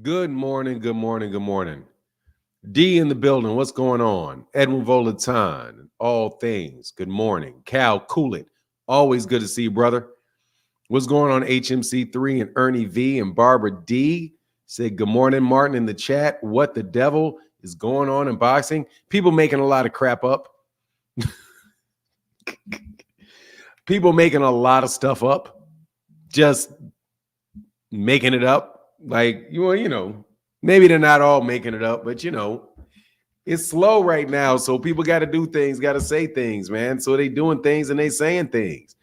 Good morning, good morning, good morning. D in the building. What's going on? Edwin Volaton, all things. Good morning. Cal Coolit. Always good to see you, brother. What's going on? HMC3 and Ernie V and Barbara D said, good morning, Martin, in the chat. What the devil is going on in boxing? People making a lot of crap up. People making a lot of stuff up. Just making it up. Like, you know, maybe they're not all making it up, but it's slow right now. So people got to do things, got to say things, man. So they doing things and they saying things.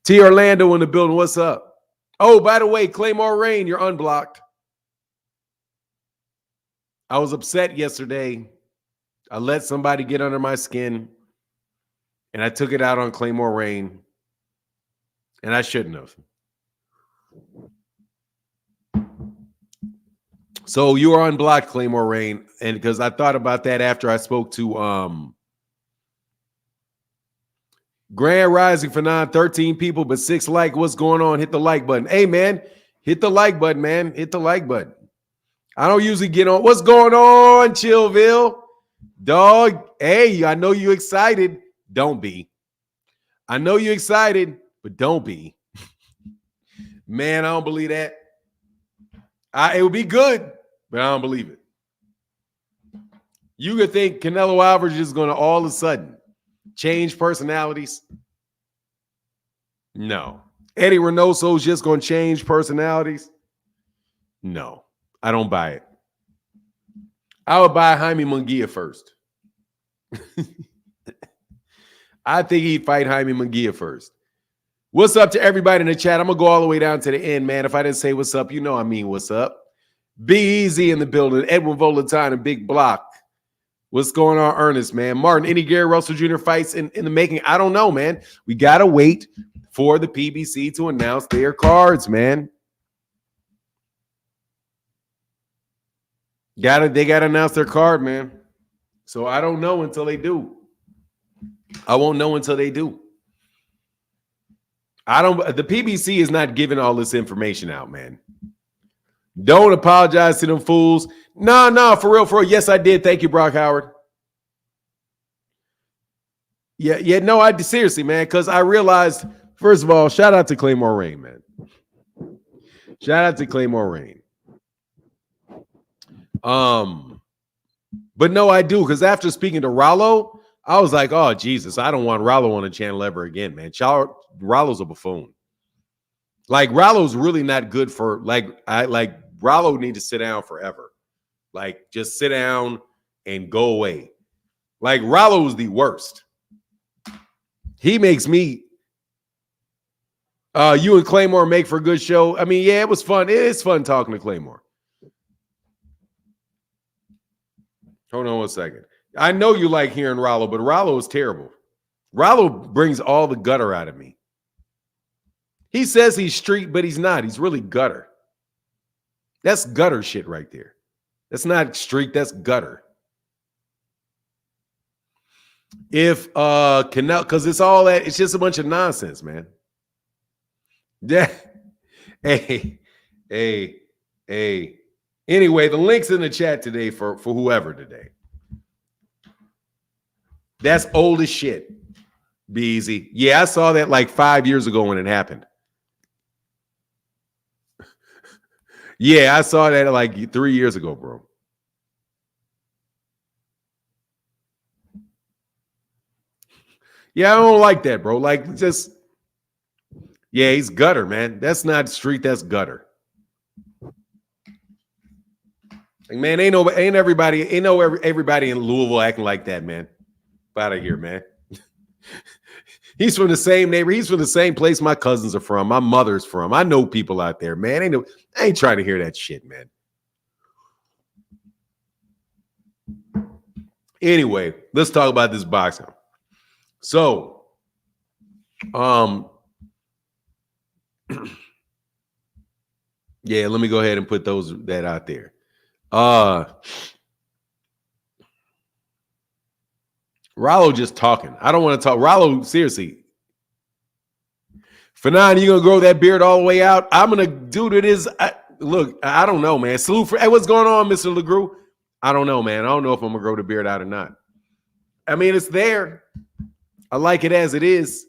T. Orlando in the building. What's up? Oh, by the way, Claymore Rain, you're unblocked. I was upset yesterday. I let somebody get under my skin and I took it out on Claymore Rain. And I shouldn't have. So you are unblocked, Claymore Rain, and because I thought about that after I spoke to Grand Rising for 13 people, but 6 like. What's going on? Hit the like button. Hey, man, hit the like button, man. Hit the like button. I don't usually get on. What's going on, Chillville? Dog, hey, I know you excited. Don't be. I know you excited, but don't be. Man, I don't believe that. It would be good, but I don't believe it. You could think Canelo Alvarez is going to all of a sudden change personalities. No. Eddie Reynoso is just going to change personalities. No, I don't buy it. I would buy Jaime Munguia first. I think he'd fight Jaime Munguia first. What's up to everybody in the chat? I'm going to go all the way down to the end, man. If I didn't say what's up, you know I mean what's up. Be Easy in the building. Edwin Volaton and Big Block. What's going on, Ernest, man? Martin, any Gary Russell Jr. fights in the making? I don't know, man. We got to wait for the PBC to announce their cards, man. They got to announce their card, man. So I don't know until they do. I won't know until they do. The PBC is not giving all this information out, man. Don't apologize to them fools. No, for real. Yes, I did. Thank you, Brock Howard. Yeah, no, I seriously, man, because I realized, first of all, shout out to Claymore Rain, man. Shout out to Claymore Rain. But no, I do, because after speaking to Rollo, I was like, oh, Jesus, I don't want Rollo on the channel ever again, man. Rollo's a buffoon. Like, Rollo's really not good for, Rollo need to sit down forever. Like, just sit down and go away. Like, Rollo is the worst. He makes me, you and Claymore make for a good show. I mean, yeah, it was fun. It is fun talking to Claymore. Hold on one second. I know you like hearing Rollo, but Rollo is terrible. Rollo brings all the gutter out of me. He says he's street, but he's not. He's really gutter. That's gutter shit right there. That's not street, that's gutter. If Canelo, because it's all that, it's just a bunch of nonsense, man. Yeah. Hey. Anyway, the link's in the chat today for whoever today. That's old as shit. Be easy. Yeah, I saw that like 5 years ago when it happened. Yeah, I saw that like 3 years ago, bro. Yeah, I don't like that, bro. Like, just, yeah, he's gutter, man. That's not street, that's gutter. Like, man, ain't everybody in Louisville acting like that, man. Out of here, man. He's from the same neighborhood. He's from the same place my cousins are from. My mother's from. I know people out there, man. I ain't trying to hear that shit, man. Anyway, let's talk about this boxing. So, yeah, let me go ahead and put that out there. Rollo just talking. I don't want to talk. Rollo, seriously. Fanon, you gonna grow that beard all the way out? I'm gonna do it. look, I don't know, man. Salute for hey, what's going on, Mr. LeGrew? I don't know, man. I don't know if I'm gonna grow the beard out or not. I mean, it's there. I like it as it is.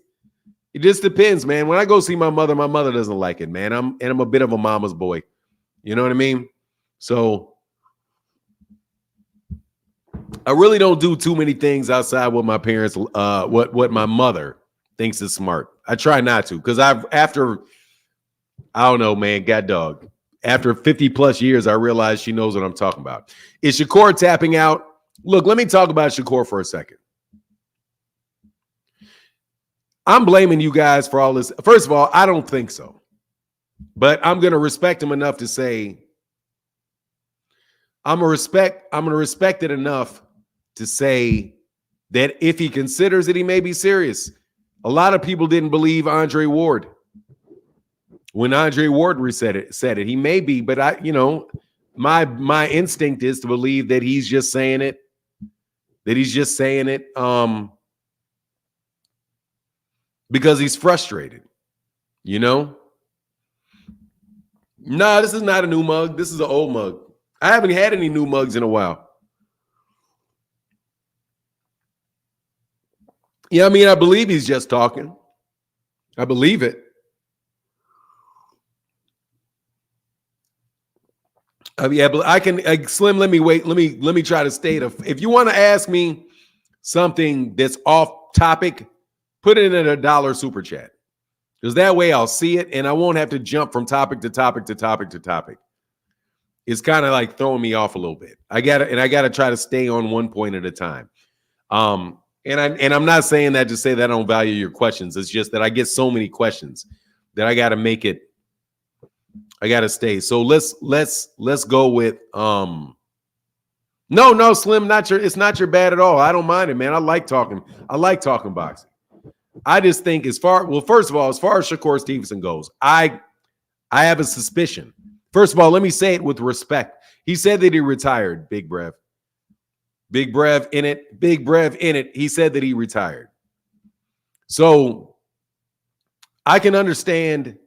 It just depends, man. When I go see my mother doesn't like it, man. I'm a bit of a mama's boy. You know what I mean? So I really don't do too many things outside what my parents, what my mother thinks is smart. I try not to, because I don't know, man, god dog. After 50 plus years, I realized she knows what I'm talking about. Is Shakur tapping out? Look, let me talk about Shakur for a second. I'm blaming you guys for all this. First of all, I don't think so. But I'm going to respect him enough to say, I'm going to respect it enough to say that if he considers it, he may be serious. A lot of people didn't believe Andre Ward. When Andre Ward said it, he may be, but my instinct is to believe that he's just saying it. Because he's frustrated, No, this is not a new mug. This is an old mug. I haven't had any new mugs in a while. Yeah, I mean, I believe he's just talking. I believe it. Yeah, but I can Slim. Let me wait. Let me try to state if you want to ask me something that's off topic, put it in a $1 super chat, because that way I'll see it and I won't have to jump from topic to topic to topic to topic. It's kind of like throwing me off a little bit. I gotta try to stay on one point at a time. And I'm not saying that to say that I don't value your questions. It's just that I get so many questions that I got to make it. I got to stay. So let's go with no, Slim, it's not your bad at all. I don't mind it, man. I like talking boxing. I just think first of all, as far as Shakur Stevenson goes, I have a suspicion. First of all, let me say it with respect. He said that he retired, Big Brev. Big Brev in it. He said that he retired. So I can understand.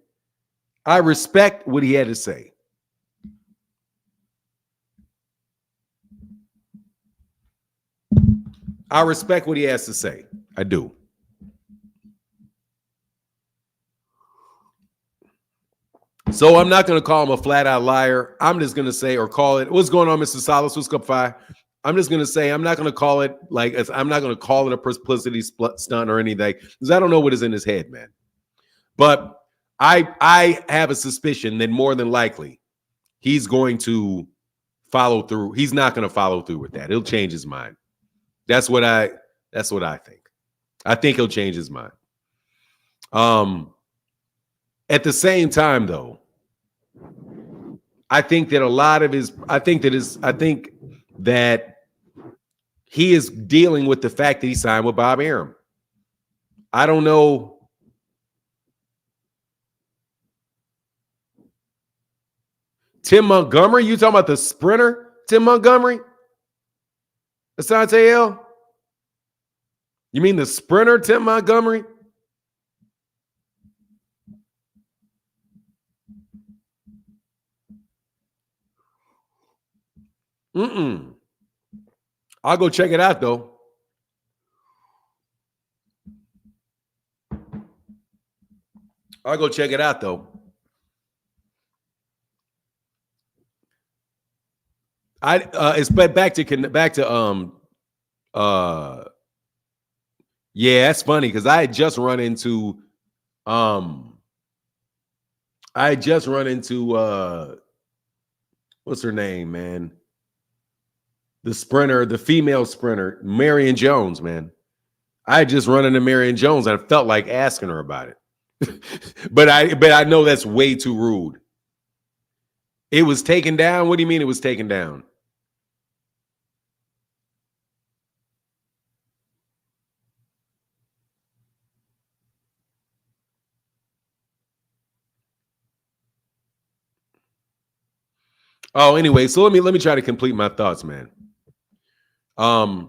I respect what he had to say. I respect what he has to say. I do. So I'm not going to call him a flat out liar. I'm just going to say, or call it, what's going on, Mr. Salas? What's up, Fi? I'm just going to say, I'm not going to call it I'm not going to call it a publicity stunt or anything, because I don't know what is in his head, man. But I have a suspicion that more than likely he's going to follow through. He's not going to follow through with that. He'll change his mind. That's what I think. I think he'll change his mind. At the same time, though, I think that he is dealing with the fact that he signed with Bob Arum. I don't know. Tim Montgomery? You talking about the sprinter, Tim Montgomery? Asante L? You mean the sprinter, Tim Montgomery? I'll go check it out, though. It's back to yeah, that's funny, because I had just run into what's her name, man? The sprinter, the female sprinter, Marion Jones, man. I had just run into Marion Jones and I felt like asking her about it. but I know that's way too rude. It was taken down. What do you mean it was taken down? Oh, anyway, so let me try to complete my thoughts, man. I like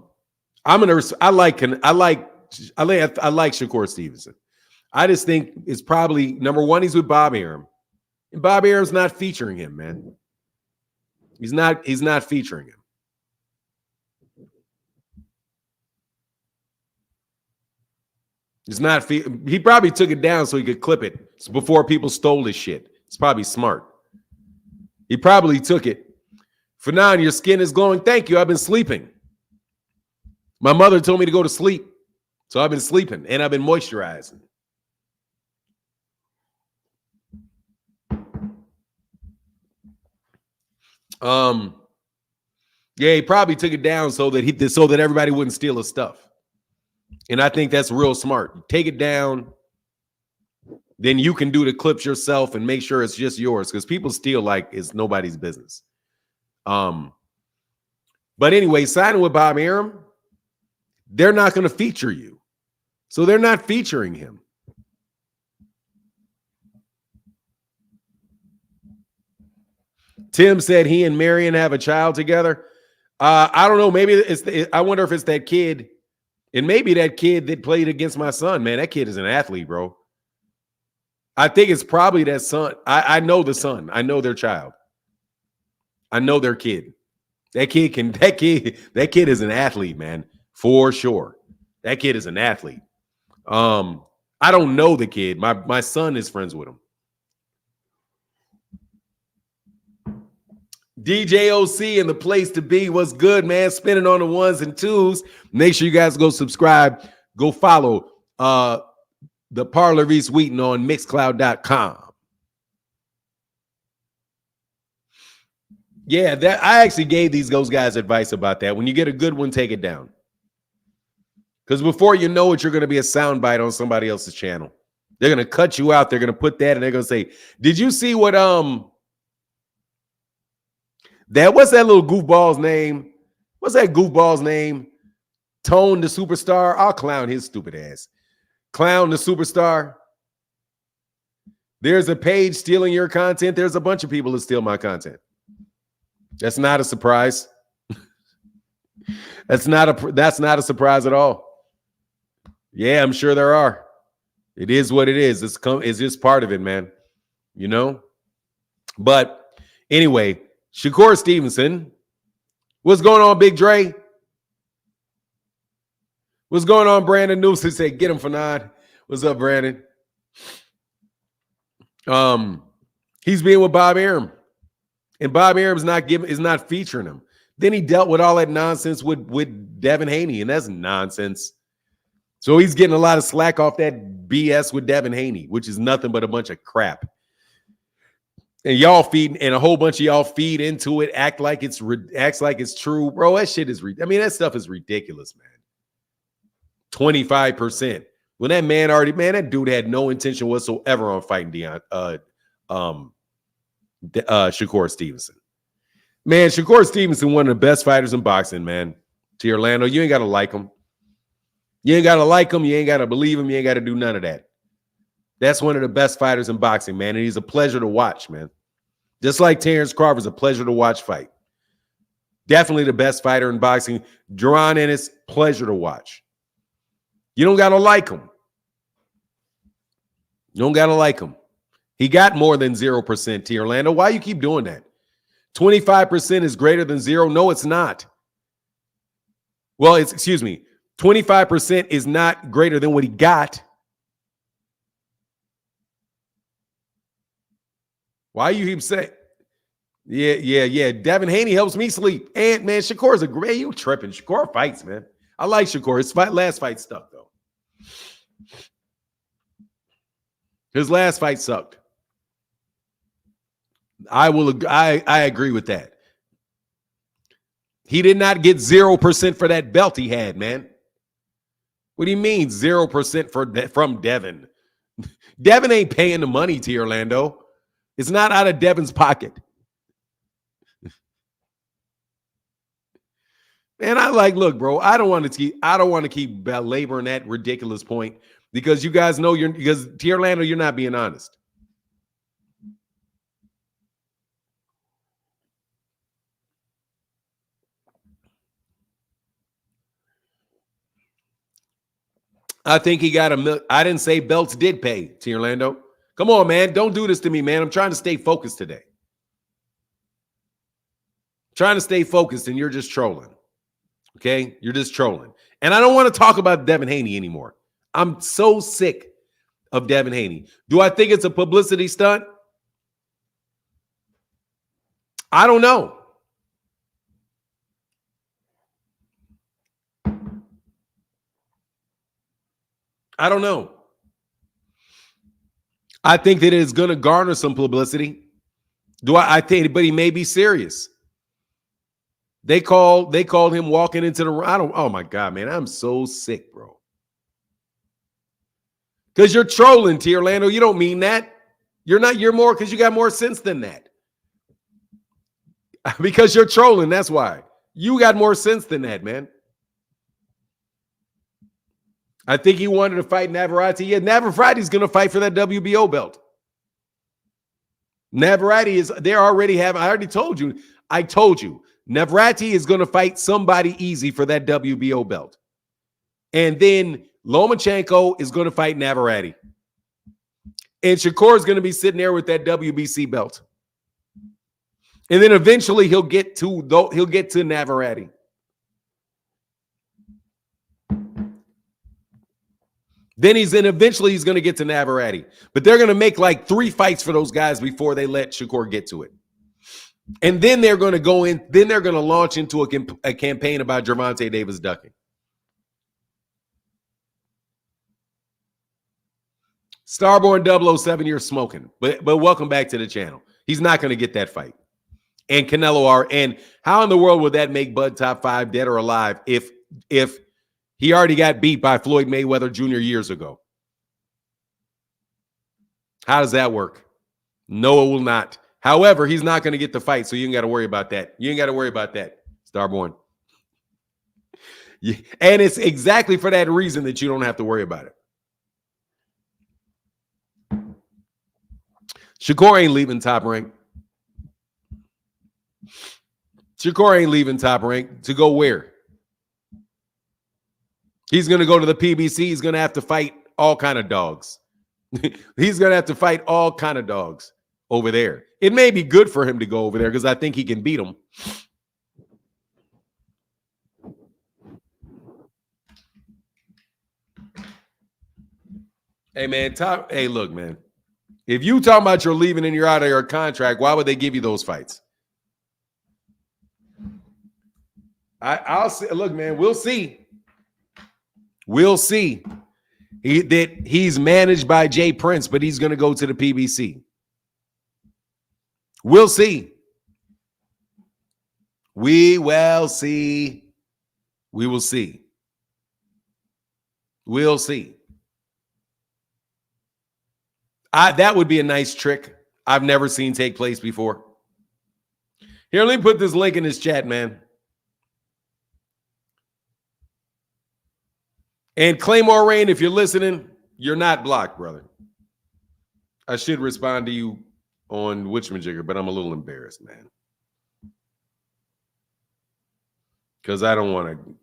Shakur Stevenson. I just think it's probably number one, he's with Bob Arum. And Bob Arum's not featuring him, man. He's not featuring him. He's not. He probably took it down so he could clip it before people stole his shit. It's probably smart. He probably took it. Fanon, your skin is glowing. Thank you. I've been sleeping. My mother told me to go to sleep. So I've been sleeping and I've been moisturizing. Yeah, he probably took it down so that everybody wouldn't steal his stuff. And I think that's real smart. Take it down, then you can do the clips yourself and make sure it's just yours, because people steal like it's nobody's business. But anyway, signing with Bob Arum, they're not going to feature you. So they're not featuring him. Tim said he and Marion have a child together. I don't know. Maybe I wonder if it's that kid. And maybe that kid that played against my son, man, that kid is an athlete, bro. I think it's probably that son. I know the son. I know their child. I know their kid. That kid is an athlete, man, for sure. That kid is an athlete. I don't know the kid. My son is friends with him. DJ OC and the place to be. What's good, man? Spinning on the ones and twos. Make sure you guys go subscribe. Go follow the Parlor Reese Wheaton on Mixcloud.com. Yeah, that I actually gave those guys advice about that. When you get a good one, take it down. Because before you know it, you're going to be a soundbite on somebody else's channel. They're going to cut you out. They're going to put that and they're going to say, did you see what what's that little goofball's name? What's that goofball's name? Tone the Superstar. I'll clown his stupid ass. Clown the Superstar. There's a page stealing your content. There's a bunch of people that steal my content. That's not a surprise. That's not a surprise at all. Yeah, I'm sure there are. It is what it is. It's just part of it, man. You know? But anyway, Shakur Stevenson. What's going on, Big Dre? What's going on, Brandon Newsom? Said, get him, Fanon. What's up, Brandon? He's being with Bob Arum. And Bob Arum's is not featuring him. Then he dealt with all that nonsense with Devin Haney, and that's nonsense. So he's getting a lot of slack off that BS with Devin Haney, which is nothing but a bunch of crap. And y'all and a whole bunch of y'all feed into it, acts like it's true, bro. That shit is that stuff is ridiculous, man. 25%. When that dude had no intention whatsoever on fighting Shakur Stevenson. Man, Shakur Stevenson, one of the best fighters in boxing, man. To Orlando, you ain't got to like him. You ain't got to like him. You ain't got to believe him. You ain't got to do none of that. That's one of the best fighters in boxing, man. And he's a pleasure to watch, man. Just like Terence Crawford's a pleasure to watch fight. Definitely the best fighter in boxing. Duran Ennis, pleasure to watch. You don't got to like him. You don't got to like him. He got more than 0% to Orlando. Why you keep doing that? 25% is greater than 0. No, it's not. Well, 25% is not greater than what he got. Why you keep saying? Yeah. Devin Haney helps me sleep. And man, Shakur's a great. You tripping? Shakur fights, man. I like Shakur. His last fight sucked though. His last fight sucked. I agree with that. He did not get 0% for that belt he had, man. What do you mean 0% from Devin? Devin ain't paying the money to Orlando. It's not out of Devin's pocket. And look, bro, I don't want to keep belaboring that ridiculous point because you guys know because to Orlando, you're not being honest. I think he got I didn't say belts did pay to Orlando. Come on, man. Don't do this to me, man. I'm trying to stay focused today. Trying to stay focused, and you're just trolling. Okay? You're just trolling. And I don't want to talk about Devin Haney anymore. I'm so sick of Devin Haney. Do I think it's a publicity stunt? I don't know. I don't know. I think that it's going to garner some publicity. I think, but he may be serious. They called him walking into the. Oh my God, man, I'm so sick, bro. Because you're trolling, T. Orlando. You don't mean that. You're not. You're more because you got more sense than that. Because you're trolling. That's why. You got more sense than that, man. I think he wanted to fight Navarrete. Yeah, Navarrete's going to fight for that WBO belt. Navarrete is. They already have. I already told you. I told you. Navarrete is going to fight somebody easy for that WBO belt. And then Lomachenko is going to fight Navarrete. And Shakur is going to be sitting there with that WBC belt. And then eventually he'll get to Navarrete. Eventually he's going to get to Navarrete. But they're going to make like 3 fights for those guys before they let Shakur get to it. And then they're going to go in. Then they're going to launch into a campaign about Gervonta Davis ducking. Starborn 007, you're smoking. But welcome back to the channel. He's not going to get that fight. And Canelo and how in the world would that make Bud top 5 dead or alive if he already got beat by Floyd Mayweather Jr. years ago? How does that work? No, it will not. However, he's not going to get the fight, so you ain't got to worry about that. You ain't got to worry about that, Starborn. And it's exactly for that reason that you don't have to worry about it. Shakur ain't leaving Top Rank. Shakur ain't leaving Top Rank to go where? He's going to go to the PBC. He's going to have to fight all kind of dogs. He's going to have to fight all kind of dogs over there. It may be good for him to go over there because I think he can beat them. Hey, man. Hey, look, man. If you talking about you're leaving and you're out of your contract, why would they give you those fights? I'll see. Look, man, we'll see. We'll see. He's managed by Jay Prince, but he's going to go to the PBC. We'll see. We will see. We will see. We'll see. That would be a nice trick I've never seen take place before. Here, let me put this link in this chat, man. And Claymore Rain, if you're listening, you're not blocked, brother. I should respond to you on Witchmajigger, but I'm a little embarrassed, man. Because I don't want to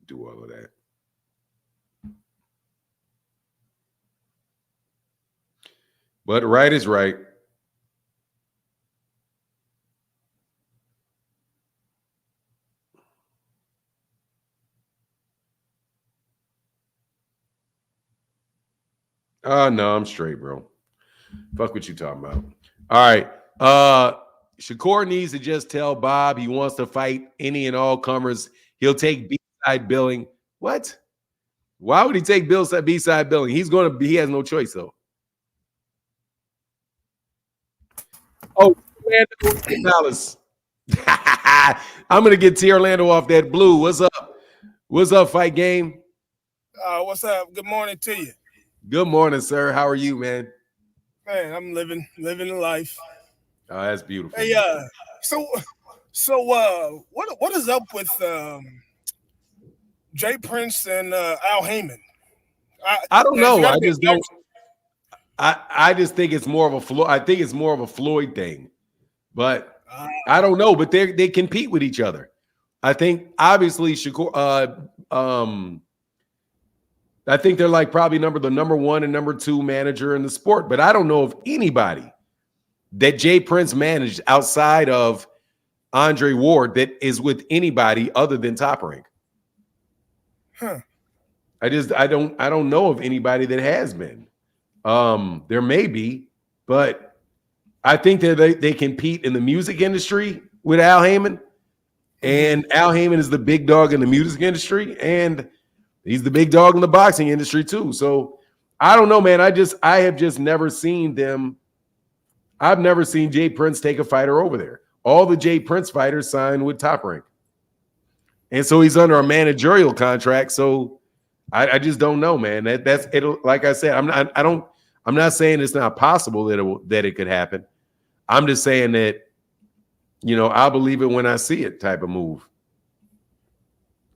do all of that. But right is right. Oh, no, I'm straight, bro. Fuck what you talking about. All right. Shakur needs to just tell Bob he wants to fight any and all comers. He'll take B-side billing. What? Why would he take B-side billing? He has no choice, though. Oh, $2 I'm going to get T. Orlando off that blue. What's up? What's up, Fight Game? What's up? Good morning to you. Good morning, sir. How are you, man? Man, I'm living the life. Oh, that's beautiful. Hey, so what is up with Jay Prince and Al Heyman? I don't know. I just don't. I just think it's more of a Floyd. I think it's more of a Floyd thing, but I don't know. But they compete with each other. I think obviously Shakur. I think they're like probably the number 1 and number 2 manager in the sport. But I don't know of anybody that Jay Prince managed outside of Andre Ward that is with anybody other than Top Rank. Huh. I don't know of anybody that has been. There may be, but I think that they compete in the music industry with Al Heyman, and Al Heyman is the big dog in the music industry, and he's the big dog in the boxing industry too. So I don't know, man. I have just never seen them. I've never seen Jay Prince take a fighter over there. All the Jay Prince fighters signed with Top Rank, and so he's under a managerial contract. So I just don't know, man. That's it. Like I said, I'm not saying it's not possible that it could happen. I'm just saying that, I'll believe it when I see it type of move.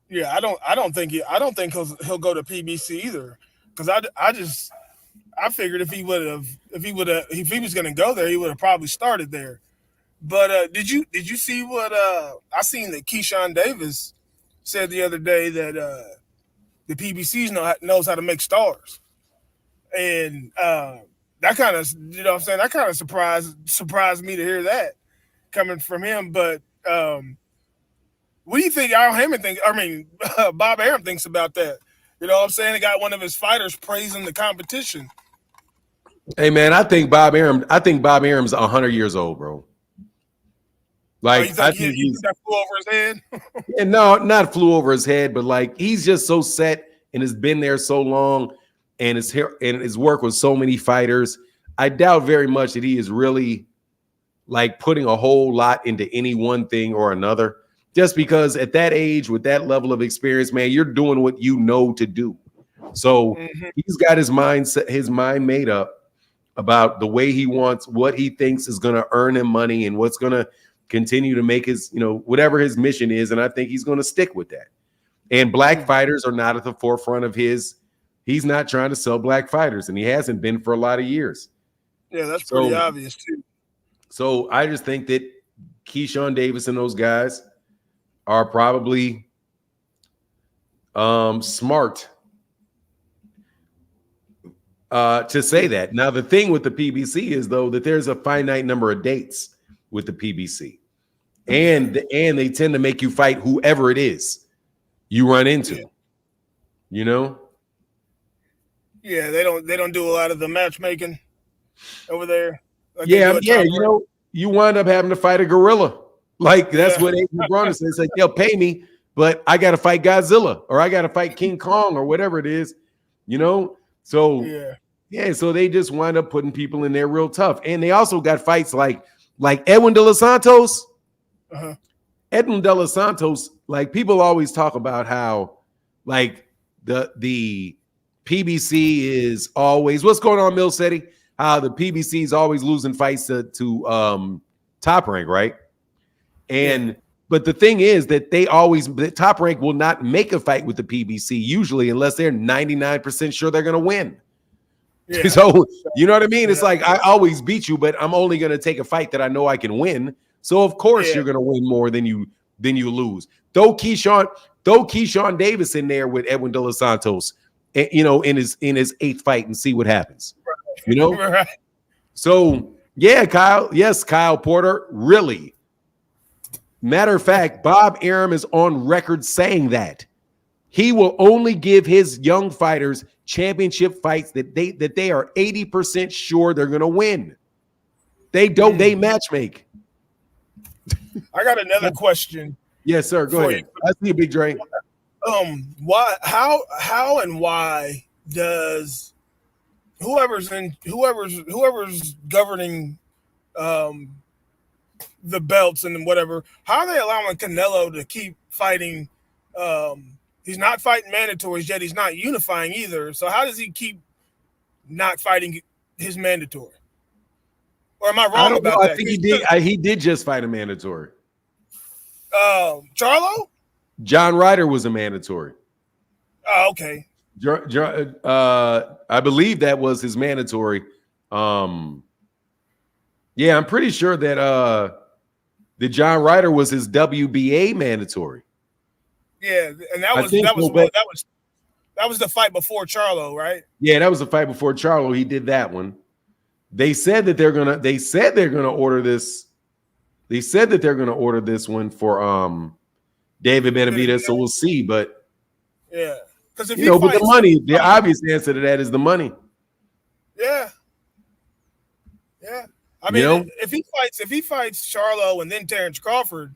Yeah, I don't think he'll go to PBC either. Because I figured if he was going to go there, he would have probably started there. But did you see what I seen that Keyshawn Davis said the other day that the PBC knows how to make stars, and that kind of that kind of surprised me to hear that coming from him. But what do you think Al Heyman thinks? I mean, Bob Arum thinks about that. You know what I'm saying? He got one of his fighters praising the competition. Hey man, I think Bob Arum's 100 years old, bro. Like, I think that flew over his head. And no, not flew over his head, but like he's just so set and has been there so long, and his work with so many fighters. I doubt very much that he is really like putting a whole lot into any one thing or another. Just because at that age, with that level of experience, man, you're doing what you know to do. So he's got his mind made up about the way he wants, what he thinks is going to earn him money, and what's going to continue to make his, whatever his mission is. And I think he's going to stick with that. And black fighters are not at the forefront of he's not trying to sell black fighters, and he hasn't been for a lot of years. Yeah, that's pretty obvious too. So I just think that Keyshawn Davis and those guys are probably smart to say that. Now, the thing with the PBC is, though, that there's a finite number of dates with the PBC. And they tend to make you fight whoever it is you run into, Yeah, they don't do a lot of the matchmaking over there. Like you wind up having to fight a gorilla. Like, that's what Adrian Broner said. It's like, they'll pay me, but I got to fight Godzilla, or I got to fight King Kong, or whatever it is, So so they just wind up putting people in there real tough. And they also got fights like Edwin De Los Santos. Edwin De Los Santos, like, people always talk about how, like, the PBC is always, what's going on, Milcetti? How the PBC is always losing fights to Top Rank, right? But the thing is that the Top Rank will not make a fight with the PBC usually unless they're 99% sure they're going to win. Yeah. So, you know what I mean? It's like, I always beat you, but I'm only going to take a fight that I know I can win. So of course you're going to win more than you lose. Throw Keyshawn Davis in there with Edwin De Los Santos, in his 8th fight, and see what happens. Right. So Kyle. Yes, Kyle Porter. Really. Matter of fact, Bob Arum is on record saying that he will only give his young fighters championship fights that they are 80% sure they're going to win. They matchmake. I got another question. Yes, sir. Go ahead. I see a Big Dre. Why? How and why does whoever's governing the belts and whatever, how are they allowing Canelo to keep fighting? He's not fighting mandatories, yet he's not unifying either. So how does he keep not fighting his mandatory? Or am I wrong about that? I think he did just fight a mandatory. Charlo? John Ryder was a mandatory. Oh, okay. I believe that was his mandatory. I'm pretty sure that John Ryder was his WBA mandatory. Yeah, and that That was the fight before Charlo, right? Yeah, that was the fight before Charlo. He did that one. They said that they're gonna order this. They said that they're gonna order this one for David Benavidez. So we'll see. But yeah, because if you he know, but the fights, money, the obvious answer to that is the money. yeah, yeah. I You mean, know, if he fights Charlo and then Terence Crawford,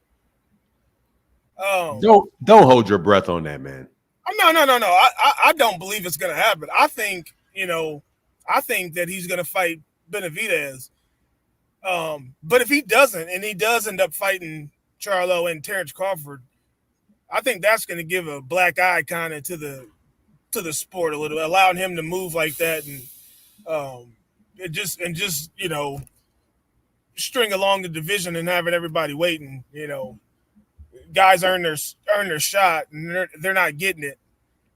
don't hold your breath on that, man. no. I don't believe it's gonna happen. I think I think that he's gonna fight Benavidez. But if he doesn't, and he does end up fighting Charlo and Terence Crawford, I think that's going to give a black eye kind of to the sport a little, allowing him to move like that, and just string along the division and having everybody waiting. Guys earn their shot, and they're not getting it.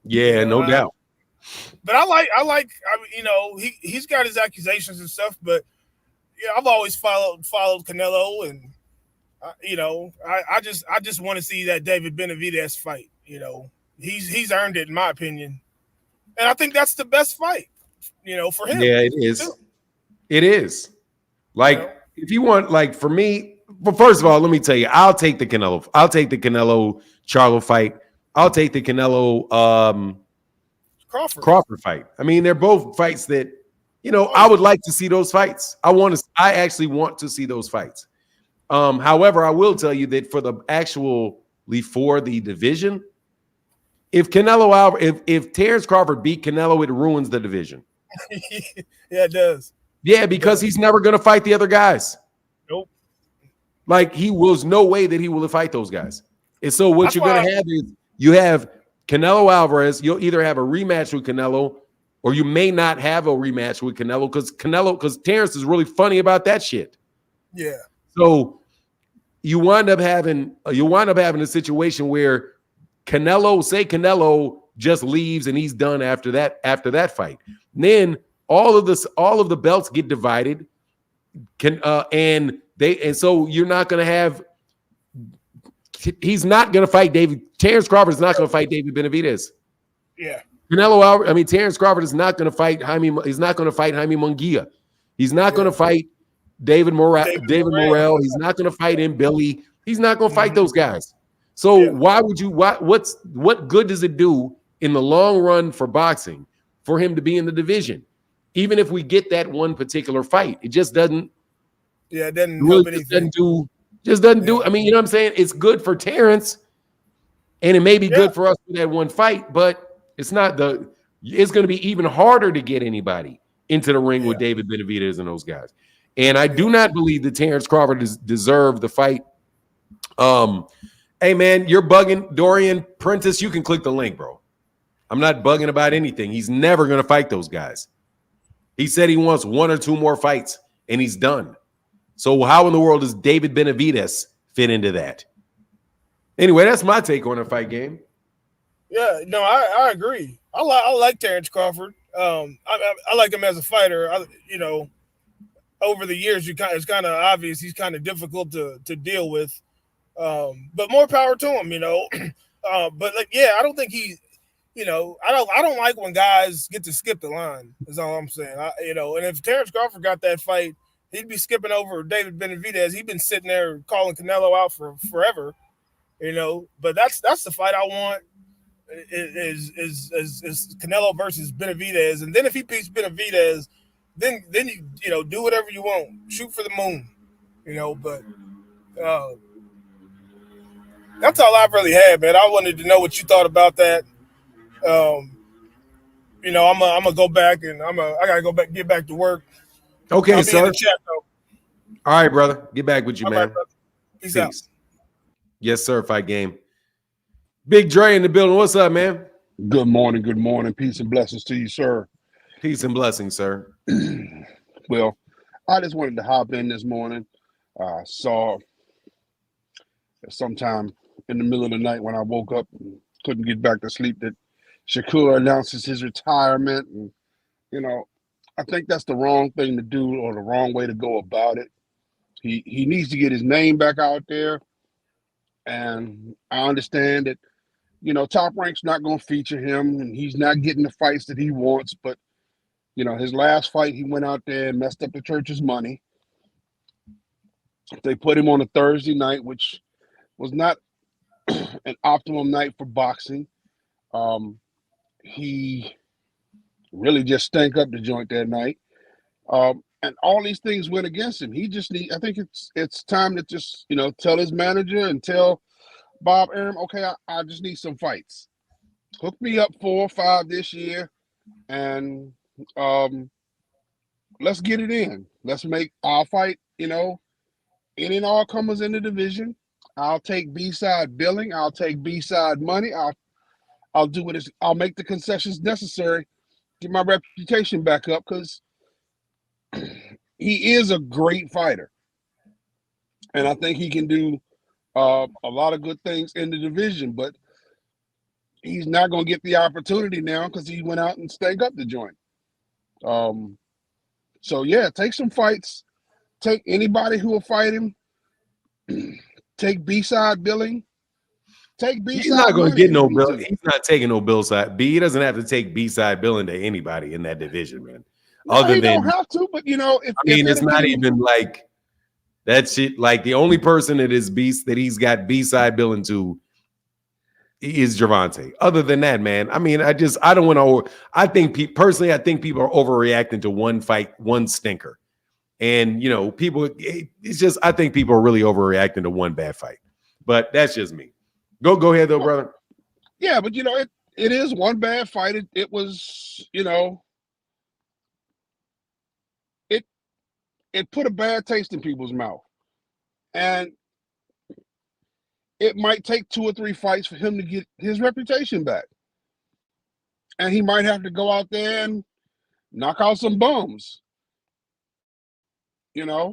Yeah, no doubt. But I like he's got his accusations and stuff, but I've always followed Canelo, and I just want to see that David Benavidez fight. He's earned it in my opinion, and I think that's the best fight. For him. Yeah, it is. Too. It is. Like if you want, like for me, but first of all, let me tell you, I'll take the Canelo Charlo fight. I'll take the Canelo Crawford fight. I mean, they're both fights that I would like to see those fights. I actually want to see those fights. However, I will tell you that for the division, if Terence Crawford beat Canelo, it ruins the division. Yeah, it does. Yeah, because he's never going to fight the other guys. Nope. Like he was no way that he will fight those guys. And so what you're going to have is you have Canelo Alvarez. You'll either have a rematch with Canelo, or you may not have a rematch with Canelo because Terence is really funny about that shit. Yeah. So you wind up having a situation where Canelo just leaves and he's done after that fight. And then all of the belts get divided. And so you're not going to have. He's not going to fight Terence Crawford is not going to fight David Benavidez. Yeah. Terence Crawford is not going to fight Jaime. He's not going to fight Jaime Munguia. He's not going to fight David Morrell. He's not going to fight Billy. He's not going to fight those guys. So why would you? What good does it do in the long run for boxing for him to be in the division? Even if we get that one particular fight, it just doesn't. Yeah, it doesn't help anything. Doesn't do. I mean, you know what I'm saying? It's good for Terence, and it may be good for us for that one fight, but it's not the. It's going to be even harder to get anybody into the ring with David Benavidez and those guys. And I do not believe that Terence Crawford deserved the fight. Hey man, you're bugging, Dorian Prentice. You can click the link, bro. I'm not bugging about anything. He's never going to fight those guys. He said he wants one or two more fights, and he's done. So how in the world does David Benavidez fit into that? Anyway, that's my take on the fight game. Yeah, no, I agree. I like Terence Crawford. I like him as a fighter. Over the years, it's kind of obvious he's kind of difficult to deal with. But more power to him, But I don't think he, I don't like when guys get to skip the line. Is all I'm saying. And if Terence Crawford got that fight, he'd be skipping over David Benavidez. He's been sitting there calling Canelo out for forever, But that's the fight I want. Is Canelo versus Benavidez, and then if he beats Benavidez, then you do whatever you want, shoot for the moon, But that's all I've really had, man. I wanted to know what you thought about that. I'm gonna go back and I gotta get back to work. Okay, I'll sir. be in the chat, though. All right, brother. Get back with you, man. Right, Peace out. Yes, sir. Fight game. Big Dre in the building. What's up, man? Good morning. Good morning. Peace and blessings to you, sir. Peace and blessings, sir. Well, I just wanted to hop in this morning. I saw sometime in the middle of the night when I woke up and couldn't get back to sleep that Shakur announces his retirement. And, I think that's the wrong thing to do or the wrong way to go about it. He needs to get his name back out there. And I understand that Top Rank's not going to feature him, and he's not getting the fights that he wants. But, his last fight, he went out there and messed up the church's money. They put him on a Thursday night, which was not an optimum night for boxing. He really just stank up the joint that night. And all these things went against him. I think it's time to just, tell his manager and tell Bob Arum, okay, I just need some fights. Hook me up 4 or 5 this year, and let's get it in. I'll fight, any and all comers in the division. I'll take B-side billing. I'll take B-side money. I'll do what I'll make the concessions necessary, get my reputation back up, because he is a great fighter. And I think he can do a lot of good things in the division, but he's not going to get the opportunity now because he went out and stank up the joint. So, yeah, take some fights. Take anybody who will fight him. Take B-side billing. Take B-side. He's not going to get no bill. He's not taking no bill side. He doesn't have to take B-side billing to anybody in that division, man. No, he don't have to, but it's not even like that shit. Like the only person that he's got B-side billing to is Gervonta. Other than that, man, I don't want to. I think personally, I think people are overreacting to one fight, one stinker, and people. It's just I think people are really overreacting to one bad fight, but that's just me. Go ahead though, brother. Yeah, but it is one bad fight. It was it put a bad taste in people's mouth, and it might take 2 or 3 fights for him to get his reputation back. And he might have to go out there and knock out some bums. I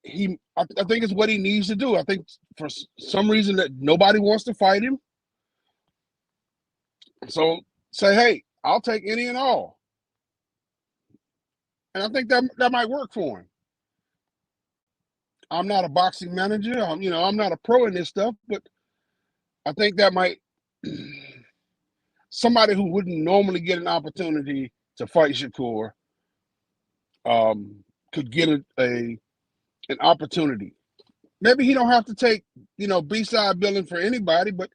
think it's what he needs to do. I think for some reason that nobody wants to fight him. So say, hey, I'll take any and all. And I think that might work for him. I'm not a boxing manager. I'm not a pro in this stuff, but I think that might somebody who wouldn't normally get an opportunity to fight Shakur could get an opportunity. Maybe he don't have to take, B-side billing for anybody, but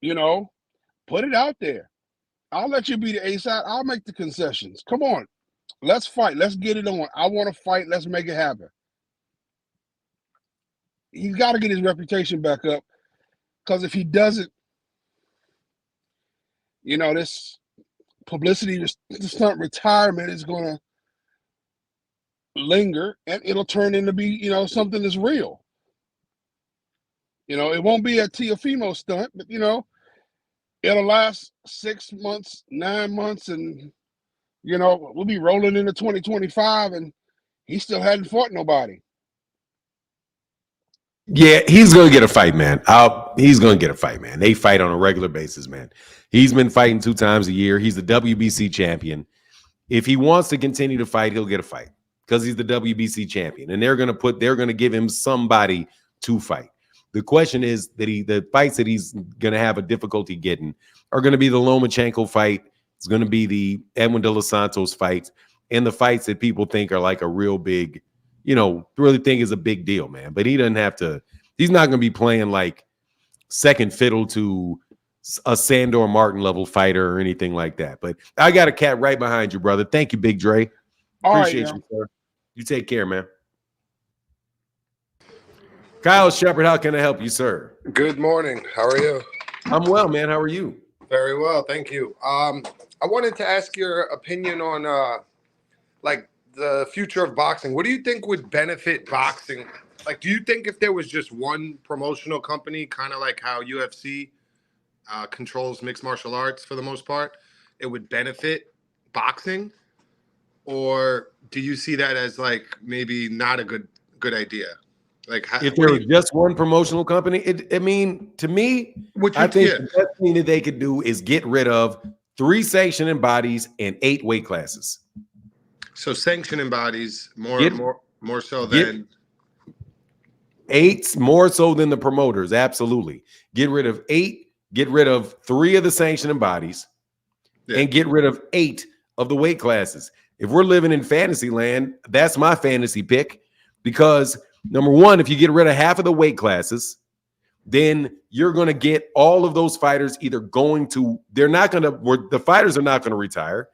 put it out there. I'll let you be the A-side. I'll make the concessions. Come on. Let's fight. Let's get it on. I want to fight. Let's make it happen. He's got to get his reputation back up, because if he doesn't, this publicity, this stunt retirement is going to linger, and it'll turn into be, something that's real. It won't be a Teofimo stunt, but, it'll last 6 months, 9 months, and we'll be rolling into 2025, and he still hadn't fought nobody. Yeah, he's going to get a fight, man. He's going to get a fight, man. They fight on a regular basis, man. He's been fighting 2 times a year. He's the WBC champion. If he wants to continue to fight, he'll get a fight because he's the WBC champion, and they're going to give him somebody to fight. The question is that the fights that he's going to have a difficulty getting are going to be the Lomachenko fight. It's going to be the Edwin De Los Santos fights, and the fights that people think are like a real big, really think is a big deal, man. But he doesn't have to. He's not going to be playing like second fiddle to a Sandor Martin level fighter or anything like that. But I got a cat right behind you, brother. Thank you, Big Dre. Appreciate you, sir. You take care, man. Kyle Shepard, how can I help you, sir? Good morning. How are you? I'm well, man. How are you? Very well, thank you. I wanted to ask your opinion on like the future of boxing. What do you think would benefit boxing? Like, do you think if there was just one promotional company, kind of like how UFC controls mixed martial arts for the most part, it would benefit boxing? Or do you see that as like maybe not a good idea? Like, if there was just one promotional company, to me, I think the best thing that they could do is get rid of 3 sanctioning bodies and 8 weight classes. So sanctioning bodies more so than 8 more so than the promoters. Absolutely. Get rid of 8, get rid of 3 of the sanctioning bodies, and get rid of 8 of the weight classes. If we're living in fantasy land, that's my fantasy pick, because number one, if you get rid of half of the weight classes, then you're going to get all of those fighters either the fighters are not going to retire.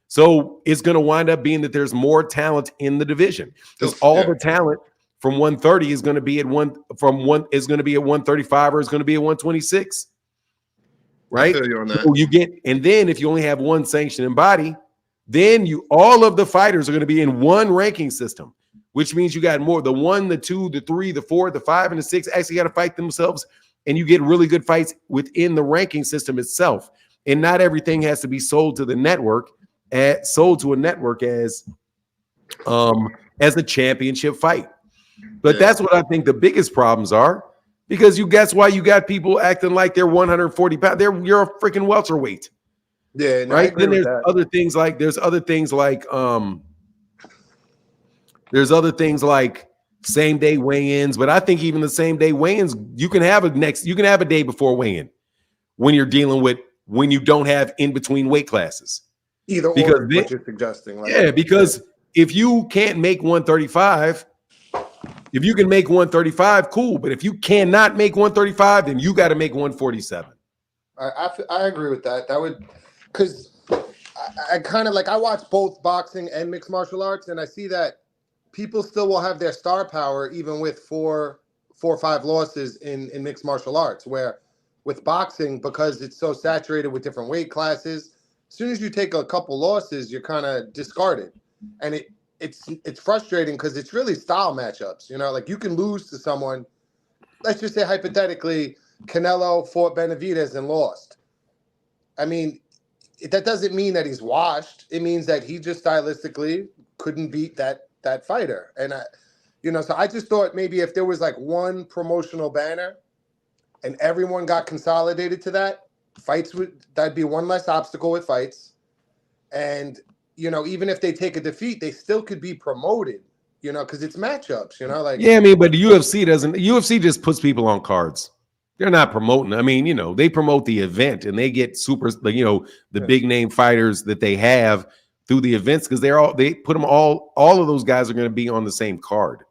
So it's going to wind up being that there's more talent in the division, because all the talent from 130 is going to be at 135 or is going to be at 126. Right? I feel you on that. So and then if you only have one sanctioning body, then all of the fighters are going to be in one ranking system, which means you got more. The 1, the 2, the 3, the 4, the 5, and the 6 actually got to fight themselves, and you get really good fights within the ranking system itself. And not everything has to be sold to the network, as a championship fight. But that's what I think the biggest problems are, because that's why you got people acting like they're 140 pounds. You're a freaking welterweight. Yeah, no, right. Then there's other things like same day weigh-ins, but I think even the same day weigh-ins, you can have a day before weigh-in when you're dealing with when you don't have in between weight classes. Either or, what you're suggesting. Because if you can't make 135, if you can make 135, cool. But if you cannot make 135, then you got to make 147. I agree with that. That would, because I kind of I watch both boxing and mixed martial arts, and I see that people still will have their star power even with four or 5 losses in mixed martial arts, where with boxing, because it's so saturated with different weight classes, as soon as you take a couple losses, you're kind of discarded. And it's frustrating because it's really style matchups. You can lose to someone. Let's just say hypothetically, Canelo fought Benavidez and lost. I mean, that doesn't mean that he's washed. It means that he just stylistically couldn't beat that fighter. And so I just thought maybe if there was one promotional banner and everyone got consolidated to that, that'd be one less obstacle with fights. And even if they take a defeat, they still could be promoted, because it's matchups, Yeah, I mean, but the UFC doesn't. UFC just puts people on cards. They're not promoting. I mean, they promote the event and they get the big name fighters that they have through the events, because they put them all of those guys are going to be on the same card.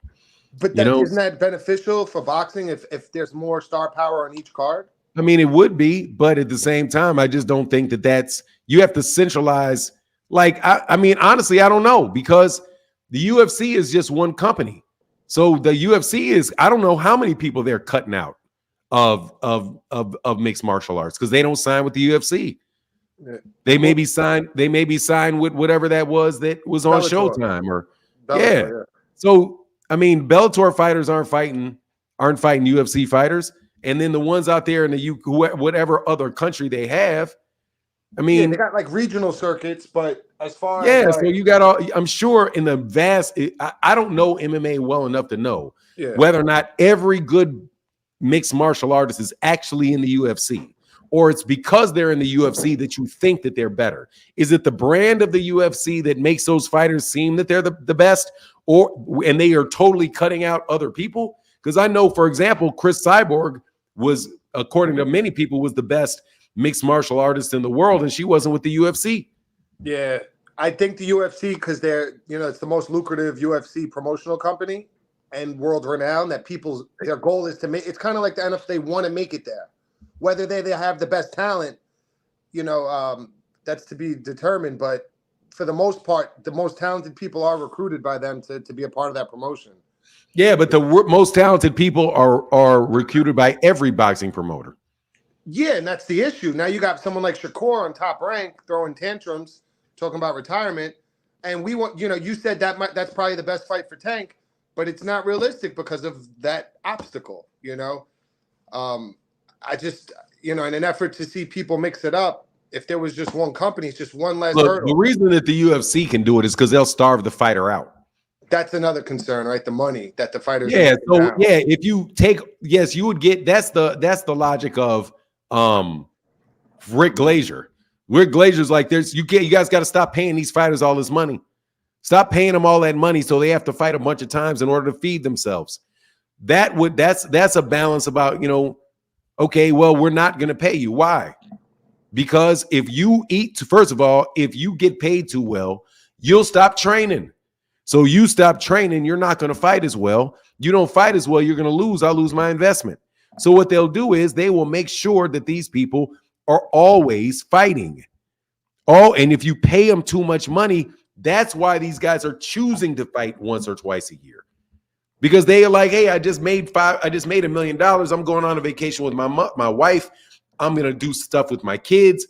But isn't that beneficial for boxing if there's more star power on each card? I mean, it would be, but at the same time, I just don't think that's you have to centralize. I mean, honestly, I don't know, because the UFC is just one company. So the UFC is, I don't know how many people they're cutting out of mixed martial arts, because they don't sign with the UFC. Yeah. They may be signed with whatever that was on Bellator. Showtime or Bellator, yeah. So I mean, Bellator fighters aren't fighting UFC fighters, and then the ones out there in the whatever other country they have. I mean, they got regional circuits, but as far as so you got I'm sure in the vast. I don't know MMA well enough to know whether or not every good mixed martial artist is actually in the UFC, or it's because they're in the UFC that you think that they're better. Is it the brand of the UFC that makes those fighters seem that they're the best, and they are totally cutting out other people? Because I know, for example, Chris Cyborg was, according to many people, was the best mixed martial artist in the world, and she wasn't with the UFC. Yeah, I think the UFC, because they're, it's the most lucrative UFC promotional company and world renowned, that their goal is to make, it's kind of like the NFL, they want to make it there. Whether they have the best talent, that's to be determined, but for the most part, the most talented people are recruited by them to be a part of that promotion. Yeah, but the most talented people are recruited by every boxing promoter. Yeah, and that's the issue. Now you got someone like Shakur on Top Rank throwing tantrums, talking about retirement, and we want, you said that's probably the best fight for Tank, but it's not realistic because of that obstacle. I just, in an effort to see people mix it up, if there was just one company, it's just one less hurdle. The reason that the UFC can do it is because they'll starve the fighter out. That's another concern, right? The money that the fighters. Yeah. So if you take, you would get. That's the logic of Rick Glazier. Rick Glazier's like, you guys got to stop paying these fighters all this money. Stop paying them all that money so they have to fight a bunch of times in order to feed themselves. that's a balance about, okay, well, we're not going to pay you. Why? Because if you first of all, if you get paid too well, you'll stop training. So you stop training, you're not going to fight as well. You don't fight as well, you're going to lose. I'll lose my investment. So what they'll do is they will make sure that these people are always fighting. And if you pay them too much money, that's why these guys are choosing to fight once or twice a year. Because they are like, hey, I just made $1 million. I'm going on a vacation with my wife. I'm going to do stuff with my kids.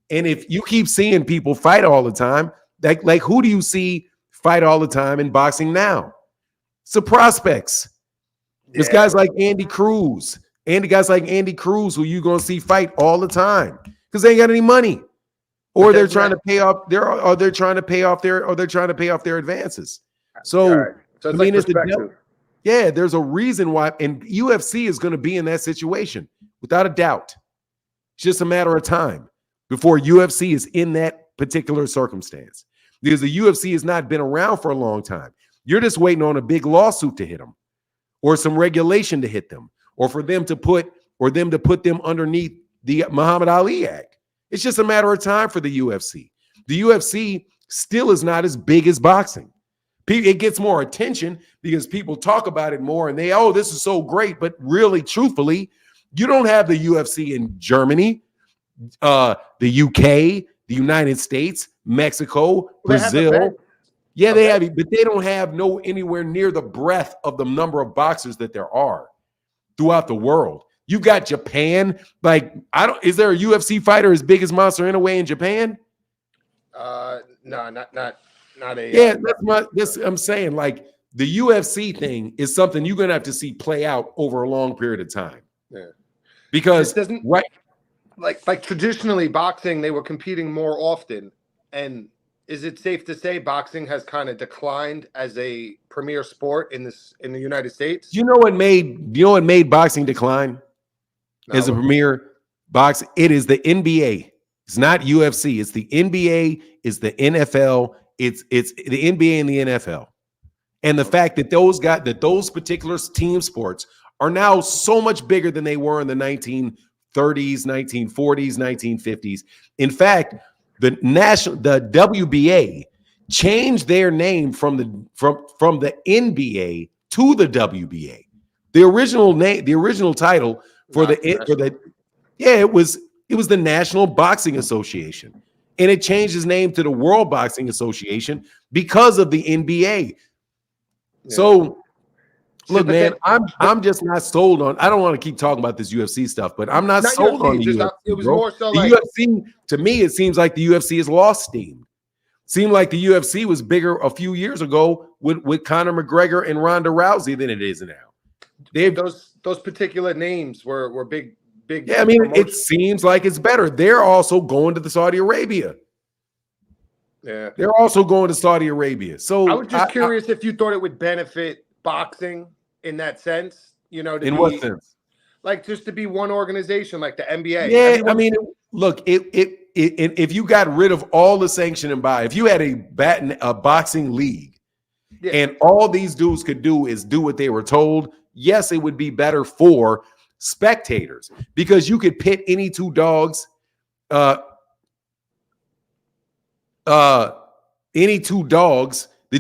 And if you keep seeing people fight all the time, like who do you see fight all the time in boxing now? It's the prospects. It's guys like Andy Cruz. Guys like Andy Cruz who you're going to see fight all the time because they ain't got any money. Or they're trying to pay off they're trying to pay off their advances. So it's I mean, perspective. there's a reason why, and UFC is going to be in that situation without a doubt. It's just a matter of time before UFC is in that particular circumstance, because the UFC has not been around for a long time. You're just waiting on a big lawsuit to hit them, or some regulation to hit them, or for them to put them underneath the Muhammad Ali Act. It's just a matter of time for the UFC. The UFC still is not as big as boxing. It gets more attention because people talk about it more, and this is so great. But really, truthfully, you don't have the UFC in Germany, the UK, the United States, Mexico, Brazil. Yeah, they have it, but they don't have anywhere near the breadth of the number of boxers that there are throughout the world. You got Japan. Is there a UFC fighter as big as Monster Inoue in Japan? No, not a. Yeah, I'm saying, like, the UFC thing is something you're gonna have to see play out over a long period of time. Yeah, because like traditionally boxing, they were competing more often. And is it safe to say boxing has kind of declined as a premier sport in the United States? You know what made boxing decline? As a premier box, it is the NBA. It's not UFC. It's the NBA. It's the NFL. It's the NBA and the NFL. And the fact that those particular team sports are now so much bigger than they were in the 1930s, 1940s, 1950s. In fact, the WBA changed their name from the NBA to the WBA. The original title it was the National Boxing Association, and it changed its name to the World Boxing Association because of the NBA. Yeah. So look, man, I'm just not sold on. I don't want to keep talking about this UFC stuff, but I'm not sold on the UFC. It was more so the UFC. To me, it seems like the UFC has lost steam. Seemed like the UFC was bigger a few years ago with Conor McGregor and Ronda Rousey than it is now. Those particular names were big. Yeah, I mean, it seems like it's better. They're also going to the Saudi Arabia. Yeah, they're also going to Saudi Arabia. So I was just curious if you thought it would benefit boxing in that sense. What sense? Like just to be one organization, like the NBA. Yeah, I mean, look, if you got rid of all the sanctioning by, if you had a boxing league, and all these dudes could do is do what they were told, yes, it would be better for spectators because you could pit any two dogs, that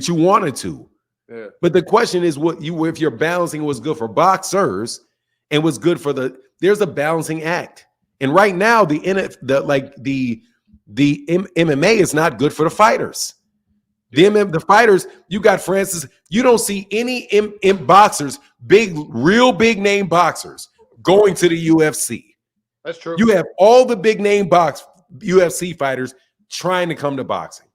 you wanted to. Yeah. But the question is, if you're balancing what's good for boxers and what's good for there's a balancing act. And right now, the MMA is not good for the fighters. The fighters, you got Francis. You don't see any boxers, real big name boxers, going to the UFC. That's true. You have all the big name UFC fighters trying to come to boxing,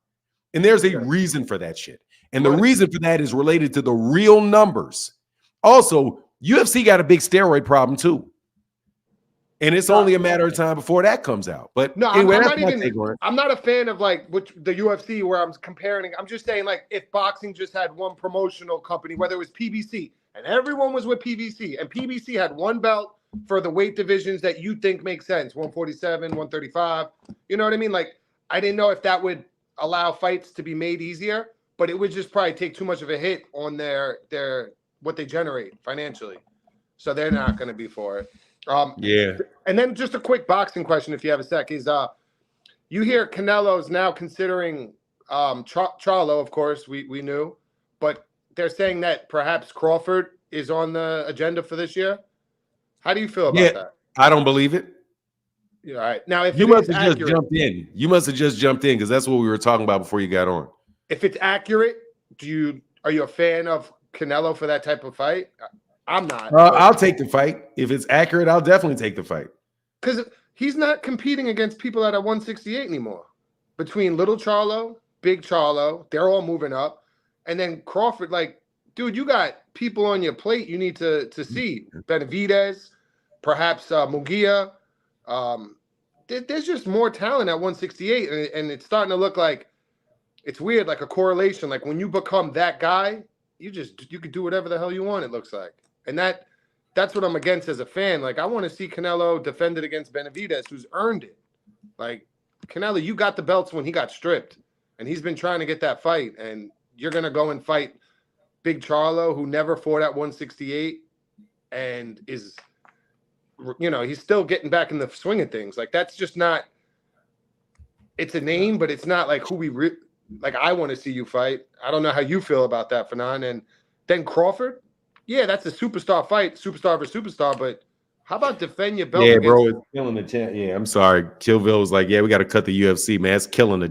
and there's a reason for that shit. And the reason for that is related to the real numbers. Also, UFC got a big steroid problem too. And it's only a matter of time before that comes out. But no, anyway, I'm not a fan of the UFC where I'm comparing. I'm just saying, like, if boxing just had one promotional company, whether it was PBC and everyone was with PBC and PBC had one belt for the weight divisions that you think make sense, 147, 135. You know what I mean? Like, I didn't know if that would allow fights to be made easier, but it would just probably take too much of a hit on their what they generate financially. So they're not going to be for it. Yeah. And then just a quick boxing question, if you have a sec, is you hear Canelo's now considering Charlo, of course, we knew, but they're saying that perhaps Crawford is on the agenda for this year. How do you feel about that? I don't believe it. Yeah, all right. Now, if You it must is have just accurate, jumped in. You must have just jumped in because that's what we were talking about before you got on. if it's accurate, are you a fan of Canelo for that type of fight? I'm not. I'll take the fight. If it's accurate, I'll definitely take the fight. Because he's not competing against people that are 168 anymore. Between Little Charlo, Big Charlo, they're all moving up. And then Crawford, like, dude, you got people on your plate you need to see. Benavidez, perhaps Munguia. There's just more talent at 168. And it's starting to look like it's weird, like a correlation. Like when you become that guy, you could do whatever the hell you want, it looks like. And that's what I'm against as a fan. Like, I want to see Canelo defend it against Benavidez, who's earned it. Like, Canelo, you got the belts when he got stripped, and he's been trying to get that fight. And you're going to go and fight Big Charlo, who never fought at 168 and is, he's still getting back in the swing of things. Like, that's just not – it's a name, but it's not like who like, I want to see you fight. I don't know how you feel about that, Fanon. And then Crawford – yeah, that's a superstar fight, superstar versus superstar. But how about defend your belt? Yeah, bro, it's killing the chat. Yeah, I'm sorry. Killville was like, yeah, we got to cut the UFC, man. It's killing the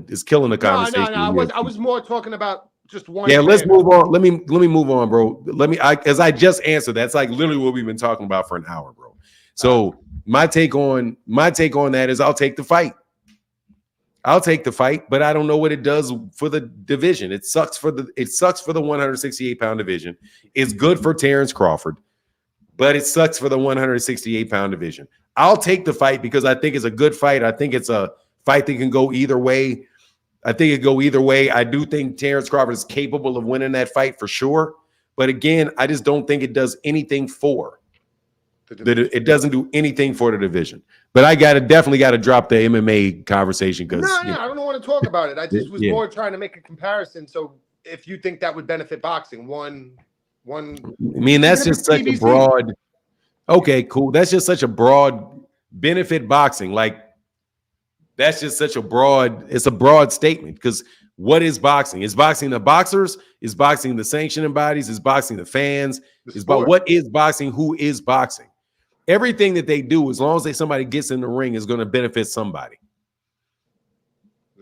conversation. No. I was more talking about just one. Yeah, let's move on. Let me move on, bro. As I just answered, that's like literally what we've been talking about for an hour, bro. So my take on that is I'll take the fight. I'll take the fight, but I don't know what it does for the division. It sucks for the 168-pound division. It's good for Terence Crawford, but it sucks for the 168-pound division. I'll take the fight because I think it's a good fight. I think it's a fight that can go either way. I think it can go either way. I do think Terence Crawford is capable of winning that fight for sure. But again, I just don't think it does anything for it doesn't do anything for the division. But I definitely got to drop the MMA conversation because no, I don't want to talk about it. I just was more trying to make a comparison. So if you think that would benefit boxing, one. I mean, that's just such a broad. Okay, cool. That's just such a broad benefit boxing. Like that's just such a broad. It's a broad statement because what is boxing? Is boxing the boxers? Is boxing the sanctioning bodies? Is boxing the fans? Is about what is boxing? Who is boxing? Everything that they do, as long as somebody gets in the ring, is going to benefit somebody.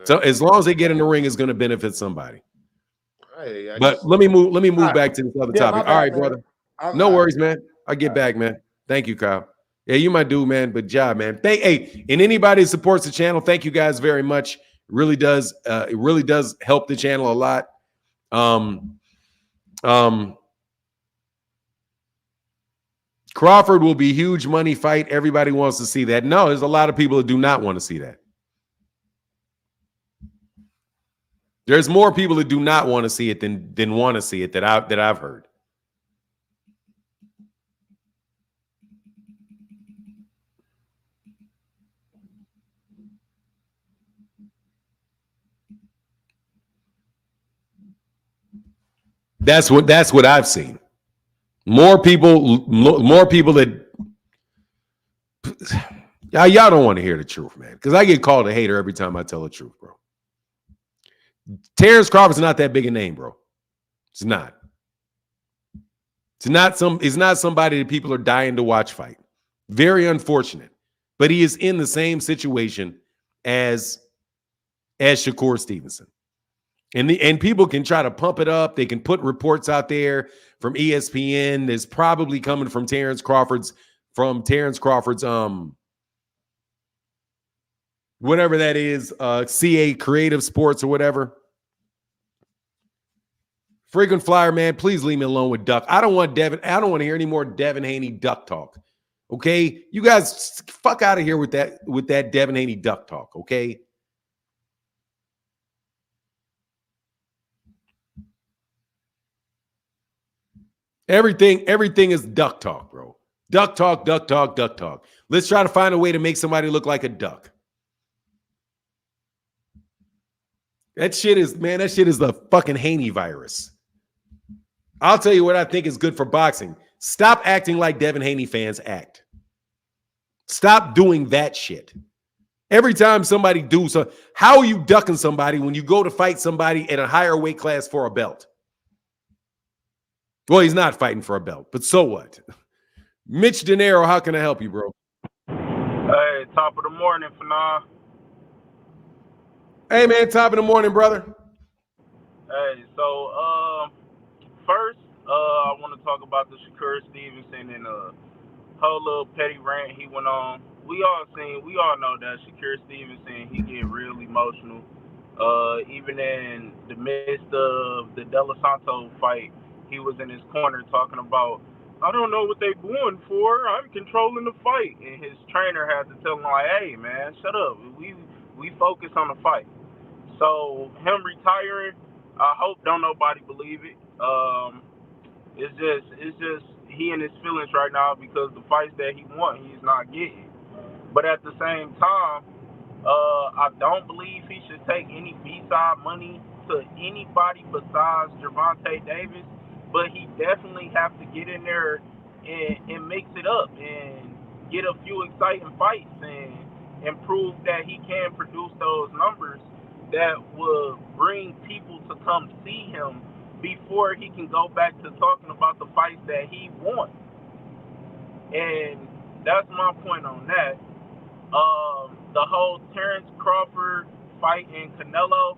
So as long as they get in the ring, it's going to benefit somebody. But let me move back to this other topic. All right, brother. No worries, man. I'll get back, man. Thank you, Kyle. Yeah, you my dude, man. But job, man. And anybody who supports the channel, thank you guys very much. It really does help the channel a lot. Crawford will be huge money fight. Everybody wants to see that. No, there's a lot of people that do not want to see that. There's more people that do not want to see it than want to see it that I've heard. That's what I've seen. More people that y'all don't want to hear the truth, man. Because I get called a hater every time I tell the truth, bro. Terence Crawford's not that big a name, bro. It's not. It's not somebody that people are dying to watch fight. Very unfortunate. But he is in the same situation as Shakur Stevenson. And people can try to pump it up. They can put reports out there from ESPN. There's probably coming from Terence Crawford's whatever that is, CA Creative Sports or whatever. Frequent flyer, man, please leave me alone with Duck. I don't want to hear any more Devin Haney Duck talk. Okay? You guys fuck out of here with that Devin Haney Duck talk, okay? Everything is duck talk, bro. Duck talk, duck talk, duck talk. Let's try to find a way to make somebody look like a duck. That shit is the fucking Haney virus. I'll tell you what I think is good for boxing. Stop acting like Devin Haney fans act. Stop doing that shit. Every time somebody do so, how are you ducking somebody when you go to fight somebody in a higher weight class for a belt? Well, he's not fighting for a belt, but so what? Mitch De Niro, how can I help you, bro? Hey, top of the morning, Fanon. Hey, man, top of the morning, brother. Hey, so first, I want to talk about the Shakur Stevenson and whole little petty rant he went on. We all know that Shakur Stevenson, he get real emotional. Even in the midst of the De Los Santos fight, he was in his corner talking about, I don't know what they going for. I'm controlling the fight, and his trainer had to tell him like, hey man, shut up. We focus on the fight. So him retiring, I hope don't nobody believe it. It's just he in his feelings right now because the fights that he won, he's not getting. But at the same time, I don't believe he should take any B-side money to anybody besides Gervonta Davis. But he definitely have to get in there and mix it up and get a few exciting fights and prove that he can produce those numbers that will bring people to come see him before he can go back to talking about the fights that he won. And that's my point on that. The whole Terence Crawford fight in Canelo,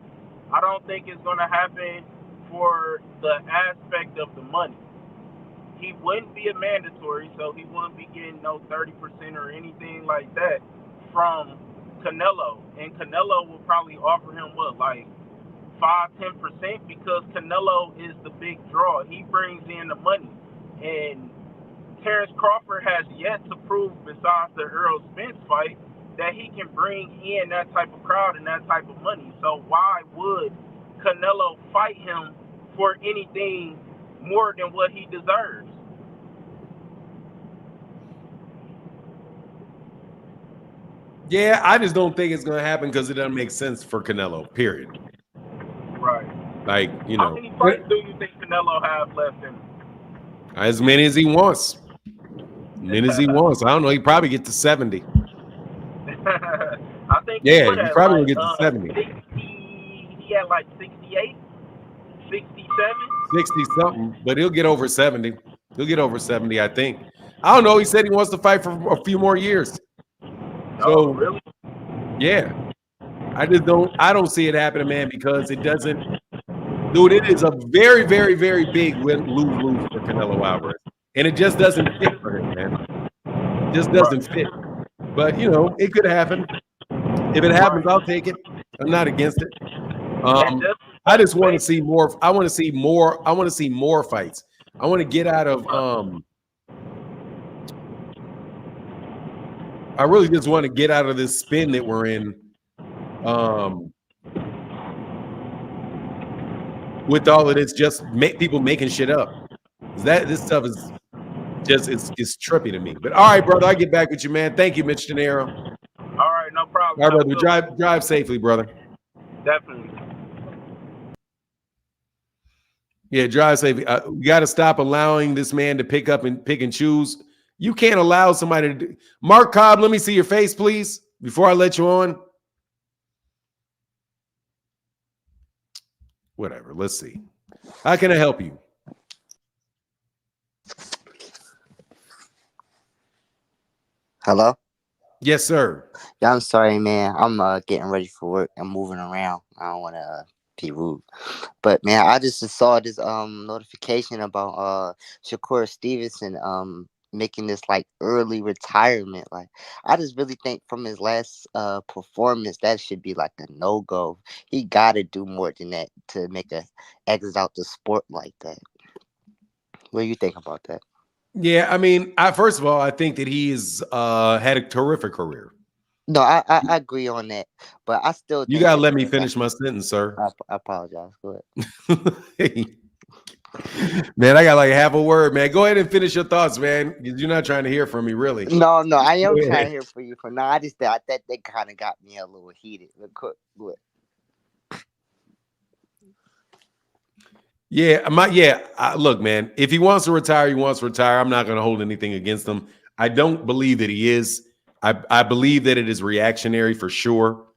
I don't think it's going to happen for the aspect of the money. He wouldn't be a mandatory, so he wouldn't be getting no 30% or anything like that from Canelo. And Canelo will probably offer him, what, like 5-10% because Canelo is the big draw. He brings in the money. And Terence Crawford has yet to prove, besides the Earl Spence fight, that he can bring in that type of crowd and that type of money. So why would Canelo fight him for anything more than what he deserves? Yeah, I just don't think it's going to happen because it doesn't make sense for Canelo, period. Right. Like, you How know. many fights do you think Canelo has left in him? As many as he wants. As many as he wants. I don't know. He probably get to 70. I think Yeah, he he probably will get to 70. 60, he had like 68, 67. 60 something, but he'll get over 70. He'll get over 70, I think. I don't know. He said he wants to fight for a few more years. So, really? Yeah. I don't see it happening, man, because it doesn't. Dude, it is a very, very, very big lose-lose for Canelo Alvarez. And it just doesn't fit for him, man. It just doesn't fit. But, you know, it could happen. If it happens, I'll take it. I'm not against it. I just want to see more. I want to see more. I want to see more fights. I want to get out of I really just want to get out of this spin that we're in. With all of this, just people making shit up. This stuff is just it's trippy to me. But all right, brother, I'll get back with you, man. Thank you, Mitch De Niro. All right, no problem. All right, brother. Drive safely, brother. Definitely. Yeah, drive safely. We got to stop allowing this man to pick and choose. You can't allow somebody to do. Mark Cobb, let me see your face, please, before I let you on. Whatever. Let's see. How can I help you? Hello? Yes, sir. Yeah, I'm sorry, man. I'm getting ready for work. I'm moving around. I don't want to be rude. But, man, I just saw this notification about Shakur Stevenson making this, like, early retirement. Like, I just really think from his last performance, that should be, like, a no-go. He got to do more than that to make a exit out the sport like that. What do you think about that? Yeah, I mean, first of all, I think that he's had a terrific career. No, I agree on that, but I still you gotta let me finish my sentence, sir. I apologize. Go ahead. Man, I got like half a word, man. Go ahead and finish your thoughts, man. You're not trying to hear from me, really. No, I am trying to hear from you. For now, I just thought that they kind of got me a little heated. Go ahead. Look, man, if he wants to retire, he wants to retire. I'm not going to hold anything against him. I don't believe that he is. I believe that it is reactionary for sure.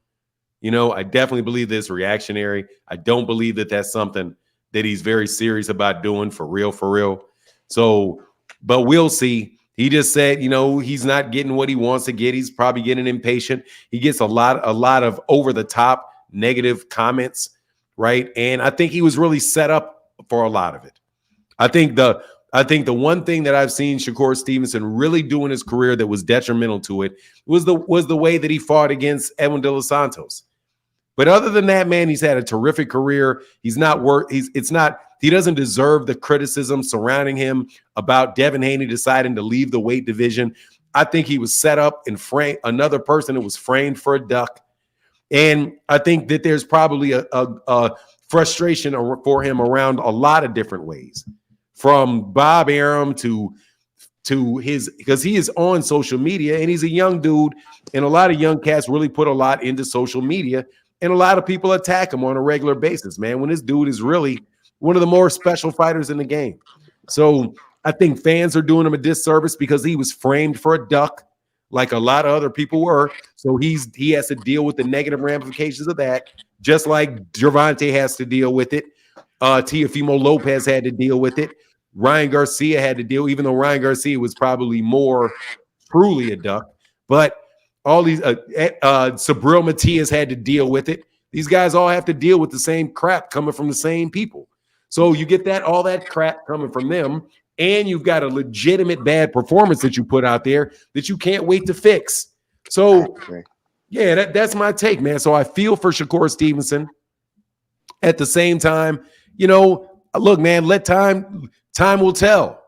I definitely believe that it's reactionary. I don't believe that that's something that he's very serious about doing for real, for real. So, but we'll see. He just said, he's not getting what he wants to get. He's probably getting impatient. He gets a lot of over the top negative comments, right? And I think he was really set up for a lot of it. I think the one thing that I've seen Shakur Stevenson really do in his career that was detrimental to it was the way that he fought against Edwin De Los Santos. But other than that, man, he's had a terrific career. He doesn't deserve the criticism surrounding him about Devin Haney deciding to leave the weight division. I think he was set up and framed, another person that was framed for a duck. And I think that there's probably a frustration for him around a lot of different ways, from Bob Arum to his, because he is on social media and he's a young dude, and a lot of young cats really put a lot into social media, and a lot of people attack him on a regular basis, man, when this dude is really one of the more special fighters in the game. So I think fans are doing him a disservice because he was framed for a duck like a lot of other people were. So he has to deal with the negative ramifications of that, just like Gervonta has to deal with it. Teofimo Lopez had to deal with it. Ryan Garcia had to deal, even though Ryan Garcia was probably more truly a duck. But all these Sabril Matias had to deal with it. These guys all have to deal with the same crap coming from the same people. So you get all that crap coming from them, and you've got a legitimate bad performance that you put out there that you can't wait to fix. So, yeah, that's my take, man. So I feel for Shakur Stevenson. At the same time, look, man, let time will tell.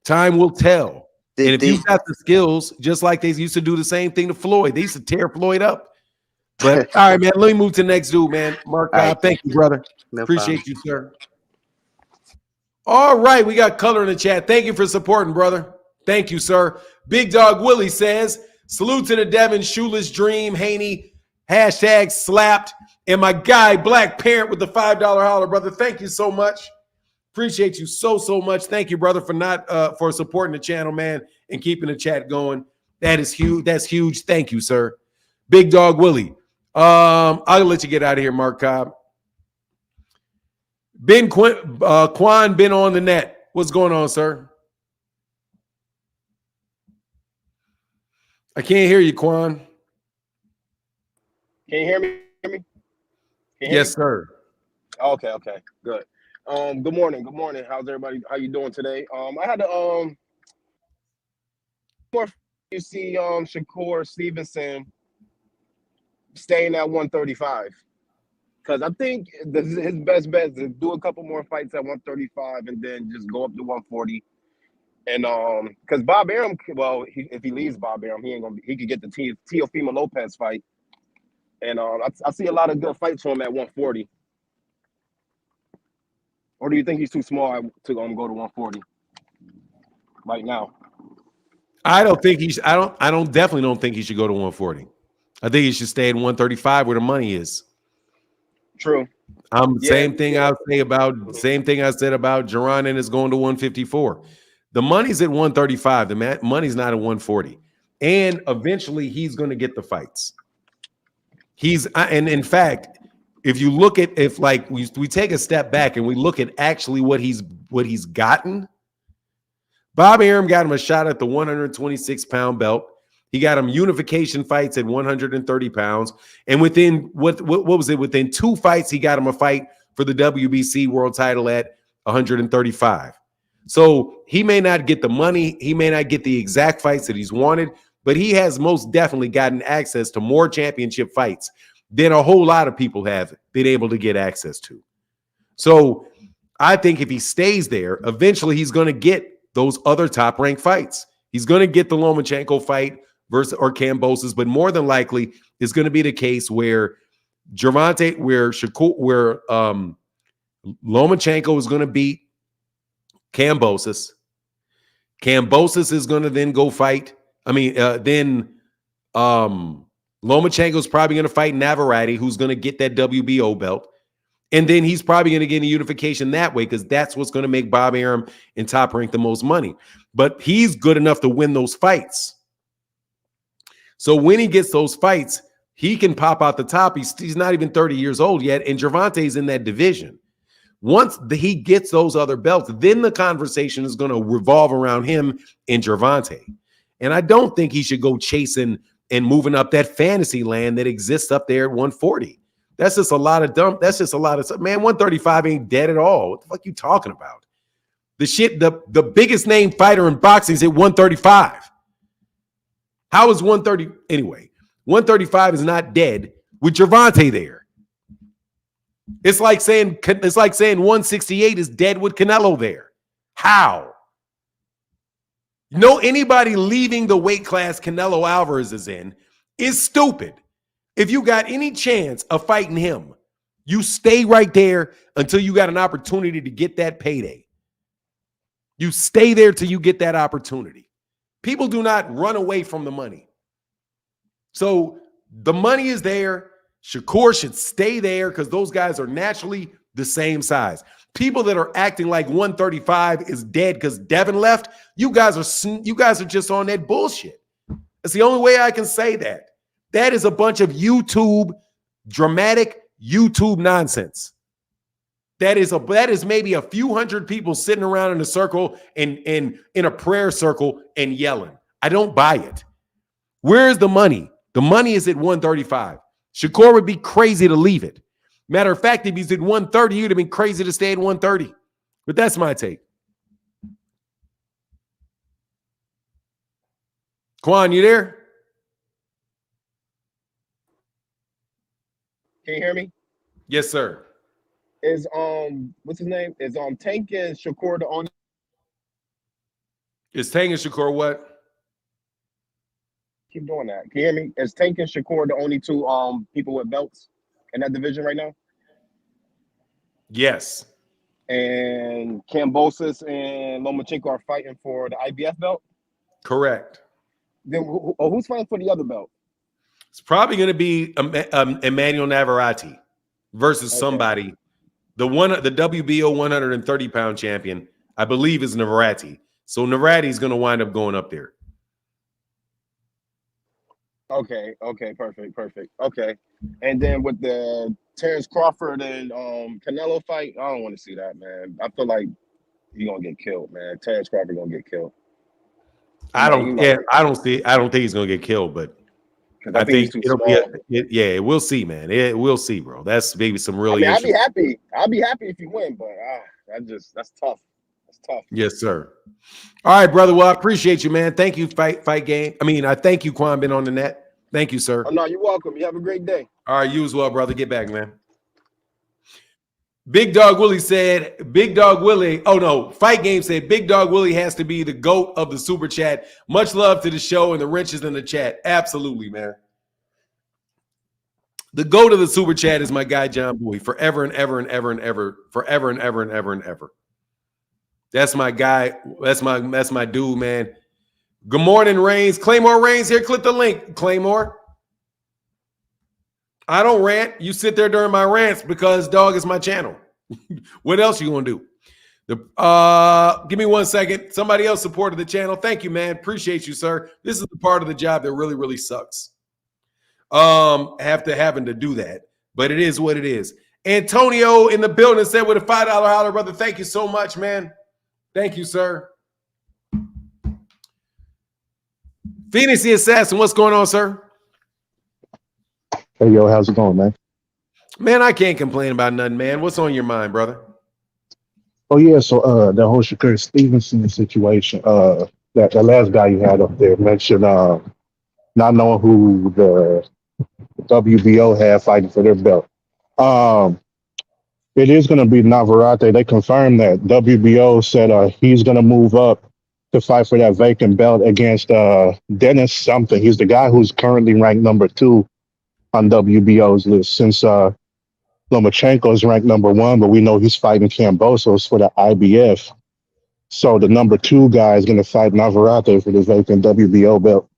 Time will tell. And if you've got the skills, just like they used to do the same thing to Floyd, they used to tear Floyd up. But all right, man, let me move to the next dude, man. Mark, thank you, brother. No Appreciate you, sir. All right, we got color in the chat. Thank you for supporting, brother. Thank you, sir. Big Dog Willie says, salute to the Devin Shoeless Dream Haney, hashtag slapped, and my guy, Black Parent with the $5 holler, brother. Thank you so much. Appreciate you so much. Thank you, brother, for supporting the channel, man, and keeping the chat going. That is huge. That's huge. Thank you, sir. Big Dog Willie. I'll let you get out of here, Mark Cobb. Quan been on the net. What's going on, sir? I can't hear you, Quan. Can you hear me? Yes, sir. Okay, good. Good morning. How's everybody? How you doing today? I had to more you see Shakur Stevenson staying at 135, because I think his best bet is to do a couple more fights at 135 and then just go up to 140. And because Bob Arum, if he leaves Bob Arum, he could get the Teofimo Lopez fight. And I see a lot of good fights for him at 140. Or do you think he's too small to go to 140 right now? I definitely don't think he should go to 140. I think he should stay at 135 where the money is. True. Same thing I said about Jaron, and it's going to 154. The money's at 135. The money's not at 140. And eventually he's going to get the fights. And in fact, if you look at, we take a step back and we look at actually what he's gotten, Bob Arum got him a shot at the 126-pound belt. He got him unification fights at 130 pounds. And within what was it? Within 2 fights, he got him a fight for the WBC world title at 135. So he may not get the money. He may not get the exact fights that he's wanted, but he has most definitely gotten access to more championship fights than a whole lot of people have been able to get access to. So I think if he stays there, eventually he's going to get those other top-ranked fights. He's going to get the Lomachenko fight or Kambosos, but more than likely it's going to be the case where Lomachenko is going to beat Kambosos. Kambosos is going to then go fight. Lomachenko is probably going to fight Navarrete, who's going to get that WBO belt. And then he's probably going to get a unification that way because that's what's going to make Bob Arum and Top Rank the most money. But he's good enough to win those fights. So when he gets those fights, he can pop out the top. He's not even 30 years old yet, and Gervonta's in that division. Once he gets those other belts, then the conversation is going to revolve around him and Gervonta. And I don't think he should go chasing and moving up that fantasy land that exists up there at 140. That's just a lot of dump. That's just a lot of stuff. Man, 135 ain't dead at all. What the fuck you talking about? The biggest name fighter in boxing is at 135. How is 130? Anyway, 135 is not dead with Gervonta there. It's like saying 168 is dead with Canelo there. How? Anybody leaving the weight class Canelo Alvarez is in is stupid. If you got any chance of fighting him, you stay right there until you got an opportunity to get that payday. You stay there till you get that opportunity. People do not run away from the money. So the money is there. Shakur should stay there because those guys are naturally the same size. People that are acting like 135 is dead because Devin left, you guys are just on that bullshit. That's the only way I can say that. That is a bunch of dramatic YouTube nonsense. That is maybe a few hundred people sitting around in a circle and in a prayer circle and yelling. I don't buy it. Where's the money? The money is at 135. Shakur would be crazy to leave it. Matter of fact, if he's at 130, he would have been crazy to stay at 130. But that's my take. Quan, you there? Can you hear me? Yes, sir. Is what's his name? Is Tank and Shakur the only? Is Tank and Shakur what? Keep doing that. Can you hear me? Is Tank and Shakur the only two people with belts in that division right now? Yes. And Kambosos and Lomachenko are fighting for the IBF belt? Correct. Then who's fighting for the other belt? It's probably going to be Emmanuel Navarrete versus somebody. The WBO 130-pound champion, I believe, is Navarrete. So Navarrete is going to wind up going up there. Okay, perfect. Okay. And then with the Terence Crawford and Canelo fight, I don't want to see that, man. I feel like he's gonna get killed, man. Terence Crawford gonna get killed. I don't think he's gonna get killed, but I think it'll be we'll see, man. We'll see, bro. That's maybe some really. I'll be happy. I'll be happy if you win, but that's tough. That's tough. Yes, sir. All right, brother. Well, I appreciate you, man. Thank you, Fight Game. I thank you, Quan, been on the net. Thank you, sir. Oh, no, you're welcome. You have a great day. All right, you as well, brother. Get back, man. Big Dog Willie said, Fight Game said, Big Dog Willie has to be the GOAT of the Super Chat. Much love to the show and the wrenches in the chat. Absolutely, man. The GOAT of the Super Chat is my guy, John Bowie, forever and ever and ever and ever, forever and ever and ever and ever. That's my guy. That's my dude, man. Good morning, Reigns. Claymore Reigns here. Click the link, Claymore. I don't rant. You sit there during my rants because, dog, is my channel. What else you gonna do? Give me 1 second. Somebody else supported the channel. Thank you, man. Appreciate you, sir. This is the part of the job that really, really sucks. Having to do that, but it is what it is. Antonio in the building said with a $5 holler, brother. Thank you so much, man. Thank you, sir. Phoenix the Assassin, what's going on, sir? Hey, yo, how's it going, man? Man, I can't complain about nothing, man. What's on your mind, brother? Oh, yeah, so the whole Shakur Stevenson situation, that the last guy you had up there mentioned not knowing who the WBO had fighting for their belt. It is going to be Navarrete. They confirmed that. WBO said he's going to move up to fight for that vacant belt against Dennis something. He's the guy who's currently ranked number 2 on WBO's list since Lomachenko is ranked number 1, but we know he's fighting Kambosos for the IBF. So the number 2 guy is going to fight Navarrete for the vacant WBO belt.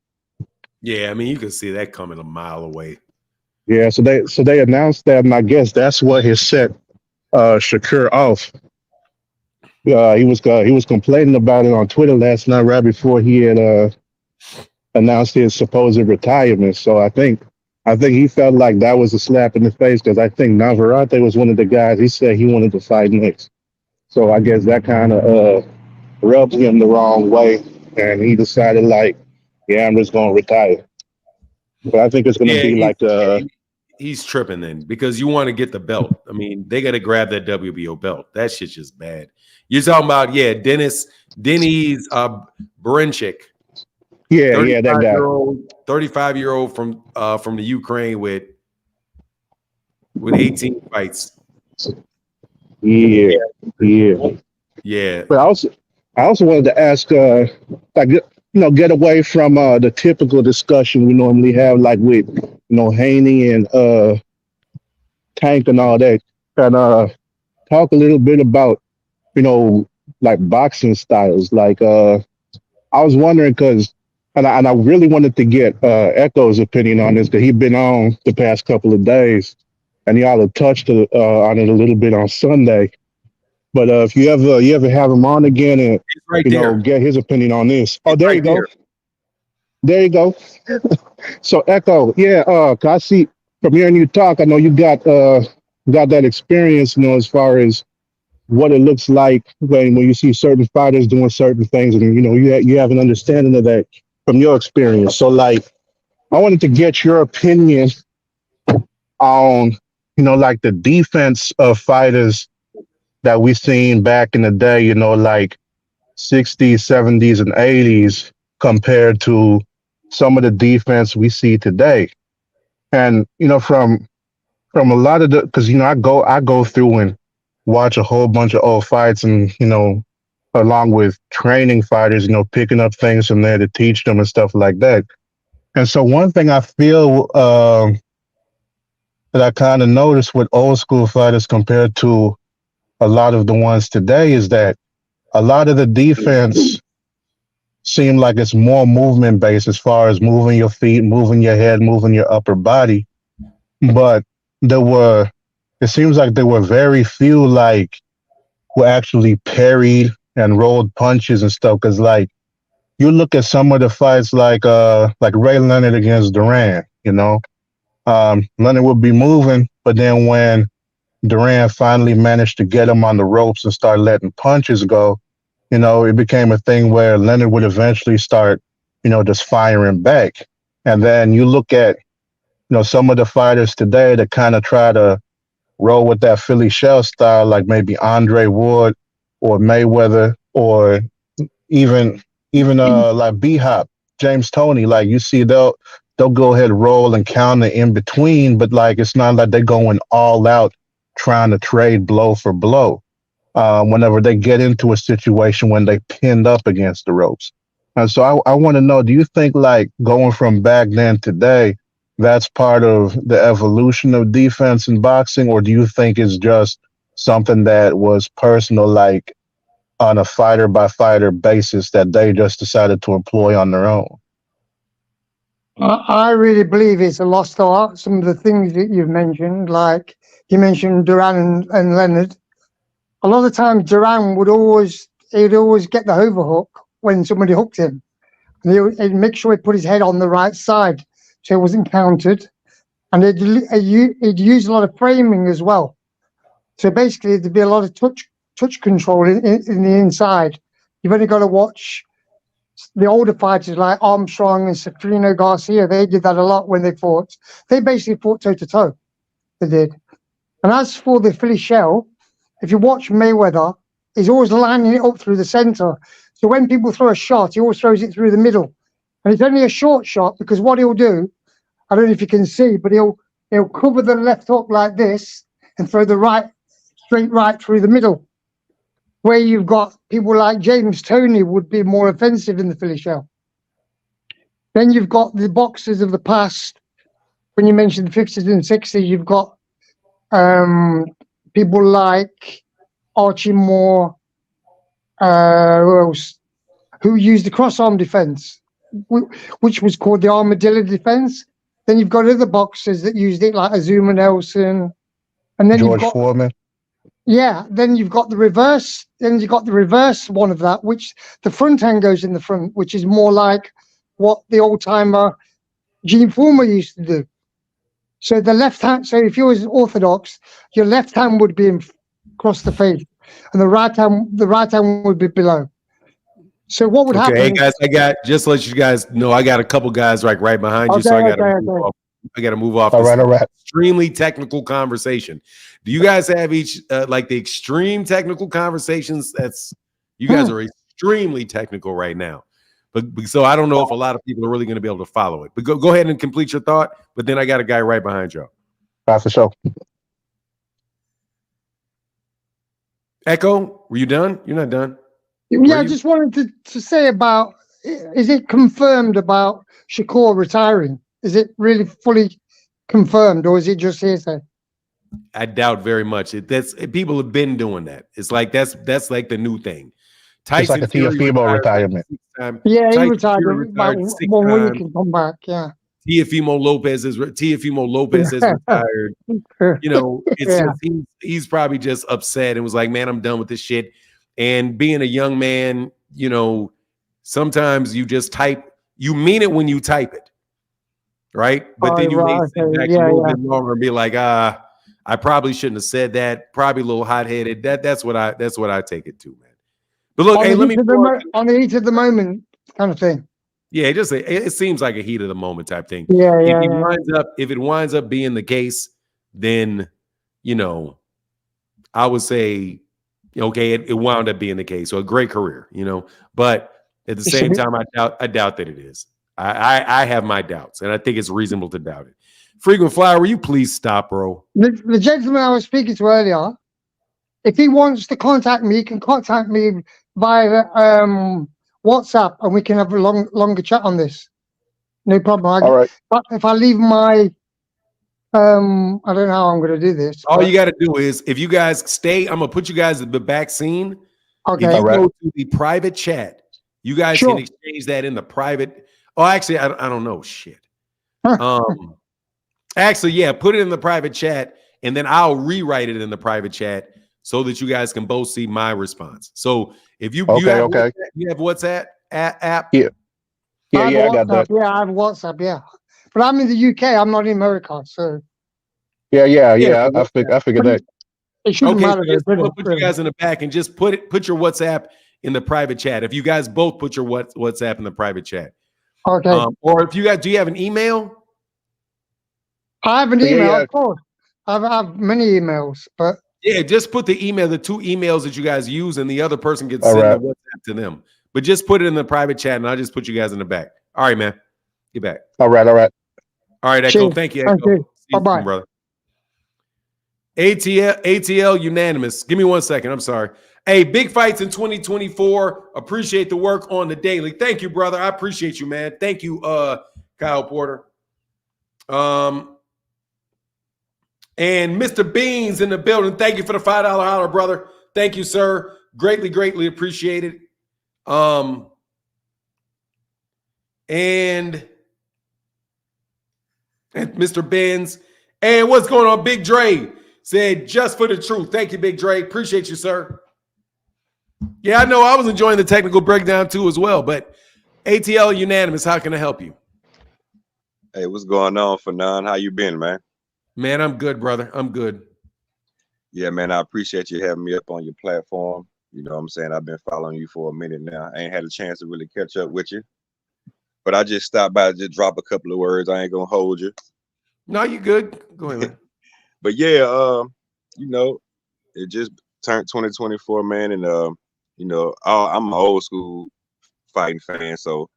Yeah, you can see that coming a mile away. Yeah, so they announced that, and I guess that's what his set Shakur off. He was complaining about it on Twitter last night, right before he had announced his supposed retirement. So I think he felt like that was a slap in the face because I think Navarrete was one of the guys he said he wanted to fight next. So I guess that kind of rubbed him the wrong way, and he decided like, yeah, I'm just gonna retire. But I think it's gonna Yeah, be like he's tripping then because you want to get the belt. I mean, they got to grab that WBO belt. That shit's just bad. You're talking about Dennis Berinchik, yeah, that guy. 35-year-old from the Ukraine with 18 fights. Yeah. Yeah. But I also wanted to ask, like, get away from the typical discussion we normally have, like with Haney and Tank and all that, and talk a little bit about like boxing styles. Like, I was wondering because, and I really wanted to get Echo's opinion on this because he'd been on the past couple of days, and he ought touched on it a little bit on Sunday. But if you ever have him on again and right there. get his opinion on this. He's There right you go. there. There you go. So Echo, yeah, I see from hearing you talk, I know you got that experience, as far as what it looks like when you see certain fighters doing certain things, and you have an understanding of that from your experience. So like, I wanted to get your opinion on like the defense of fighters that we seen back in the day, like 60s, 70s, and 80s compared to some of the defense we see today. And from a lot of the, because I go through and watch a whole bunch of old fights, and along with training fighters, picking up things from there to teach them and stuff like that. And so one thing I feel that I kind of noticed with old school fighters compared to a lot of the ones today is that a lot of the defense seem like it's more movement based, as far as moving your feet, moving your head, moving your upper body. But it seems like there were very few like who actually parried and rolled punches and stuff. Cause like you look at some of the fights like Ray Leonard against Duran, Leonard would be moving, but then when Duran finally managed to get him on the ropes and start letting punches go, it became a thing where Leonard would eventually start, just firing back. And then you look at, some of the fighters today that kind of try to roll with that Philly shell style, like maybe Andre Ward or Mayweather, or even like B-Hop, James Toney. Like you see, they'll go ahead and roll and counter in between, but like it's not like they're going all out trying to trade blow for blow. Whenever they get into a situation when they pinned up against the ropes. And so I want to know, do you think like going from back then to today, that's part of the evolution of defense in boxing, or do you think it's just something that was personal, like on a fighter by fighter basis that they just decided to employ on their own? I really believe it's a lost art. Some of the things that you've mentioned, like you mentioned Duran and Leonard. A lot of the times Duran would always get the overhook when somebody hooked him. And he'd make sure he put his head on the right side so he wasn't countered. And he'd use a lot of framing as well. So basically there'd be a lot of touch control in the inside. You've only got to watch the older fighters like Armstrong and Safrino Garcia. They did that a lot when they fought. They basically fought toe-to-toe. They did. And as for the Philly shell, if you watch Mayweather, he's always lining it up through the center. So when people throw a shot, he always throws it through the middle. And it's only a short shot because what he'll do, I don't know if you can see, but he'll cover the left hook like this and throw the straight right through the middle. Where you've got people like James Toney would be more offensive in the Philly shell. Then you've got the boxers of the past. When you mentioned the 50s and 60s, you've got people like Archie Moore, who else? Who used the cross-arm defense, which was called the armadillo defense. Then you've got other boxers that used it, like Azuma Nelson. And then George Foreman. Yeah, then you've got the reverse. Then you've got the reverse one of that, which the front hand goes in the front, which is more like what the old timer Gene Former used to do. So the left hand. So if you was orthodox, your left hand would be across the face, and the right hand would be below. So what would Okay, hey happen? guys, I got just to let you guys know, I got a couple guys like right behind you, so I got to move off. I got to move off All this right, all right. extremely technical conversation. Do you guys have each like the extreme technical conversations? That's you guys are extremely technical right now, but so I don't know if a lot of people are really going to be able to follow it. But go ahead and complete your thought. But then I got a guy right behind you. For sure. Echo, were you done? You're not done. Yeah, I just wanted to say about, is it confirmed about Shakur retiring? Is it really fully confirmed, or is it just hearsay? I doubt very much. People have been doing that. It's like that's like the new thing. Tyson like a Teofimo retirement. Yeah, he retired about 1 week and come back. Yeah. Teofimo Lopez is retired. You know, it's just, he's probably just upset and was like, man, I'm done with this shit. And being a young man, you know, sometimes you just you mean it when you type it, right? But then you may sit back a little bit longer and be like, I probably shouldn't have said that. Probably a little hot-headed. That's what I take it to, man. But look, hey, let me on the heat of the moment kind of thing. Yeah, it seems like a heat of the moment type thing. Yeah, if it winds up being the case, then you know, I would say, okay, it wound up being the case. So a great career, you know. But at the same time, I doubt that it is. I have my doubts, and I think it's reasonable to doubt it. Frequent Flyer, will you please stop, bro? The gentleman I was speaking to earlier, if he wants to contact me, he can contact me via WhatsApp, and we can have a longer chat on this. No problem. All right. But if I leave my, I don't know how I'm going to do this. All you got to do is, if you guys stay, I'm going to put you guys at the back scene. Okay. If you go to the private chat, you guys can exchange that in the private. Oh, actually, I don't know. Shit. Actually, yeah, put it in the private chat, and then I'll rewrite it in the private chat so that you guys can both see my response. So if you you have WhatsApp app, I got that. Yeah, I have WhatsApp. Yeah, but I'm in the UK. I'm not in America, so. Yeah. I figured that. It shouldn't matter. So I'm gonna put you guys in the back and just put your WhatsApp in the private chat. If you guys both put your WhatsApp in the private chat, okay. Or if you guys, do you have an email? I have an email, of course. I have many emails, but yeah, just put the email, the 2 emails that you guys use, and the other person can send the WhatsApp to them. But just put it in the private chat, and I'll just put you guys in the back. All right, man. Get back. All right. All right, Echo. Thank you, Echo. Thank you. Bye-bye. Brother. ATL unanimous. Give me 1 second. I'm sorry. Hey, big fights in 2024. Appreciate the work on the daily. Thank you, brother. I appreciate you, man. Thank you, Kyle Porter. And Mr. Beans in the building. Thank you for the $5 holler, brother. Thank you, sir. Greatly appreciated. And Mr. Benz. And what's going on? Big Dre said, just for the truth. Thank you, Big Dre. Appreciate you, sir. Yeah, I know I was enjoying the technical breakdown too as well, but ATL unanimous. How can I help you? Hey, what's going on, Fanon? How you been, man? Man, I'm good, brother. I'm good. Yeah, man, I appreciate you having me up on your platform. You know what I'm saying? I've been following you for a minute now. I ain't had a chance to really catch up with you. But I just stopped by to just drop a couple of words. I ain't gonna hold you. No, you good. Go ahead, man. But yeah, you know, it just turned 2024, man, and you know, I'm an old school fighting fan, so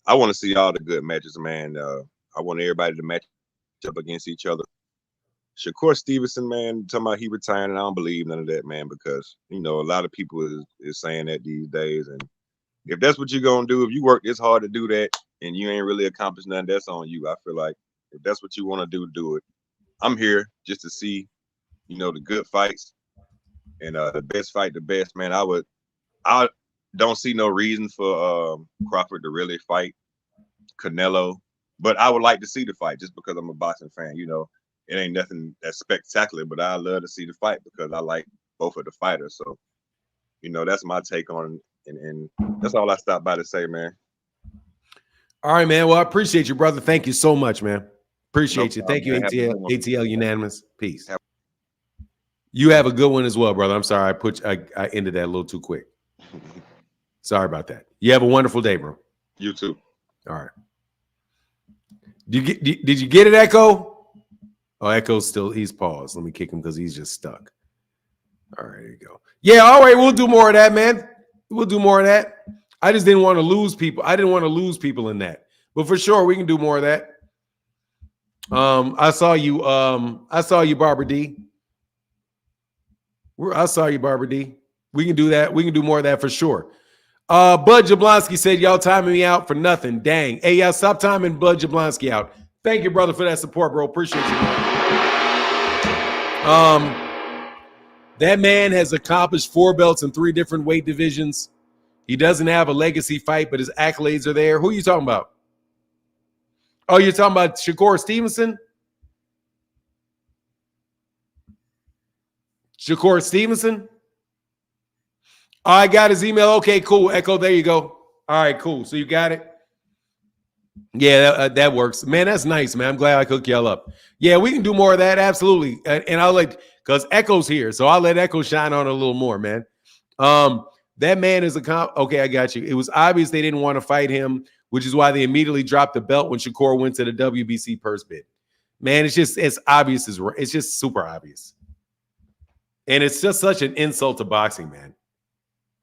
I want to see all the good matches, man. I want everybody to match up against each other. Shakur Stevenson, man, talking about he retiring, and I don't believe none of that, man, because you know a lot of people is saying that these days, and if that's what you're gonna do, if you work this hard to do that and you ain't really accomplished nothing, that's on you. I feel like if that's what you want to do it. I'm here just to see, you know, the good fights and the best fight, the best, man. I don't see no reason for Crawford to really fight Canelo, but I would like to see the fight just because I'm a boxing fan. You know, it ain't nothing that's spectacular, but I love to see the fight because I like both of the fighters. So, that's my take on it. And that's all I stopped by to say, man. All right, man. Well, I appreciate you, brother. Thank you so much, man. Appreciate No you. Thank you, problem, man. ATL. ATL unanimous. Peace. Have- You have a good one as well, brother. I'm sorry I ended that a little too quick. Sorry about that. You have a wonderful day, bro. You too. All right. Did you get it, Echo? Oh, Echo's still, he's paused. Let me kick him because he's just stuck. All right, there you go. Yeah, all right, we'll do more of that, man. We'll do more of that. I just didn't want to lose people. I didn't want to lose people in that. But for sure, we can do more of that. I saw you, Barbara D. I saw you, Barbara D. We can do that. We can do more of that for sure. Bud Jablonski said, y'all timing me out for nothing. Dang. Hey, y'all, stop timing Bud Jablonski out. Thank you, brother, for that support, bro. Appreciate you, man. That man has accomplished 4 belts in 3 different weight divisions. He doesn't have a legacy fight, but his accolades are there. Who are you talking about? Oh, you're talking about Shakur Stevenson? Shakur Stevenson? Oh, I got his email. Okay, cool. Echo, there you go. All right, cool. So you got it? Yeah, that works. Man, that's nice, man. I'm glad I cooked y'all up. Yeah, we can do more of that. Absolutely. And I'll because Echo's here. So I'll let Echo shine on it a little more, man. That man is okay, I got you. It was obvious they didn't want to fight him, which is why they immediately dropped the belt when Shakur went to the WBC purse bid. Man, it's obvious. It's just super obvious. And it's just such an insult to boxing, man.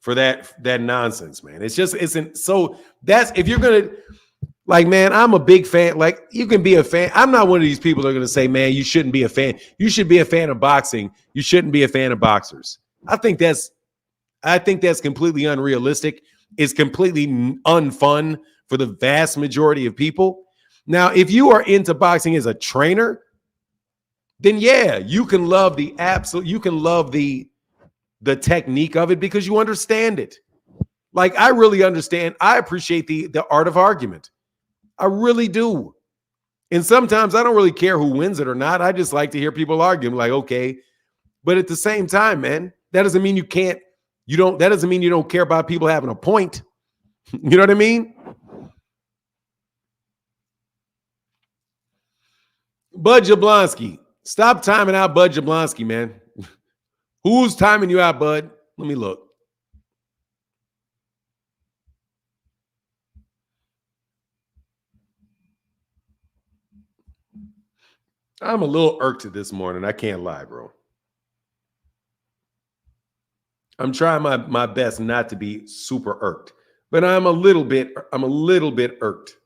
For that nonsense, man. It's so that's if you're gonna man, I'm a big fan. Like, you can be a fan. I'm not one of these people that are gonna say, man, you shouldn't be a fan. You should be a fan of boxing. You shouldn't be a fan of boxers. I think that's completely unrealistic. It's completely unfun for the vast majority of people. Now, if you are into boxing as a trainer, then yeah, you can love the technique of it because you understand it. Like, I really understand. I appreciate the art of argument. I really do. And sometimes I don't really care who wins it or not. I just like to hear people argue. I'm like, okay. But at the same time, man, that doesn't mean that doesn't mean you don't care about people having a point. You know what I mean? Bud Jablonski. Stop timing out Bud Jablonski, man. Who's timing you out, Bud? Let me look. I'm a little irked this morning. I can't lie, bro. I'm trying my best not to be super irked, but I'm a little bit irked.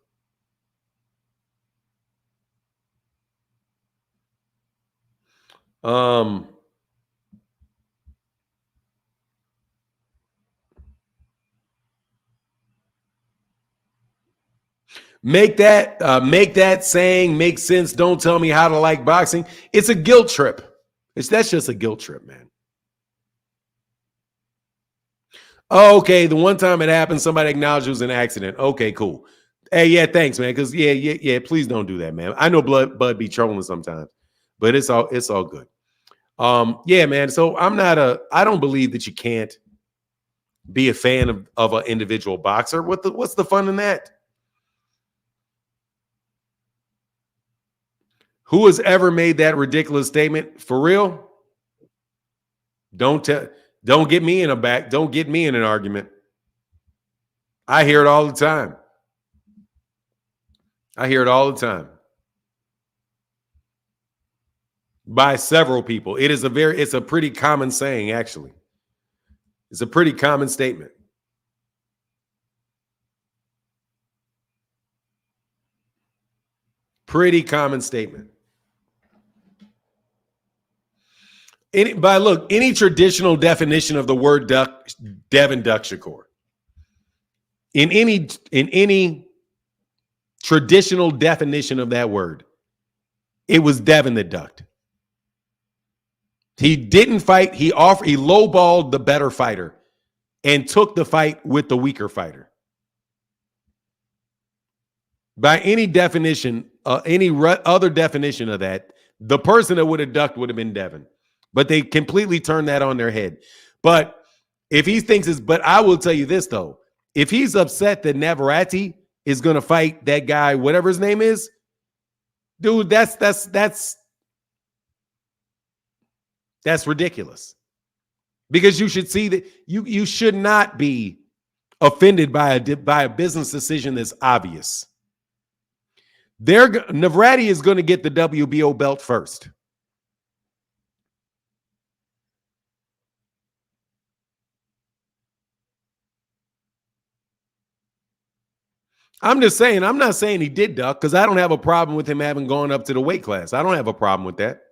Make that saying make sense. Don't tell me how to like boxing. It's a guilt trip. That's just a guilt trip, man. Oh, okay, the one time it happened, somebody acknowledged it was an accident. Okay, cool. Hey, yeah, thanks, man. Because yeah. Please don't do that, man. I know Bud be trolling sometimes, but it's all good. Yeah, man. So I don't believe that you can't be a fan of an individual boxer. What's the fun in that? Who has ever made that ridiculous statement? For real? Don't get me in don't get me in an argument. I hear it all the time. By several people. It's a pretty common saying, actually. It's a pretty common statement. Pretty common statement. Any traditional definition of the word duck, Devin Duck Shakur. In any traditional definition of that word, it was Devin that ducked. He didn't fight. He lowballed the better fighter and took the fight with the weaker fighter. By any definition, other definition of that, the person that would have ducked would have been Devin. But they completely turn that on their head. But if he thinks it's, but I will tell you this though, if he's upset that Navarrete is going to fight that guy, whatever his name is, dude, that's ridiculous. Because you should see that you should not be offended by a business decision that's obvious. Navarrete is going to get the WBO belt first. I'm just saying, I'm not saying he did duck because I don't have a problem with him having gone up to the weight class. I don't have a problem with that.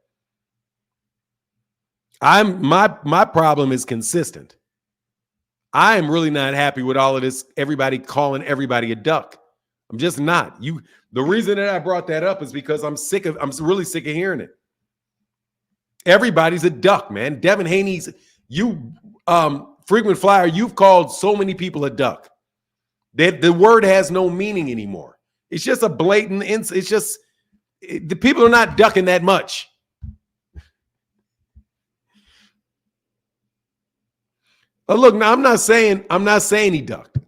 My problem is consistent. I am really not happy with all of this, everybody calling everybody a duck. I'm just not. The reason that I brought that up is because I'm really sick of hearing it. Everybody's a duck, man. Devin Haney's, frequent flyer, you've called so many people a duck. The word has no meaning anymore. It's just a blatant, the people are not ducking that much. But look, now I'm not saying he ducked.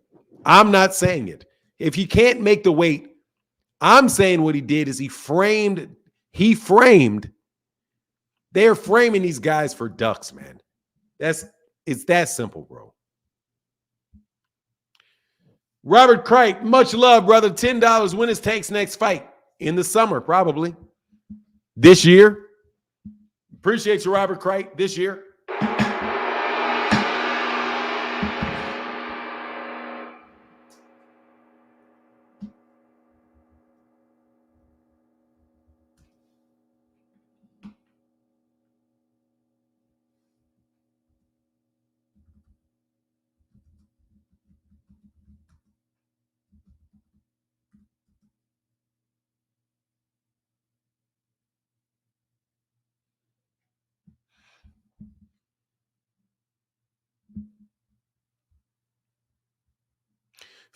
I'm not saying it. If he can't make the weight, I'm saying what he did is they're framing these guys for ducks, man. It's that simple, bro. Robert Cripe, much love, brother. $10. When is Tank's next fight? In the summer, probably. This year. Appreciate you, Robert Cripe, this year.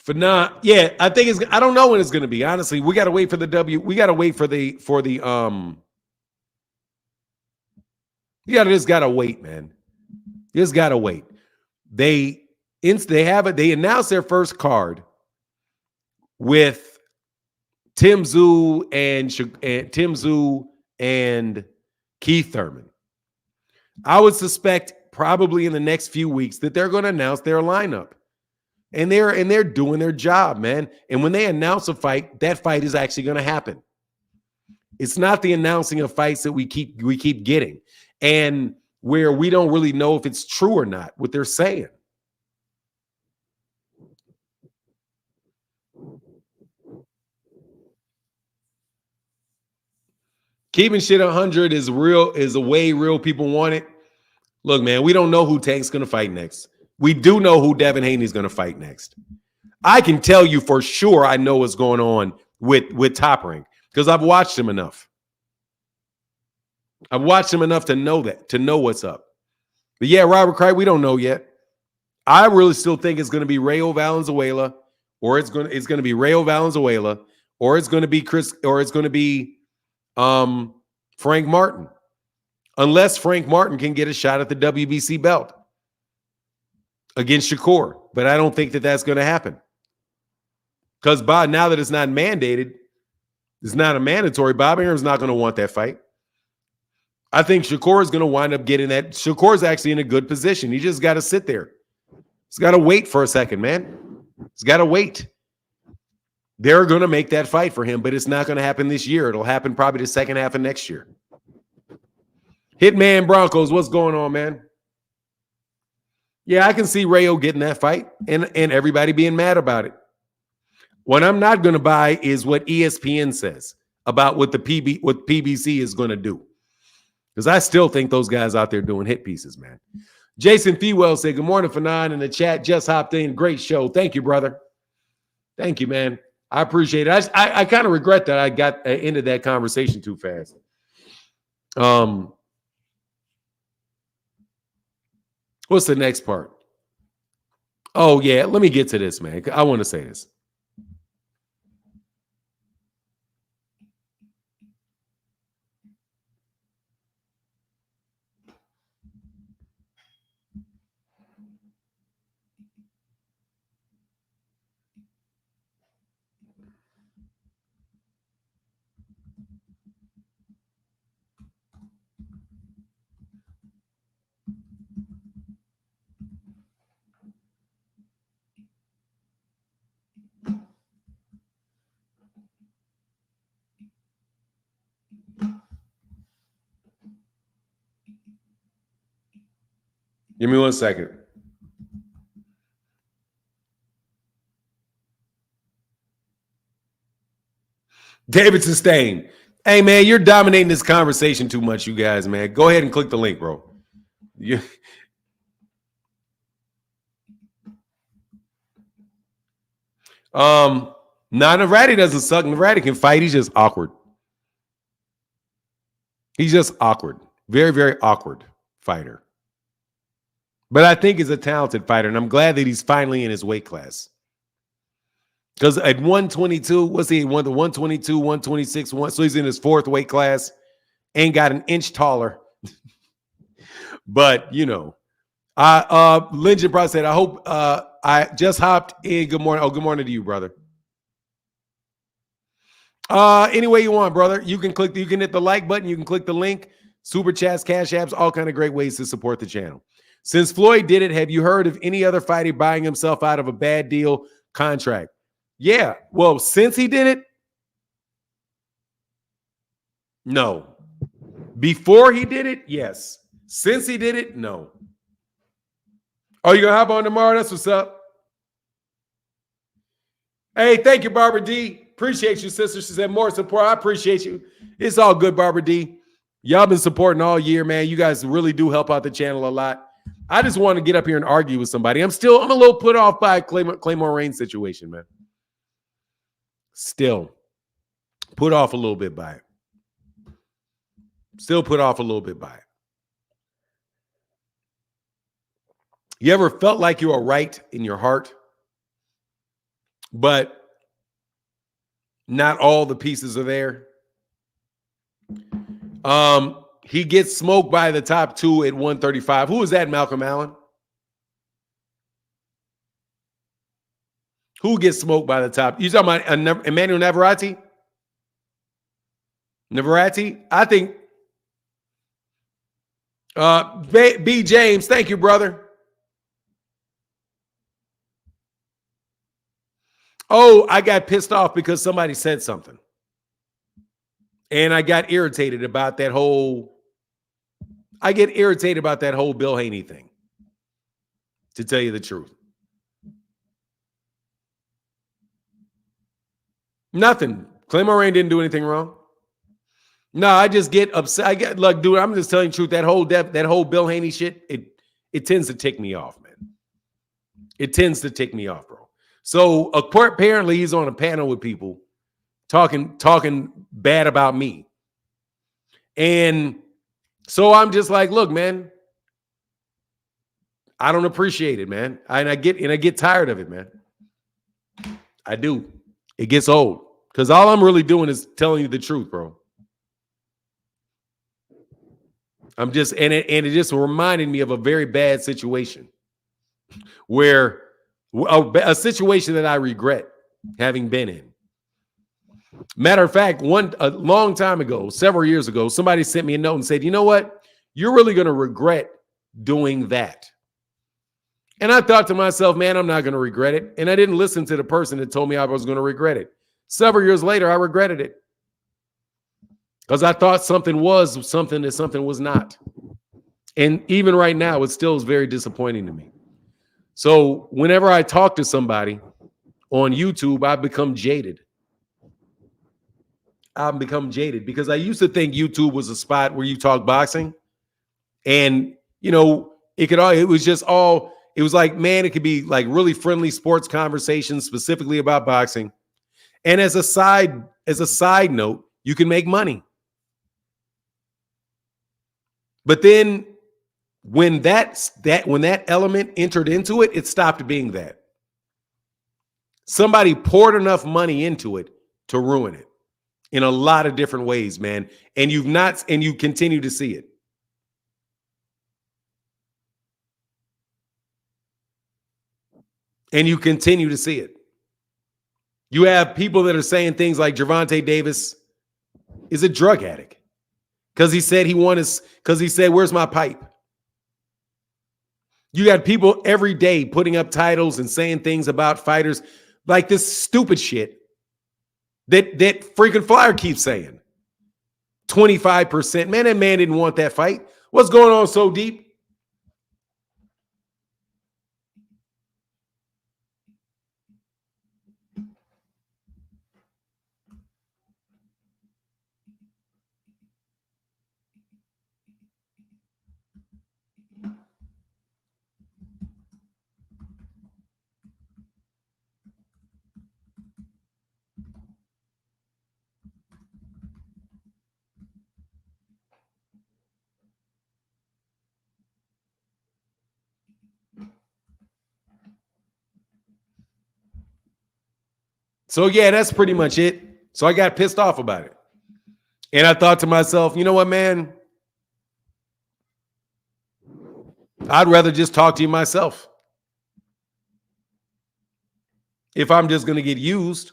I think I don't know when it's going to be. Honestly, we got to wait for we got to wait for the just got to wait, man. Just got to wait. They announced their first card with Tim Tszyu and Keith Thurman. I would suspect probably in the next few weeks that they're going to announce their lineup. And they're doing their job, man. And when they announce a fight, that fight is actually going to happen. It's not the announcing of fights that we keep getting, and where we don't really know if it's true or not what they're saying. Keeping shit 100 is the way real people want it. Look, man, we don't know who Tank's going to fight next. We do know who Devin Haney's going to fight next. I can tell you for sure I know what's going on with Top Rank because I've watched him enough. I've watched him enough to know what's up. But yeah, Robert Cripe, we don't know yet. I really still think it's going to be Rayo Valenzuela, or it's going to be Rayo Valenzuela, or it's going to be Frank Martin, unless Frank Martin can get a shot at the WBC belt against Shakur. But I don't think that that's going to happen. Because now that it's not mandated, it's not a mandatory, Bob Arum's not going to want that fight. I think Shakur is going to wind up getting that. Shakur is actually in a good position. He just got to sit there. He's got to wait for a second, man. He's got to wait. They're going to make that fight for him, but it's not going to happen this year. It'll happen probably the second half of next year. Hitman Broncos, what's going on, man? Yeah, I can see Rayo getting that fight and everybody being mad about it. What I'm not going to buy is what ESPN says about what PBC is going to do. Because I still think those guys out there doing hit pieces, man. Jason Fewell said, good morning, Fanon, in the chat. Just hopped in. Great show. Thank you, brother. Thank you, man. I appreciate it. I kind of regret that I got into that conversation too fast. What's the next part? Oh, yeah. Let me get to this, man. I want to say this. Give me 1 second. David Sustain. Hey, man, you're dominating this conversation too much, you guys, man. Go ahead and click the link, bro. Navarrete doesn't suck. Navarrete can fight. He's just awkward. He's just awkward. Very, very awkward fighter. But I think he's a talented fighter, and I'm glad that he's finally in his weight class. Because at 122, what's he? The 122, 126, so he's in his 4th weight class. Ain't got an inch taller. But, you know, Lynch probably said, I hope I just hopped in. Good morning. Oh, good morning to you, brother. Any way you want, brother. You can hit the like button. You can click the link. Super chats, cash apps, all kind of great ways to support the channel. Since Floyd did it, have you heard of any other fighter buying himself out of a bad deal contract? Yeah. Well, since he did it, no. Before he did it, yes. Since he did it, no. Oh, you gonna hop on tomorrow? That's what's up. Hey, thank you, Barbara D. Appreciate you, sister. She said more support. I appreciate you. It's all good, Barbara D. Y'all been supporting all year, man. You guys really do help out the channel a lot. I just want to get up here and argue with somebody. I'm a little put off by Claymore Rain situation, man. Still put off a little bit by it. Still put off a little bit by it. You ever felt like you were right in your heart, but not all the pieces are there? He gets smoked by the top 2 at 135. Who is that, Malcolm Allen? Who gets smoked by the top? You talking about Emmanuel Navarrete? Navarrete? I think B. James, thank you, brother. Oh, I got pissed off because somebody said something. And I got irritated about that whole Bill Haney thing, to tell you the truth. Nothing. Claymore Rain didn't do anything wrong. No, I just get upset. Look, dude, I'm just telling you the truth. That whole Bill Haney shit, it tends to tick me off, man. It tends to tick me off, bro. So apparently he's on a panel with people talking bad about me. And so I'm just like, look, man, I don't appreciate it, man. And I get tired of it, man. I do. It gets old. Because all I'm really doing is telling you the truth, bro. I'm just, and it just reminded me of a very bad situation where a situation that I regret having been in. Matter of fact, a long time ago, several years ago, somebody sent me a note and said, you know what? You're really going to regret doing that. And I thought to myself, man, I'm not going to regret it. And I didn't listen to the person that told me I was going to regret it. Several years later, I regretted it. Because I thought something was something that something was not. And even right now, it still is very disappointing to me. So whenever I talk to somebody on YouTube, I've become jaded. I've become jaded because I used to think YouTube was a spot where you talk boxing. And, you know, it was like, man, it could be like really friendly sports conversations specifically about boxing. And as a side note, you can make money. But then when that element entered into it, it stopped being that. Somebody poured enough money into it to ruin it in a lot of different ways, man. And you continue to see it. And you continue to see it. You have people that are saying things like Gervonta Davis is a drug addict because he said where's my pipe? You got people every day putting up titles and saying things about fighters like this stupid shit that freaking Flyer keeps saying. 25%. Man, that man didn't want that fight. What's going on so deep? So yeah, that's pretty much it. So I got pissed off about it. And I thought to myself, you know what, man? I'd rather just talk to you myself. If I'm just going to get used,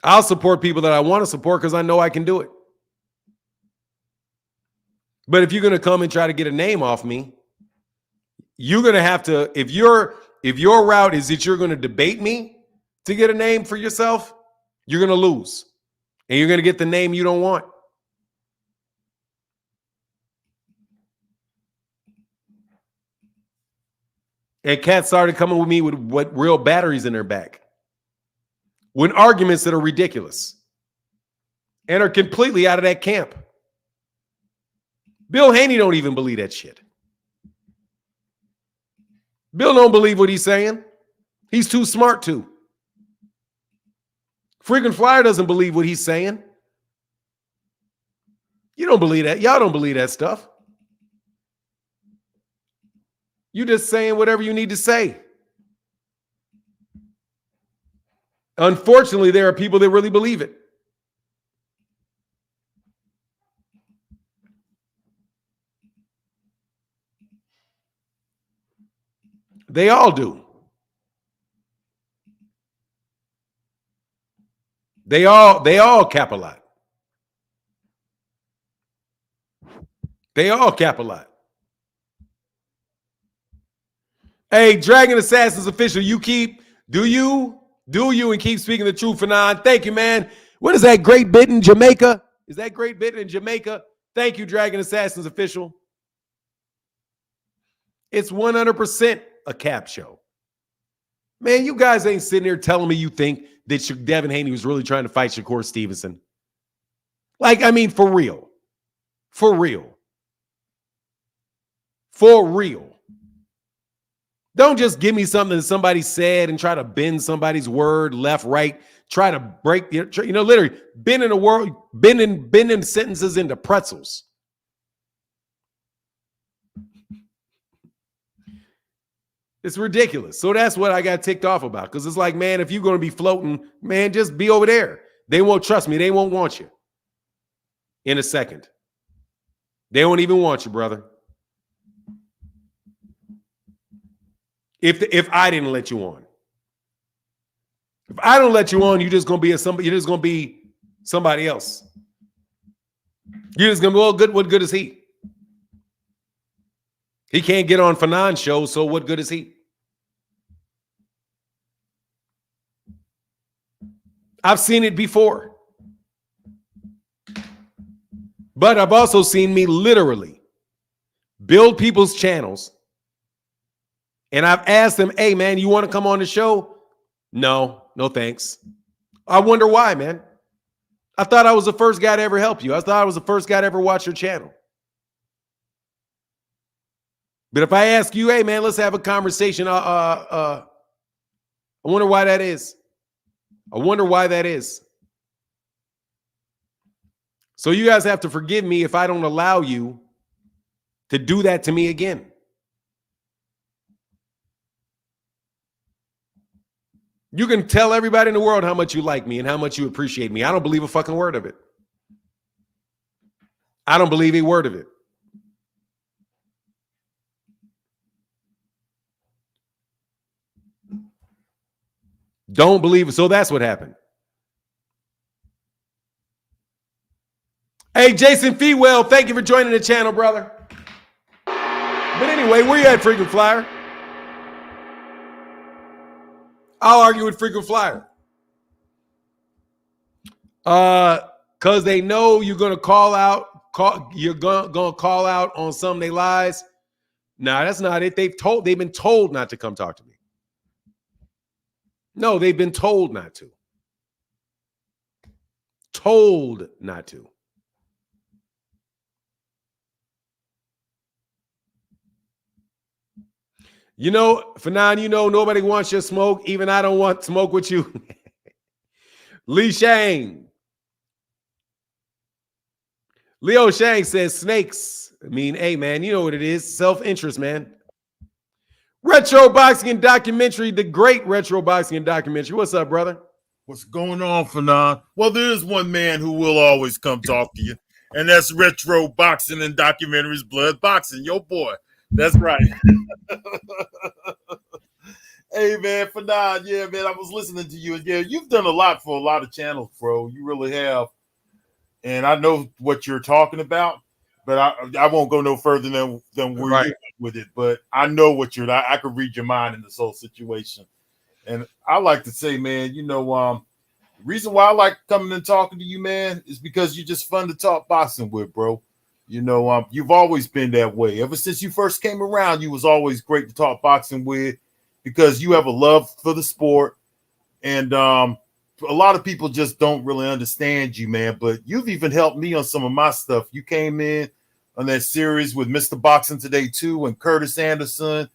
I'll support people that I want to support because I know I can do it. But if you're going to come and try to get a name off me, you're going to have to, if your route is that you're going to debate me to get a name for yourself, you're going to lose. And you're going to get the name you don't want. And cats started coming with me with what real batteries in their back. With arguments that are ridiculous. And are completely out of that camp. Bill Haney don't even believe that shit. Bill don't believe what he's saying. He's too smart to. Freaking Flyer doesn't believe what he's saying. You don't believe that. Y'all don't believe that stuff. You just saying whatever you need to say. Unfortunately, there are people that really believe it. They all do. They all cap a lot. They all cap a lot. Hey, Dragon Assassins official, do you and keep speaking the truth, Fanon. Thank you, man. What is that great bit in Jamaica? Is that great bit in Jamaica? Thank you, Dragon Assassins official. It's 100% a cap show. Man, you guys ain't sitting here telling me you think that Devin Haney was really trying to fight Shakur Stevenson. Like, I mean, for real. For real. For real. Don't just give me something that somebody said and try to bend somebody's word left, right, try to break, literally bending sentences into pretzels. It's ridiculous. So that's what I got ticked off about. Because it's like, man, if you're going to be floating, man, just be over there. They won't trust me. They won't want you in a second. They won't even want you, brother. If I didn't let you on. If I don't let you on, you're just gonna be somebody else. You're just gonna be, well, good. What good is he? He can't get on Fanon's show, so what good is he? I've seen it before. But I've also seen me literally build people's channels. And I've asked them, hey, man, you want to come on the show? No thanks. I wonder why, man. I thought I was the first guy to ever help you. I thought I was the first guy to ever watch your channel. But if I ask you, hey, man, let's have a conversation, I wonder why that is. I wonder why that is. So you guys have to forgive me if I don't allow you to do that to me again. You can tell everybody in the world how much you like me and how much you appreciate me. I don't believe a fucking word of it. I don't believe a word of it. Don't believe it. So that's what happened. Hey, Jason Feewell, thank you for joining the channel, brother. But anyway, where you at, Freaking Flyer? I'll argue with Freaking Flyer. Because they know you're going to you're going to call out on some of their lies. No, that's not it. They've been told not to come talk to me. No, they've been told not to. Told not to. Fanon, nobody wants your smoke. Even I don't want smoke with you. Lee Shang. Leo Shang says snakes. I mean, hey, man, you know what it is. Self-interest, man. Retro Boxing and Documentary, the great Retro Boxing and Documentary. What's up, brother? What's going on, Fanon? Well, there is one man who will always come talk to you, and that's Retro Boxing and Documentaries, Blood Boxing. Yo, boy. That's right. Hey, man, Fanon, yeah, man, I was listening to you. Yeah, you've done a lot for a lot of channels, bro. You really have. And I know what you're talking about, but I won't go no further than where Right. you're with it. But I know what I could read your mind in this whole situation. And I like to say, man, the reason why I like coming and talking to you, man, is because you're just fun to talk boxing with, bro. You've always been that way. Ever since you first came around, you was always great to talk boxing with because you have a love for the sport. And a lot of people just don't really understand you, man. But you've even helped me on some of my stuff. You came in on that series with Mr. Boxing Today, too, and Curtis Anderson.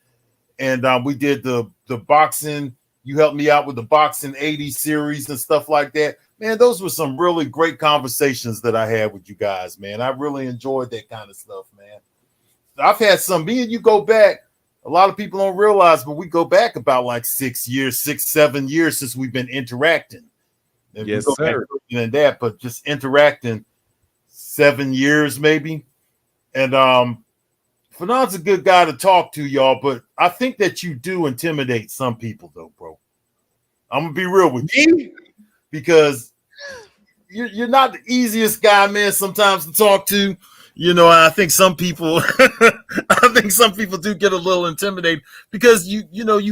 And we did the boxing. You helped me out with the Boxing 80 series and stuff like that. Man, those were some really great conversations that I had with you guys, man. I really enjoyed that kind of stuff, man. I've had me and you go back. A lot of people don't realize, but we go back about like 6 years, 7 years since we've been interacting. And Yes, sir. And that, but just interacting 7 years maybe. And Fanon's a good guy to talk to, y'all, but I think that you do intimidate some people, though, bro. I'm gonna be real with you because you're not the easiest guy, man, sometimes to talk to. I think some people do get a little intimidated because you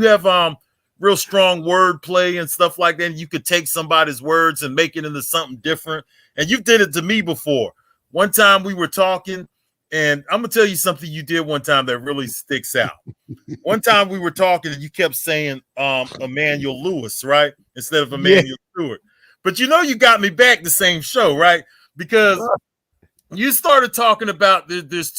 have real strong word play and stuff like that. And you could take somebody's words and make it into something different. And you did it to me before. One time we were talking, and I'm gonna tell you something you did one time that really sticks out. One time we were talking, and you kept saying Emmanuel Lewis, right, instead of Emmanuel Stewart. But you got me back the same show, right? Because you started talking about there's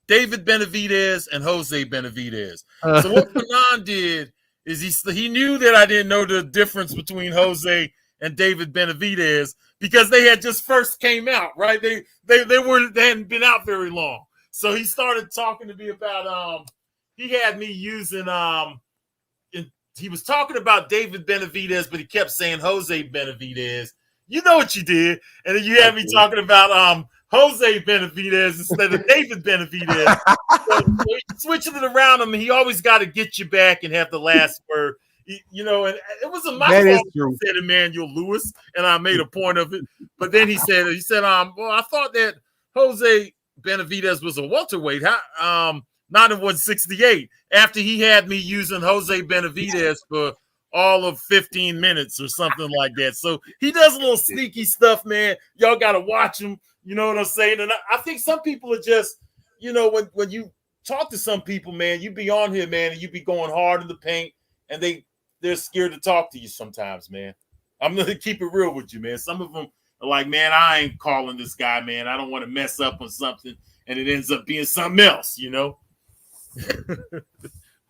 David Benavidez and Jose Benavidez. So what Fanon did is he knew that I didn't know the difference between Jose and David Benavidez because they had just first came out, right? They hadn't been out very long. So he started talking to me about he had me using he was talking about David Benavidez, but he kept saying Jose Benavidez. You know what you did. And then you had me talking about Jose Benavidez instead of David Benavidez. So switching it around him, he always got to get you back and have the last word. And it wasn't my fault. He said Emmanuel Lewis, and I made a point of it. But then he said, well, I thought that Jose Benavidez was a welterweight, not in 168. After he had me using Jose Benavidez for all of 15 minutes or something like that. So he does a little sneaky stuff, man. Y'all got to watch him. You know what I'm saying? And I think some people are just, when you talk to some people, man, you be on here, man, and you be going hard in the paint, and they're scared to talk to you sometimes, man. I'm going to keep it real with you, man. Some of them are like, man, I ain't calling this guy, man. I don't want to mess up on something, and it ends up being something else,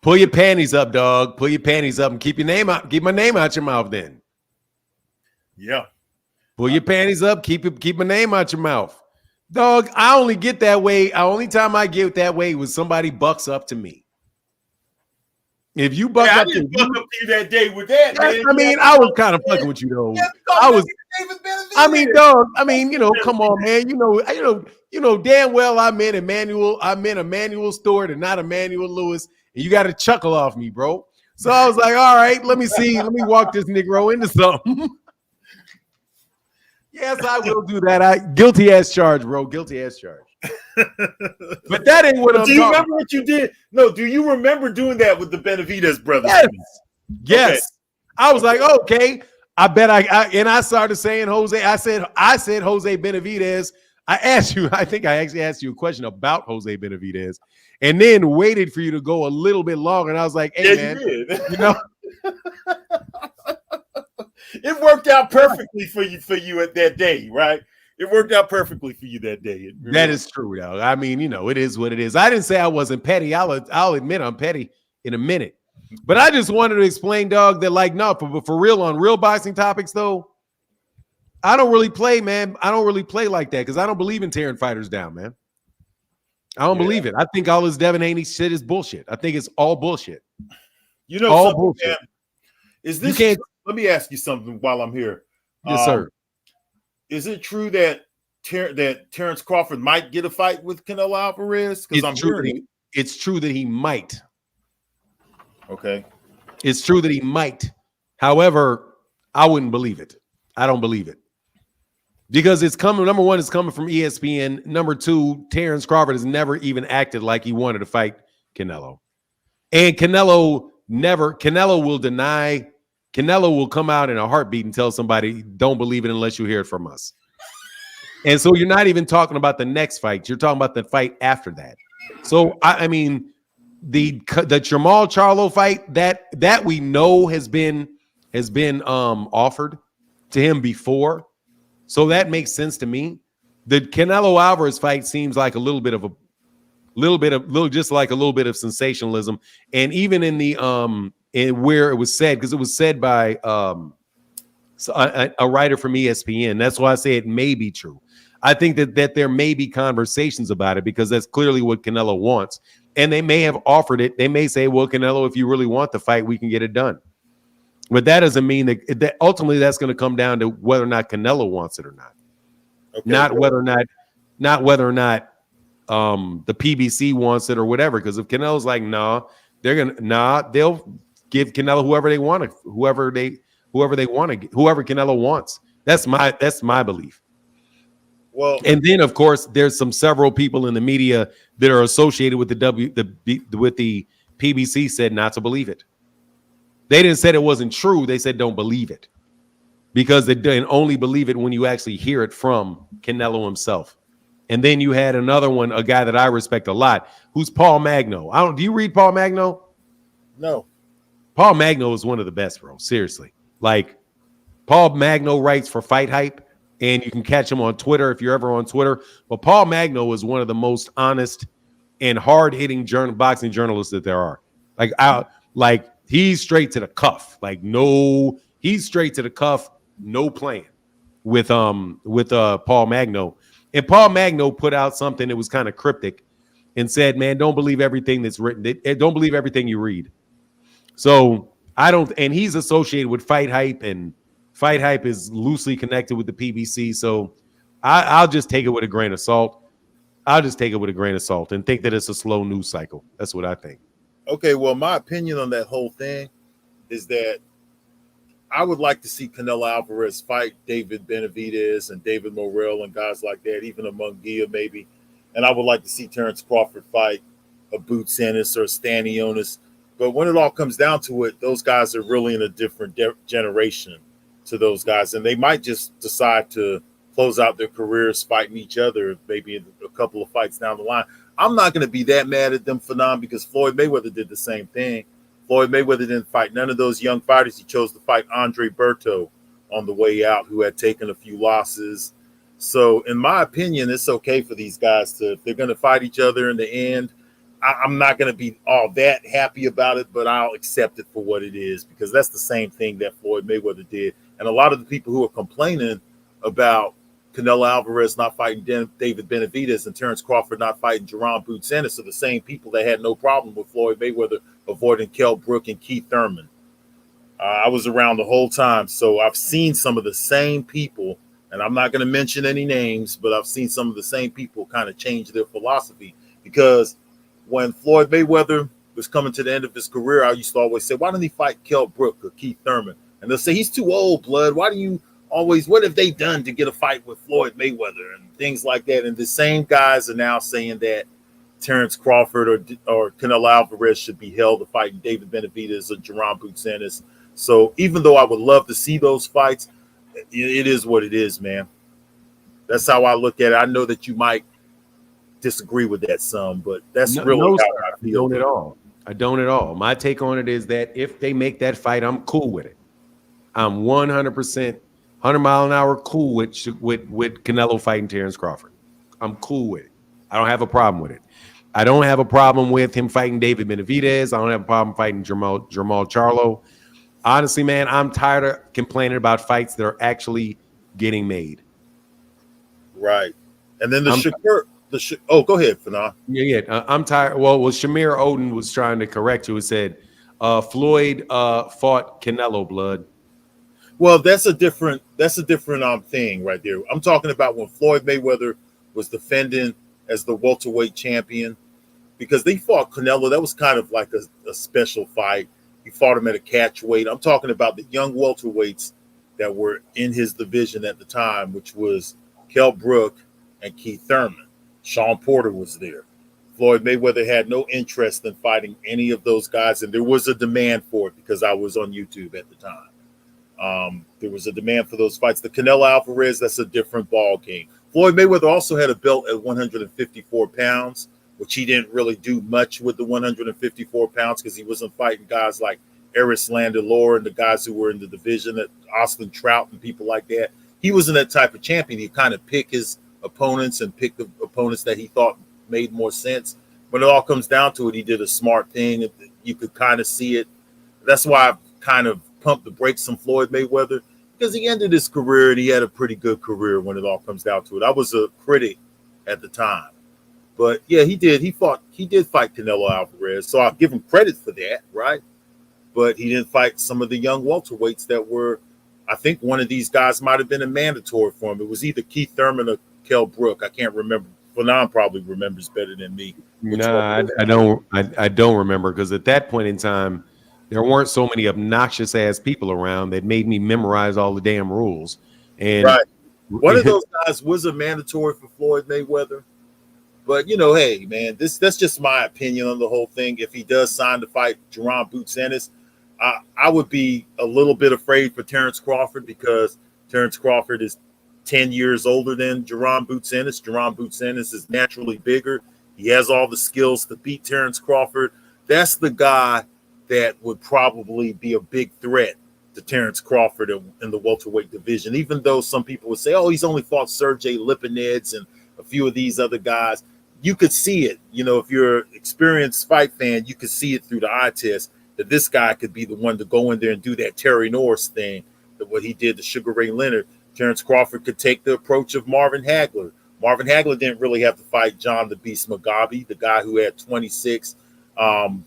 Pull your panties up, dog. Pull your panties up and keep your name out. Keep my name out your mouth then. Yeah. Pull your panties up. Keep my name out your mouth. Dog, I only get that way. The only time I get that way was somebody bucks up to me. If you buck up to you that day with that, man. I mean, I was kind of fucking with you though. Dog. Come on, man. You know damn well I'm in Emmanuel Stewart and not Emmanuel Lewis. And you got to chuckle off me, bro. So I was like, all right, let me see. Let me walk this Negro into something. Yes, I will do that. Guilty as charged, bro. Guilty as charged. But that ain't what I'm talking about. Do you remember what you did? No, do you remember doing that with the Benavidez brothers? Yes. Okay. I was like, okay. I bet I started saying Jose. I said Jose Benavidez. I think I actually asked you a question about Jose Benavidez and then waited for you to go a little bit longer. And I was like, hey, man, it worked out perfectly for you at that day, right? It worked out perfectly for you that day. That is true, though. I mean, it is what it is. I didn't say I wasn't petty. I'll admit I'm petty in a minute. But I just wanted to explain, dog, that for real, on real boxing topics, though, I don't really play, man. I don't really play like that because I don't believe in tearing fighters down, man. I don't believe it. I think all this Devin Haney shit is bullshit. I think it's all bullshit. You know, all bullshit. Man, is this? You can't. Let me ask you something while I'm here. Yes, sir. Is it true that Terence Crawford might get a fight with Canelo Alvarez? Because I'm hearing it's true that he might. Okay. It's true that he might. However, I wouldn't believe it. I don't believe it. Because it's coming, number one, it's coming from ESPN. Number two, Terence Crawford has never even acted like he wanted to fight Canelo. And Canelo will deny, Canelo will come out in a heartbeat and tell somebody, don't believe it unless you hear it from us. And so you're not even talking about the next fight. You're talking about the fight after that. So, I mean, the Jamal Charlo fight, that we know has been offered to him before. So that makes sense to me. The Canelo Alvarez fight seems like a little bit of sensationalism. And even in the where it was said, because it was said by a writer from ESPN. That's why I say it may be true. I think that there may be conversations about it because that's clearly what Canelo wants. And they may have offered it. They may say, well, Canelo, if you really want the fight, we can get it done. But that doesn't mean that ultimately that's going to come down to whether or not Canelo wants it or not. Okay, not whether or not the PBC wants it or whatever. Because if Canelo's like, they'll give Canelo whoever Canelo wants. That's my belief. Well, and then of course there's several people in the media that are associated with the PBC said not to believe it. They didn't say it wasn't true. They said don't believe it because they didn't only believe it when you actually hear it from Canelo himself. And then you had another one, a guy that I respect a lot, who's Paul Magno. Do you read Paul Magno? No. Paul Magno is one of the best, bro. Seriously. Like Paul Magno writes for Fight Hype. And you can catch him on Twitter if you're ever on Twitter. But Paul Magno is one of the most honest and hard-hitting boxing journalists that there are. Like he's straight to the cuff. He's straight to the cuff, no playing with Paul Magno. And Paul Magno put out something that was kind of cryptic and said, man, don't believe everything that's written. Don't believe everything you read. So and he's associated with Fight Hype, and Fight Hype is loosely connected with the PBC, so I'll just take it with a grain of salt. And think that it's a slow news cycle. That's what I think. Okay, well, my opinion on that whole thing is that I would like to see Canelo Alvarez fight David Benavidez and David Morrell and guys like that, even a Munguia maybe. And I would like to see Terence Crawford fight a Boots Ennis or a Stanionis. But when it all comes down to it, those guys are really in a different generation to those guys, and they might just decide to close out their careers fighting each other maybe in a couple of fights down the line. I'm not going to be that mad at them for now because Floyd Mayweather did the same thing. Floyd Mayweather didn't fight none of those young fighters. He chose to fight Andre Berto on the way out, who had taken a few losses. So in my opinion, it's okay for these guys if they're going to fight each other in the end. I'm not going to be all that happy about it, but I'll accept it for what it is because that's the same thing that Floyd Mayweather did. And a lot of the people who are complaining about Canelo Alvarez not fighting David Benavidez and Terence Crawford not fighting Jerome Boots Ennis are the same people that had no problem with Floyd Mayweather avoiding Kell Brook and Keith Thurman. I was around the whole time, so I've seen some of the same people, and I'm not going to mention any names, but I've seen some of the same people kind of change their philosophy because when Floyd Mayweather was coming to the end of his career, I used to always say, why didn't he fight Kell Brook or Keith Thurman? And they'll say, he's too old, blood. Why do you always, what have they done to get a fight with Floyd Mayweather and things like that? And the same guys are now saying that Terence Crawford or Canelo Alvarez should be held to fight David Benavidez or Jerome Boots Ennis. So even though I would love to see those fights, it is what it is, man. That's how I look at it. I know that you might disagree with that some, but that's really how I feel. I don't at all. My take on it is that if they make that fight, I'm cool with it. I'm 100%, 100 mile an hour cool with Canelo fighting Terence Crawford. I'm cool with it. I don't have a problem with it. I don't have a problem with him fighting David Benavidez. I don't have a problem fighting Jamal Charlo. Honestly, man, I'm tired of complaining about fights that are actually getting made. Right. And then the Go ahead, Fanon. Yeah. I'm tired. Well, Shamir Odin was trying to correct you. He said Floyd fought Canelo blood. Well, that's a different thing right there. I'm talking about when Floyd Mayweather was defending as the welterweight champion, because they fought Canelo. That was kind of like a special fight. He fought him at a catch weight. I'm talking about the young welterweights that were in his division at the time, which was Kell Brook and Keith Thurman. Sean Porter was there. Floyd Mayweather had no interest in fighting any of those guys, and there was a demand for it because I was on YouTube at the time. There was a demand for those fights. The Canelo Alvarez, that's a different ball game. Floyd Mayweather also had a belt at 154 pounds, which he didn't really do much with the 154 pounds because he wasn't fighting guys like Eris Landalore and the guys who were in the division, at Austin Trout and people like that. He wasn't that type of champion. He kind of picked his opponents and picked the opponents that he thought made more sense. When it all comes down to it, he did a smart thing. You could kind of see it. That's why I kind of pumped the brakes on Floyd Mayweather, because he ended his career and he had a pretty good career when it all comes down to it. I was a critic at the time. But yeah, he did fight Canelo Alvarez. So I'll give him credit for that, right? But he didn't fight some of the young welterweights that were, I think one of these guys might have been a mandatory for him. It was either Keith Thurman or Kell Brook. I can't remember. Fanon probably remembers better than me. Nah, I don't. I don't remember, because at that point in time, there weren't so many obnoxious ass people around that made me memorize all the damn rules. And right, one of those guys was a mandatory for Floyd Mayweather. But hey, man, that's just my opinion on the whole thing. If he does sign to fight Jerron Boots Ennis, I would be a little bit afraid for Terence Crawford, because Terence Crawford is 10 years older than Jerron Boots Ennis. Jerron Boots Ennis is naturally bigger. He has all the skills to beat Terence Crawford. That's the guy that would probably be a big threat to Terence Crawford in the welterweight division, even though some people would say, oh, he's only fought Sergey Lipinets and a few of these other guys. You could see it. If you're an experienced fight fan, you could see it through the eye test that this guy could be the one to go in there and do that Terry Norris thing, that what he did to Sugar Ray Leonard. Terence Crawford could take the approach of Marvin Hagler. Marvin Hagler didn't really have to fight John the Beast Mugabe, the guy who had 26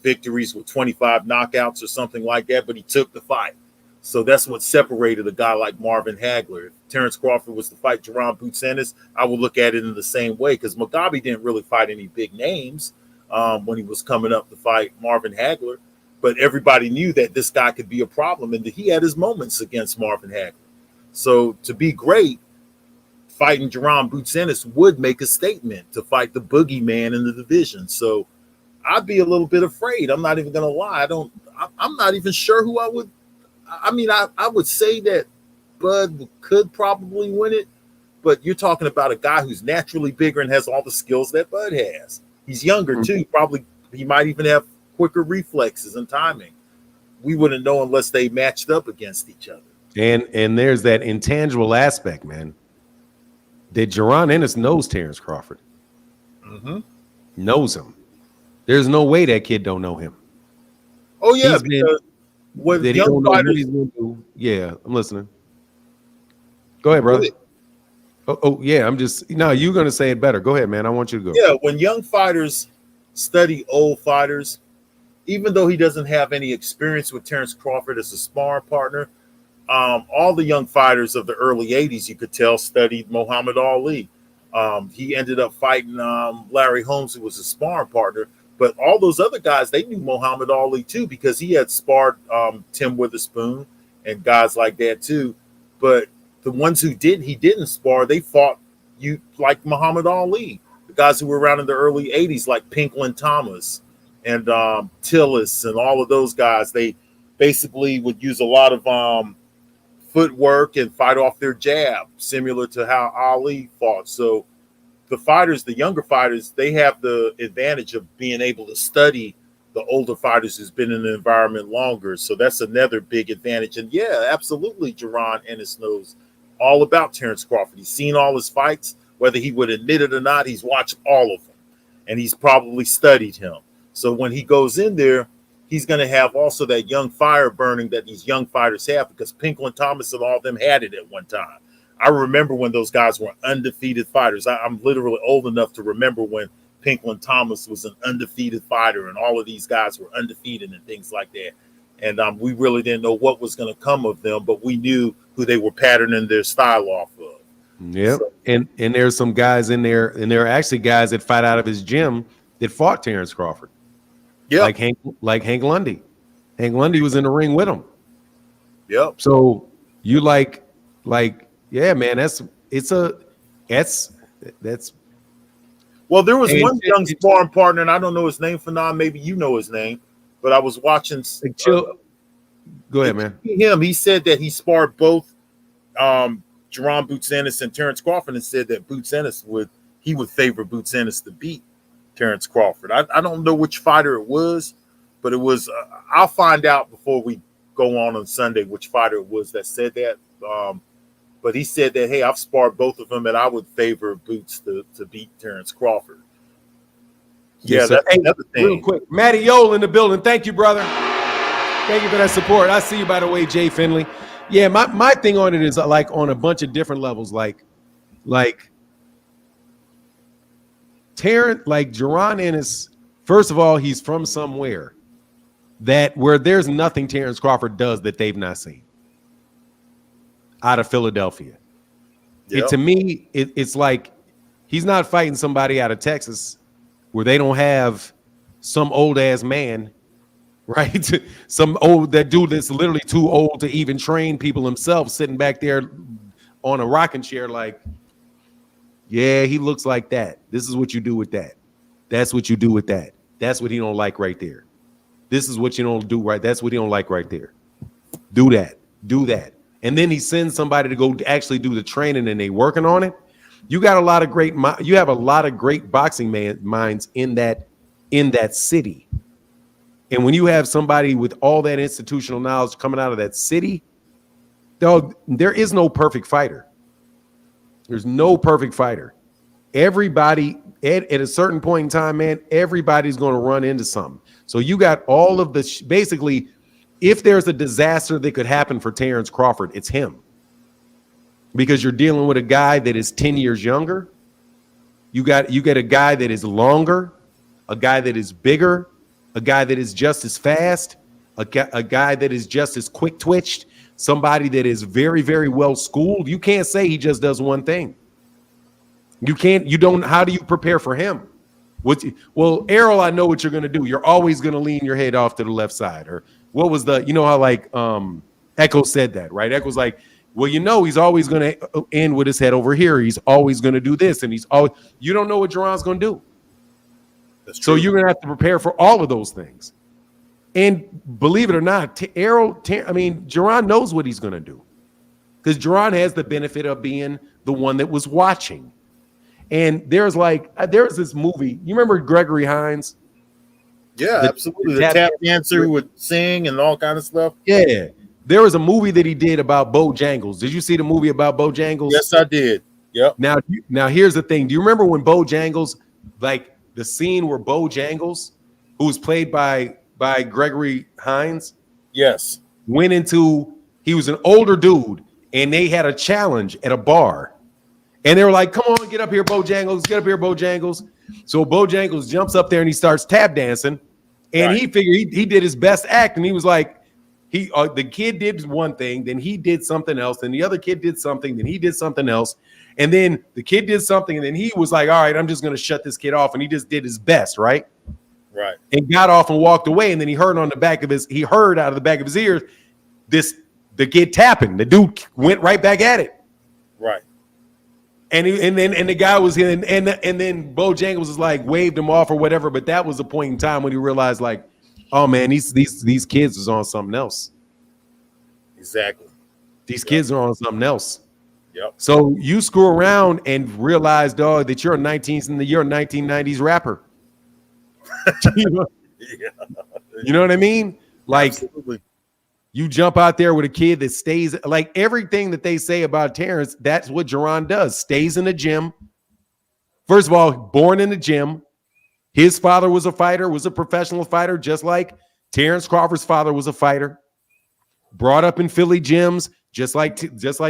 victories with 25 knockouts or something like that, but he took the fight. So that's what separated a guy like Marvin Hagler. If Terence Crawford was to fight Jerron Boots Ennis, I would look at it in the same way, because Mugabe didn't really fight any big names when he was coming up to fight Marvin Hagler. But everybody knew that this guy could be a problem, and he had his moments against Marvin Hagler. So to be great, fighting Jerron Boots Ennis would make a statement to fight the boogeyman in the division. So I'd be a little bit afraid. I'm not even going to lie. I'm not even sure who I would. I mean, I would say that Bud could probably win it, but you're talking about a guy who's naturally bigger and has all the skills that Bud has. He's younger too. Probably he might even have quicker reflexes and timing. We wouldn't know unless they matched up against each other. And there's that intangible aspect, man, that Jerron Ennis knows Terence Crawford. Knows him. There's no way that kid don't know him. Oh yeah, because when young fighters, yeah, I'm listening. Go ahead, brother. Oh yeah, you're gonna say it better. Go ahead, man. I want you to go. Yeah, when young fighters study old fighters, even though he doesn't have any experience with Terence Crawford as a sparring partner, all the young fighters of the early 80s, you could tell, studied Muhammad Ali. He ended up fighting Larry Holmes, who was a sparring partner. But all those other guys, they knew Muhammad Ali too, because he had sparred Tim Witherspoon and guys like that too. But the ones who he didn't spar, they fought like Muhammad Ali. The guys who were around in the early 80s, like Pinklin Thomas and Tillis and all of those guys, they basically would use a lot of footwork and fight off their jab, similar to how Ali fought. So the younger fighters, they have the advantage of being able to study the older fighters who's been in the environment longer. So that's another big advantage. And yeah, absolutely, Jerron Ennis knows all about Terence Crawford. He's seen all his fights, whether he would admit it or not. He's watched all of them, and he's probably studied him. So when he goes in there, he's going to have also that young fire burning that these young fighters have, because Pinklin Thomas and all of them had it at one time. I remember when those guys were undefeated fighters. I'm literally old enough to remember when Pinklin Thomas was an undefeated fighter, and all of these guys were undefeated and things like that. And we really didn't know what was going to come of them, but we knew who they were patterning their style off of. Yep. So, and there's some guys in there, and there are actually guys that fight out of his gym that fought Terence Crawford. Yeah. Like Hank Lundy. Hank Lundy was in the ring with him. Yep. So you like, yeah, man, that's well, there was one young sparring partner, and I don't know his name, Fanon. Maybe you know his name, but I was watching. Go ahead, man. He said that he sparred both Jerron Boots Ennis and Terence Crawford, and said that Boots Ennis would favor Boots Ennis to beat Terence Crawford. I don't know which fighter it was, but it was. I'll find out before we go on Sunday which fighter it was that said that. But he said that, hey, I've sparred both of them, and I would favor Boots to beat Terence Crawford. Yeah, that's another thing. Real quick, Matty Yole in the building. Thank you, brother. Thank you for that support. I see you, by the way, Jay Finley. Yeah, my thing on it is like on a bunch of different levels. Like Terence, like Jerron Ennis. First of all, he's from somewhere where there's nothing Terence Crawford does that they've not seen. Out of Philadelphia. Yep. To me, it's like he's not fighting somebody out of Texas where they don't have some old ass man, right? That dude that's literally too old to even train people himself, sitting back there on a rocking chair like, yeah, he looks like that. This is what you do with that. That's what you do with that. That's what he don't like right there. This is what you don't do right. That's what he don't like right there. Do that. Do that. And then he sends somebody to go actually do the training, and they working on it. You have a lot of great boxing minds in that city. And when you have somebody with all that institutional knowledge coming out of that city, dog, there is no perfect fighter. There's no perfect fighter. Everybody at a certain point in time, man, everybody's going to run into something. So you got all of the basically. If there's a disaster that could happen for Terence Crawford, it's him. Because you're dealing with a guy that is 10 years younger. You get a guy that is longer, a guy that is bigger, a guy that is just as fast, a guy that is just as quick twitched, somebody that is very, very well schooled. You can't say he just does one thing. How do you prepare for him? Well, Errol, I know what you're going to do. You're always going to lean your head off to the left side. Or what was how Echo said that, right? Echo's like, well, he's always going to end with his head over here. He's always going to do this. And you don't know what Jerron's going to do. That's true. So you're going to have to prepare for all of those things. And believe it or not, Jerron knows what he's going to do. Because Jerron has the benefit of being the one that was watching. And there's this movie. You remember Gregory Hines? Yeah, absolutely. The tap dancer would sing and all kind of stuff. Yeah. There was a movie that he did about Bojangles. Did you see the movie about Bojangles? Yes, I did. Yep. Now here's the thing. Do you remember when Bojangles, like the scene where Bojangles, who was played by Gregory Hines? Yes. He was an older dude, and they had a challenge at a bar. And they were like, come on, get up here, Bojangles. Get up here, Bojangles. So Bojangles jumps up there and he starts tap dancing. And He figured he did his best act. And he was like, the kid did one thing, then he did something else. Then the other kid did something, then he did something else. And then the kid did something. And then he was like, all right, I'm just going to shut this kid off. And he just did his best, right? Right. And got off and walked away. And then he heard out of the back of his ears, the kid tapping. The dude went right back at it. Right. And the guy was in, and then Bojangles was like waved him off or whatever. But that was the point in time when he realized, like, oh man, these kids is on something else. Exactly. These kids are on something else. Yep. So you screw around and realize, dog, that you're a 1990s rapper. You know what I mean? Like, absolutely. You jump out there with a kid that stays, like everything that they say about Terence, that's what Jerron does. Stays in the gym. First of all, born in the gym. His father was a fighter, was a professional fighter, just like Terence Crawford's father was a fighter. brought up in Philly gyms, just like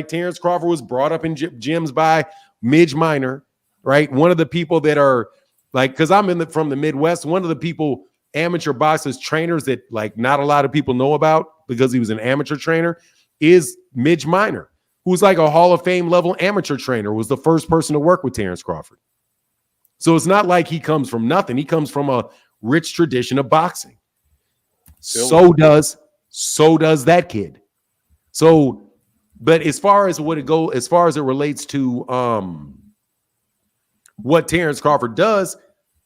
Terence Crawford was brought up in gyms by Midge Minor, right? One of the people that are like, because I'm from the Midwest, one of the people, amateur boxers, trainers that like not a lot of people know about because he was an amateur trainer is Midge Minor, who's like a Hall of Fame level amateur trainer, was the first person to work with Terence Crawford. So it's not like he comes from nothing. He comes from a rich tradition of boxing. So does that kid. So, but as far as it relates to what Terence Crawford does,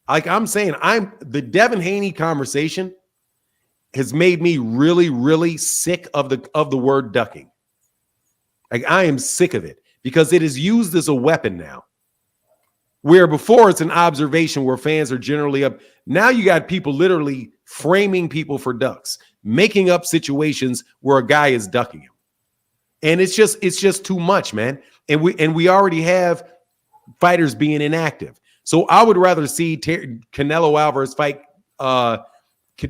like I'm saying, the Devin Haney conversation has made me really, really sick of the word ducking. Like I am sick of it because it is used as a weapon now. Where before it's an observation where fans are generally up. Now you got people literally framing people for ducks, making up situations where a guy is ducking him. And it's just too much, man. And we already have fighters being inactive. So I would rather see Canelo Alvarez fight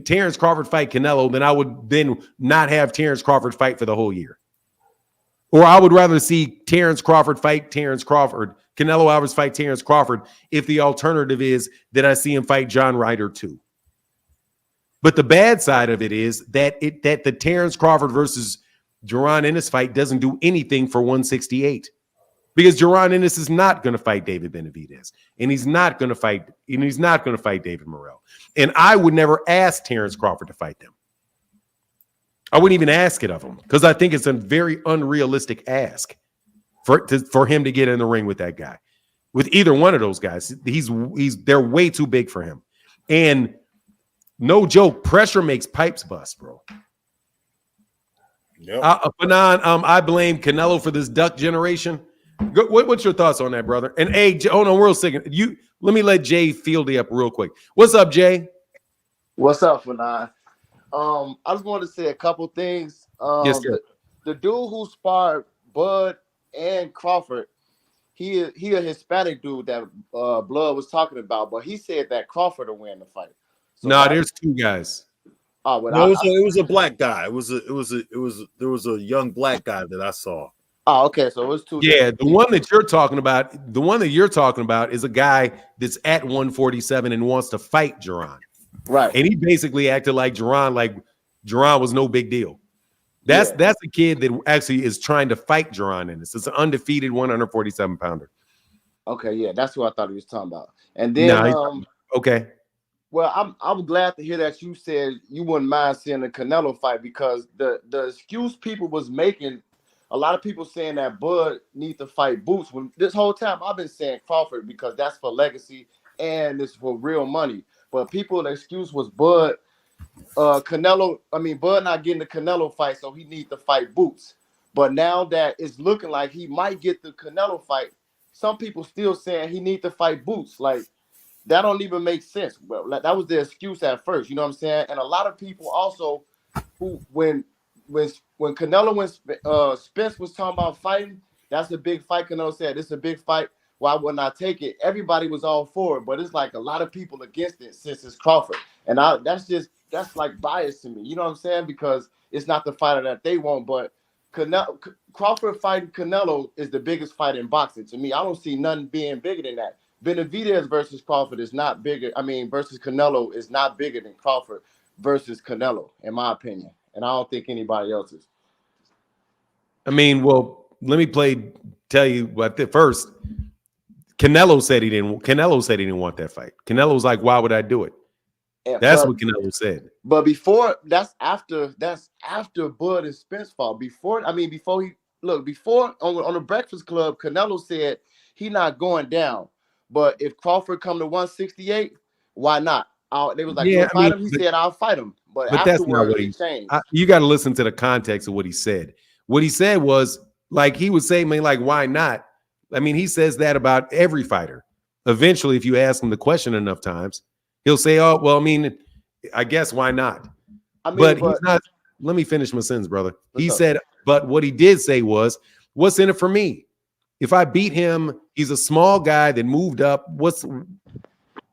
Terence Crawford fight Canelo than I would then not have Terence Crawford fight for the whole year. Or I would rather see Terence Crawford fight Terence Crawford, Canelo Alvarez fight Terence Crawford, if the alternative is that I see him fight John Ryder too. But the bad side of it is that the Terence Crawford versus Jaron Ennis fight doesn't do anything for 168. Because Jaron Ennis is not going to fight David Benavidez. And he's not going to fight David Morrell. And I would never ask Terence Crawford to fight them. I wouldn't even ask it of him because I think it's a very unrealistic ask for him to get in the ring with that guy. With either one of those guys, they're way too big for him. And no joke, pressure makes pipes bust, bro. Yep. I blame Canelo for this duck generation. What's your thoughts on that, brother? And hey, hold on, real second. Let me let Jay Fieldy up real quick. What's up, Jay? What's up, Fanon? I just wanted to say a couple things. Yes, sir. The dude who sparred Bud and Crawford, he a Hispanic dude that Blood was talking about, but he said that Crawford will win the fight. So there's two guys. Oh, well, No, it was a black guy. There was a young black guy that I saw. Oh, okay. So it was two. Yeah, the one that you're talking about is a guy that's at 147 and wants to fight Jaron. Right. And he basically acted like Jaron was no big deal. That's a kid that actually is trying to fight Jaron in this. It's an undefeated 147 pounder. Okay, yeah, that's what I thought he was talking about. And then okay. Well, I'm glad to hear that you said you wouldn't mind seeing the Canelo fight because the excuse people was making, a lot of people saying that Bud needs to fight Boots. When this whole time I've been saying Crawford because that's for legacy and it's for real money. But the excuse was Bud not getting the Canelo fight, so he needs to fight Boots. But now that it's looking like he might get the Canelo fight, some people still saying he needs to fight Boots. Like, that don't even make sense. Well, that was the excuse at first, you know what I'm saying? And a lot of people also who when Canelo Spence was talking about fighting, that's a big fight. Canelo said it's a big fight. Why wouldn't I take it? Everybody was all for it, but it's like a lot of people against it since it's Crawford. And that's like bias to me. You know what I'm saying? Because it's not the fighter that they want, but Crawford fighting Canelo is the biggest fight in boxing to me. I don't see nothing being bigger than that. Benavidez versus Crawford is not bigger. Versus Canelo is not bigger than Crawford versus Canelo, in my opinion. And I don't think anybody else's. Well, let me tell you what first. Canelo said he didn't want that fight. Canelo was like, why would I do it? That's what Canelo said. But that's after Bud and Spence fought. Before on the Breakfast Club, Canelo said he not going down. But if Crawford come to 168, why not? They was like, fight him. He said, I'll fight him. But that's not what he changed. You got to listen to the context of what he said. What he said was, like, he was saying, like, why not? He says that about every fighter. Eventually, if you ask him the question enough times, he'll say, oh, well, I guess why not? But he's not. Let me finish my sentence, brother. He said, but what he did say was, what's in it for me? If I beat him, he's a small guy that moved up. What's in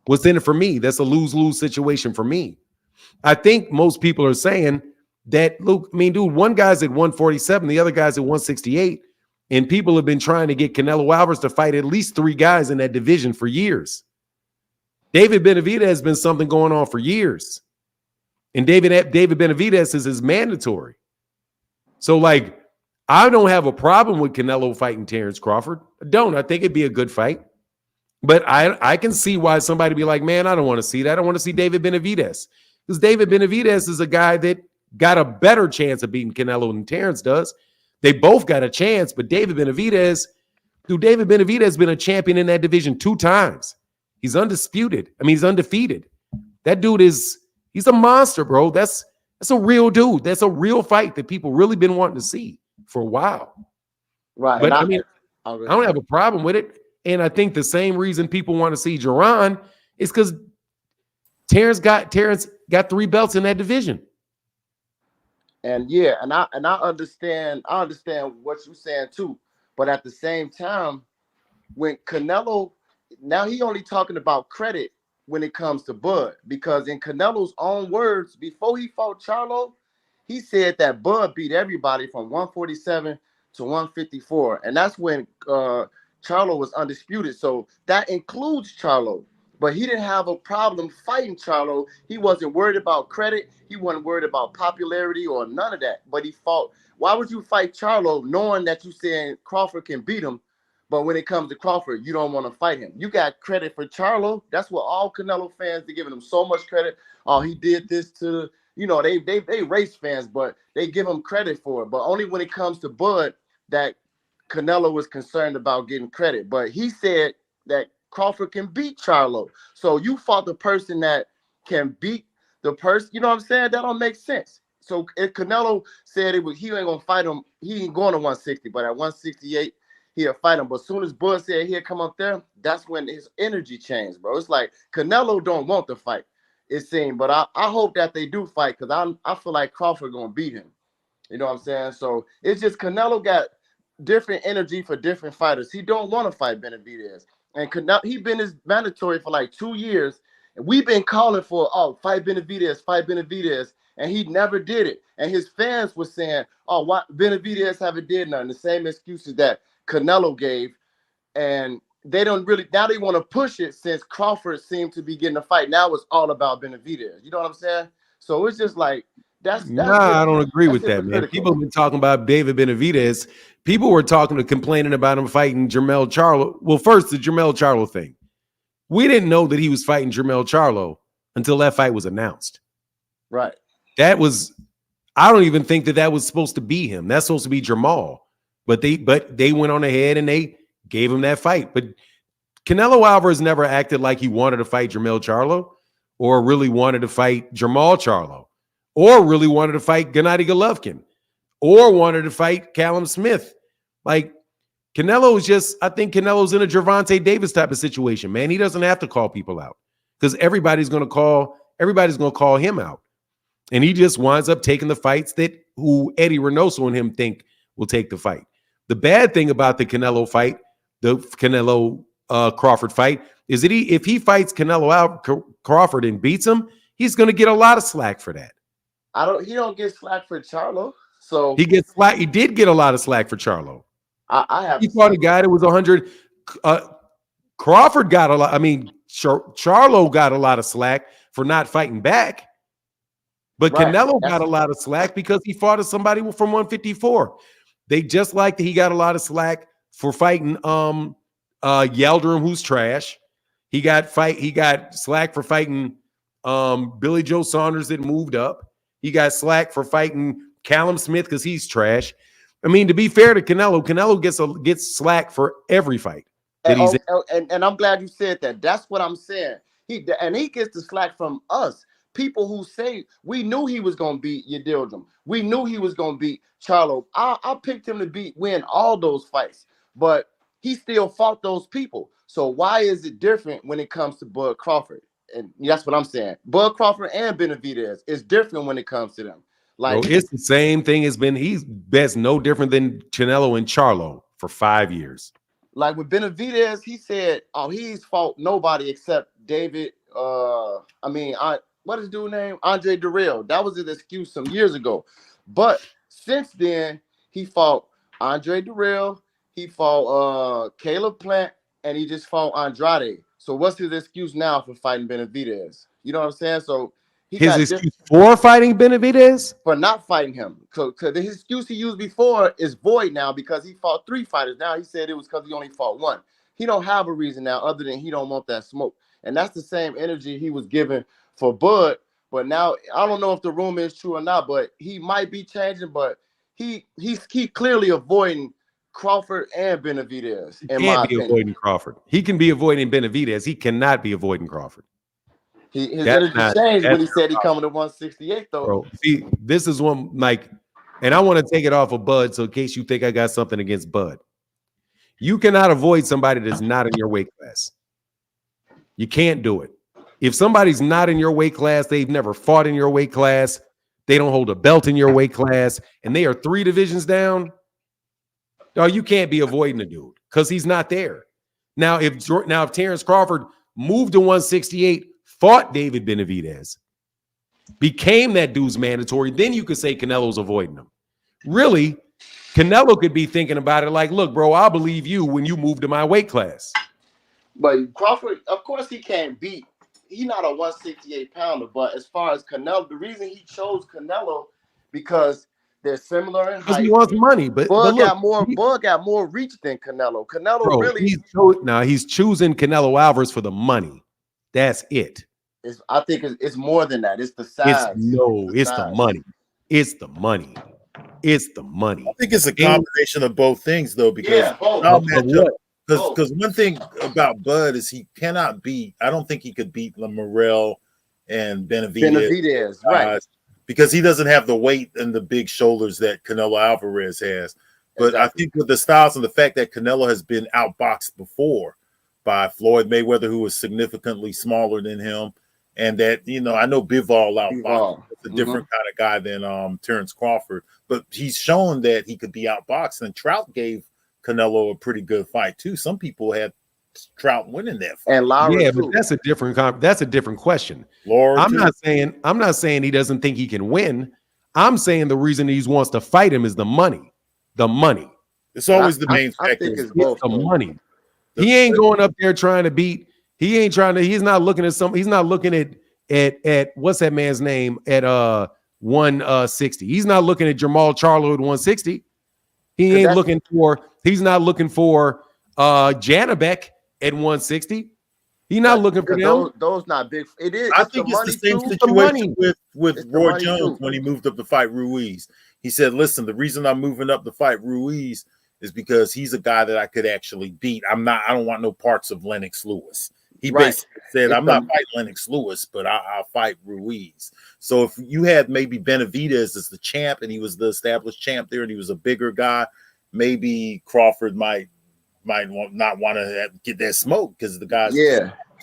it for me? That's a lose-lose situation for me. I think most people are saying that Luke, I mean, dude, one guy's at 147, the other guy's at 168, and people have been trying to get Canelo Alvarez to fight at least 3 guys in that division for years. David Benavidez has been something going on for years, and David Benavidez is mandatory. So, like, I don't have a problem with Canelo fighting Terence Crawford. I don't. I think it'd be a good fight. But I can see why somebody be like, man, I don't want to see that. I want to see David Benavidez. Because David Benavidez is a guy that got a better chance of beating Canelo than Terence does. They both got a chance, but David Benavidez has been a champion in that division 2 times. He's undisputed. I mean, he's undefeated. That dude he's a monster, bro. That's a real dude. That's a real fight that people really been wanting to see for a while. Right. But I don't have a problem with it. And I think the same reason people want to see Gervonta is because Terence got 3 belts in that division. And yeah, and I understand what you're saying too. But at the same time, when Canelo, now he only talking about credit when it comes to Bud, because in Canelo's own words, before he fought Charlo, he said that Bud beat everybody from 147 to 154, and that's when Charlo was undisputed. So that includes Charlo. But he didn't have a problem fighting Charlo. He wasn't worried about credit. He wasn't worried about popularity or none of that. But he fought. Why would you fight Charlo knowing that you saying Crawford can beat him, but when it comes to Crawford, you don't want to fight him? You got credit for Charlo. That's what all Canelo fans, they're giving him so much credit. Oh, he did this to, they race fans, but they give him credit for it. But only when it comes to Bud that Canelo was concerned about getting credit. But he said that Crawford can beat Charlo. So you fought the person that can beat the person. You know what I'm saying? That don't make sense. So if Canelo said he ain't gonna fight him, he ain't going to 160, but at 168, he'll fight him. But as soon as Bud said he'll come up there, that's when his energy changed, bro. It's like Canelo don't want to fight, it seemed. But I hope that they do fight, because I feel like Crawford gonna beat him. You know what I'm saying? So it's just Canelo got different energy for different fighters. He don't want to fight Benavidez. And he been his mandatory for like 2 years. And we've been calling for, fight Benavidez. And he never did it. And his fans were saying, why Benavidez haven't did nothing. The same excuses that Canelo gave. And they don't really, now they want to push it since Crawford seemed to be getting a fight. Now it's all about Benavidez. You know what I'm saying? So it's just like, I don't agree with that, man. People have been talking about David Benavidez. People were complaining about him fighting Jermell Charlo. Well, first, the Jermell Charlo thing. We didn't know that he was fighting Jermell Charlo until that fight was announced. Right. I don't even think that was supposed to be him. That's supposed to be Jermall. But they went on ahead and they gave him that fight. But Canelo Alvarez never acted like he wanted to fight Jermell Charlo or really wanted to fight Jermall Charlo, or really wanted to fight Gennady Golovkin, or wanted to fight Callum Smith. Like, I think Canelo's in a Gervonta Davis type of situation, man. He doesn't have to call people out because everybody's going to call him out. And he just winds up taking the fights who Eddie Reynoso and him think will take the fight. The bad thing about the Canelo fight, the Canelo Crawford fight, is that if he fights Crawford and beats him, he's going to get a lot of slack for that. He don't get slack for Charlo. So he gets slack. He did get a lot of slack for Charlo. He fought a guy that was 100. Crawford got a lot. I mean, Charlo got a lot of slack for not fighting back. But right. Canelo got a lot of slack because he fought somebody from 154. They just like that he got a lot of slack for fighting Yildirim, who's trash. He got slack for fighting Billy Joe Saunders that moved up. He got slack for fighting Callum Smith because he's trash. I mean, to be fair to Canelo gets slack for every fight. And I'm glad you said that. That's what I'm saying. He gets the slack from us. People who say we knew he was going to beat Yildirim. We knew he was going to beat Charlo. I picked him to win all those fights, but he still fought those people. So why is it different when it comes to Bud Crawford? And that's what I'm saying. Bud Crawford and Benavidez is different when it comes to them. Like, bro, it's the same thing as he's best no different than Canelo and Charlo for 5 years. Like with Benavidez, he said, he's fought nobody except David. what is dude name? Andre Durrell. That was his excuse some years ago. But since then, he fought Andre Durrell, he fought Caleb Plant, and he just fought Andrade. So what's his excuse now for fighting Benavidez? You know what I'm saying? So he His got excuse for fighting Benavidez? for not fighting him. So his excuse he used before is void now because he fought 3 fighters. Now he said it was because he only fought 1. He don't have a reason now other than he don't want that smoke. And that's the same energy he was given for Bud. But now I don't know if the rumor is true or not, but he might be changing. But he's clearly avoiding Crawford and Benavidez, He in can't my be opinion. avoiding Crawford. He can be avoiding Benavidez. He cannot be avoiding Crawford. His That's energy not. changed when That's he said he coming to 168 though. bro. See, this is one like, and I want to take it off of Bud. So in case you think I got something against Bud, you cannot avoid somebody that's not in your weight class. You can't do it. If somebody's not in your weight class, they've never fought in your weight class, they don't hold a belt in your weight class, and they are 3 divisions down, no, you can't be avoiding the dude because he's not there. Now, if Terence Crawford moved to 168, fought David Benavidez, became that dude's mandatory, then you could say Canelo's avoiding him. Really, Canelo could be thinking about it like, look, bro, I'll believe you when you move to my weight class. But Crawford, of course, he can't beat. He's not a 168 pounder. But as far as Canelo, the reason he chose Canelo because they're similar in Because he height. wants money, but Bud look, got more reach than Canelo. Canelo bro, really he's choosing Canelo Alvarez for the money. That's it. I think it's more than that. It's the size. It's the money. It's the money. It's the money. I think it's a combination of both things, though, because both. because one thing about Bud is he cannot beat. I don't think he could beat Morel and Benavidez, right? Because he doesn't have the weight and the big shoulders that Canelo Alvarez has. But exactly. I think with the styles and the fact that Canelo has been outboxed before by Floyd Mayweather, who was significantly smaller than him, and that, you know, I know Bivol outboxed. It's a different kind of guy than Terence Crawford, but he's shown that he could be outboxed. And Trout gave Canelo a pretty good fight too. Some people had Trout winning that fight. And Lara yeah, too. but that's a different question. Lara I'm not saying he doesn't think he can win. I'm saying the reason he wants to fight him is the money. The money. It's always the main factor. I think it's both the money. He ain't going up there trying to beat. He's not looking at what's that man's name at 160. He's not looking at Jamal Charlo at 160. He's not looking for Janabek at 160. He's not looking for them. Those not big. It is. I think it's the same situation with Roy Jones when he moved up to fight Ruiz. He said, listen, the reason I'm moving up to fight Ruiz is because he's a guy that I could actually beat. I don't want no parts of Lennox Lewis. He basically said, I'm not fighting Lennox Lewis, but I'll fight Ruiz. So if you had maybe Benavidez as the champ and he was the established champ there and he was a bigger guy, maybe Crawford might not want to get that smoke because the guy's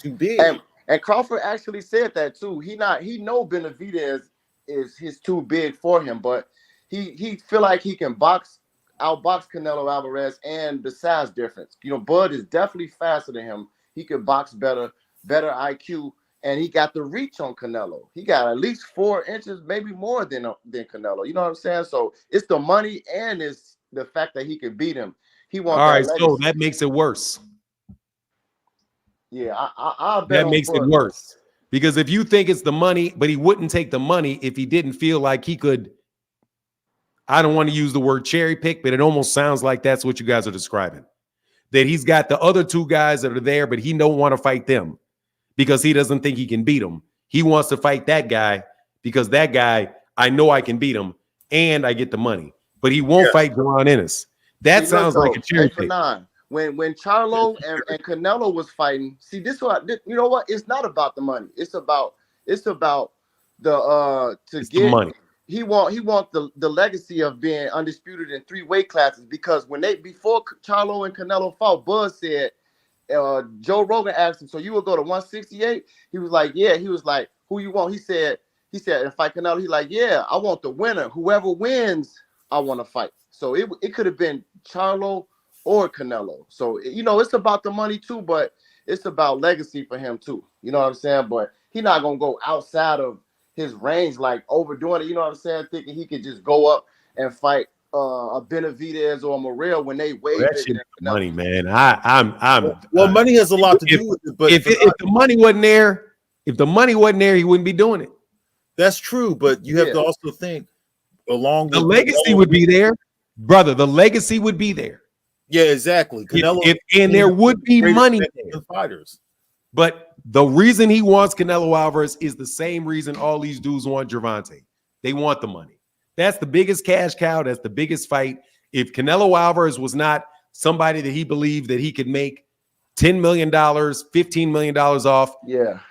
too big. And Crawford actually said that too. He know Benavidez is too big for him, but he feel like he can outbox Canelo Alvarez and the size difference. You know, Bud is definitely faster than him. He can box better IQ, and he got the reach on Canelo. He got at least 4 inches, maybe more than Canelo. You know what I'm saying? So it's the money and it's the fact that he can beat him. He wants. All right, so that makes it worse. Yeah, I bet that makes it worse because if you think it's the money, but he wouldn't take the money if he didn't feel like he could. I don't want to use the word cherry pick, but it almost sounds like that's what you guys are describing. That he's got the other 2 guys that are there, but he don't want to fight them because he doesn't think he can beat them. He wants to fight that guy because that guy, I know I can beat him and I get the money. But he won't fight Jaron Ennis. That sounds like a cherry pick. When Charlo and Canelo was fighting, see this one. You know what? It's not about the money. It's about the the money. He want the legacy of being undisputed in 3 weight classes because before Charlo and Canelo fought, Bud said Joe Rogan asked him, so you will go to 168? He was like, yeah. He was like, who you want? He said and fight Canelo. He's like, yeah, I want the winner. Whoever wins, I want to fight. So it could have been Charlo or Canelo. So you know it's about the money too, but it's about legacy for him too. You know what I'm saying? But He's not gonna go outside of his range, like overdoing it. You know what I'm saying? Thinking he could just go up and fight a Benavidez or a Morel when they way That bigger shit than Canelo. money, man. I'm Well, money has a lot to do with it, but if the money wasn't there, he wouldn't be doing it. that's true. But you have to also think along The with legacy would be there, brother. The legacy would be there. Yeah, exactly. Canelo And there would be money there. Fighters. But the reason he wants Canelo Alvarez is the same reason all these dudes want Gervonta. They want the money. That's the biggest cash cow. That's the biggest fight. If Canelo Alvarez was not somebody that he believed that he could make $10 million, $15 million off,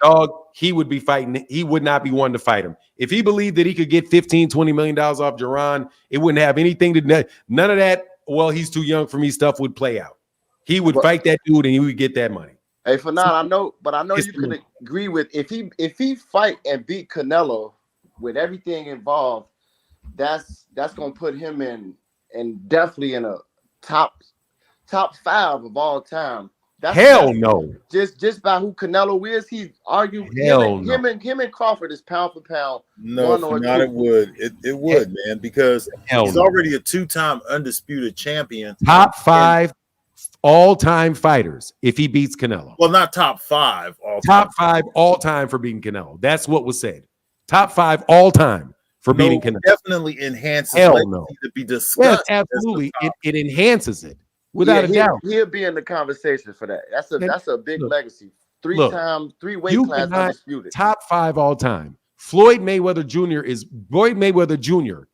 dog, he would be fighting. He would not be one to fight him. If he believed that he could get $15, $20 million off Duran, it wouldn't have anything to none of that. Well, he's too young for me. Stuff would play out. He would fight that dude and he would get that money. Hey, I know you could agree with if he fight and beat Canelo with everything involved, that's gonna put him in definitely in a top 5 of all time. Hell no. Just by who Canelo is, he's arguing him and Crawford is pound for pound. No, not it would. It would, man, because he's already a 2-time undisputed champion. Top 5 all-time fighters if he beats Canelo. Well, not top 5 all-time. Top 5 all-time for beating Canelo. That's what was said. Top 5 all-time for beating Canelo. Definitely enhances to be discussed. Yes, absolutely. It enhances it. Without a doubt. He'll be in the conversation for that. That's a big legacy. 3 weight class undisputed. Top 5 all time. Floyd Mayweather Jr.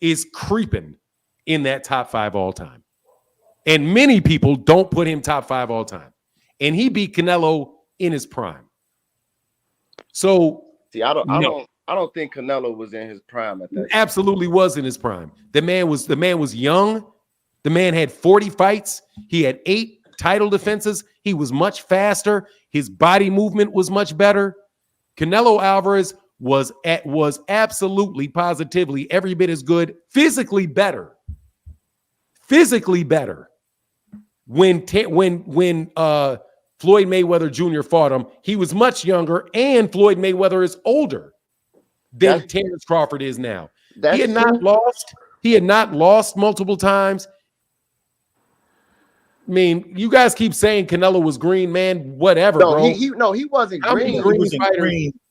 is creeping in that top 5 all time. And many people don't put him top 5 all time. And he beat Canelo in his prime. So I don't think Canelo was in his prime at that time. Absolutely was in his prime. The man was young. The man had 40 fights. He had 8 title defenses. He was much faster. His body movement was much better. Canelo Alvarez was absolutely, positively every bit as good, physically better. When Floyd Mayweather Jr. fought him, he was much younger, and Floyd Mayweather is older than Terence Crawford is now. He had not lost multiple times. I mean, you guys keep saying Canelo was green, man. Whatever, bro. He wasn't green.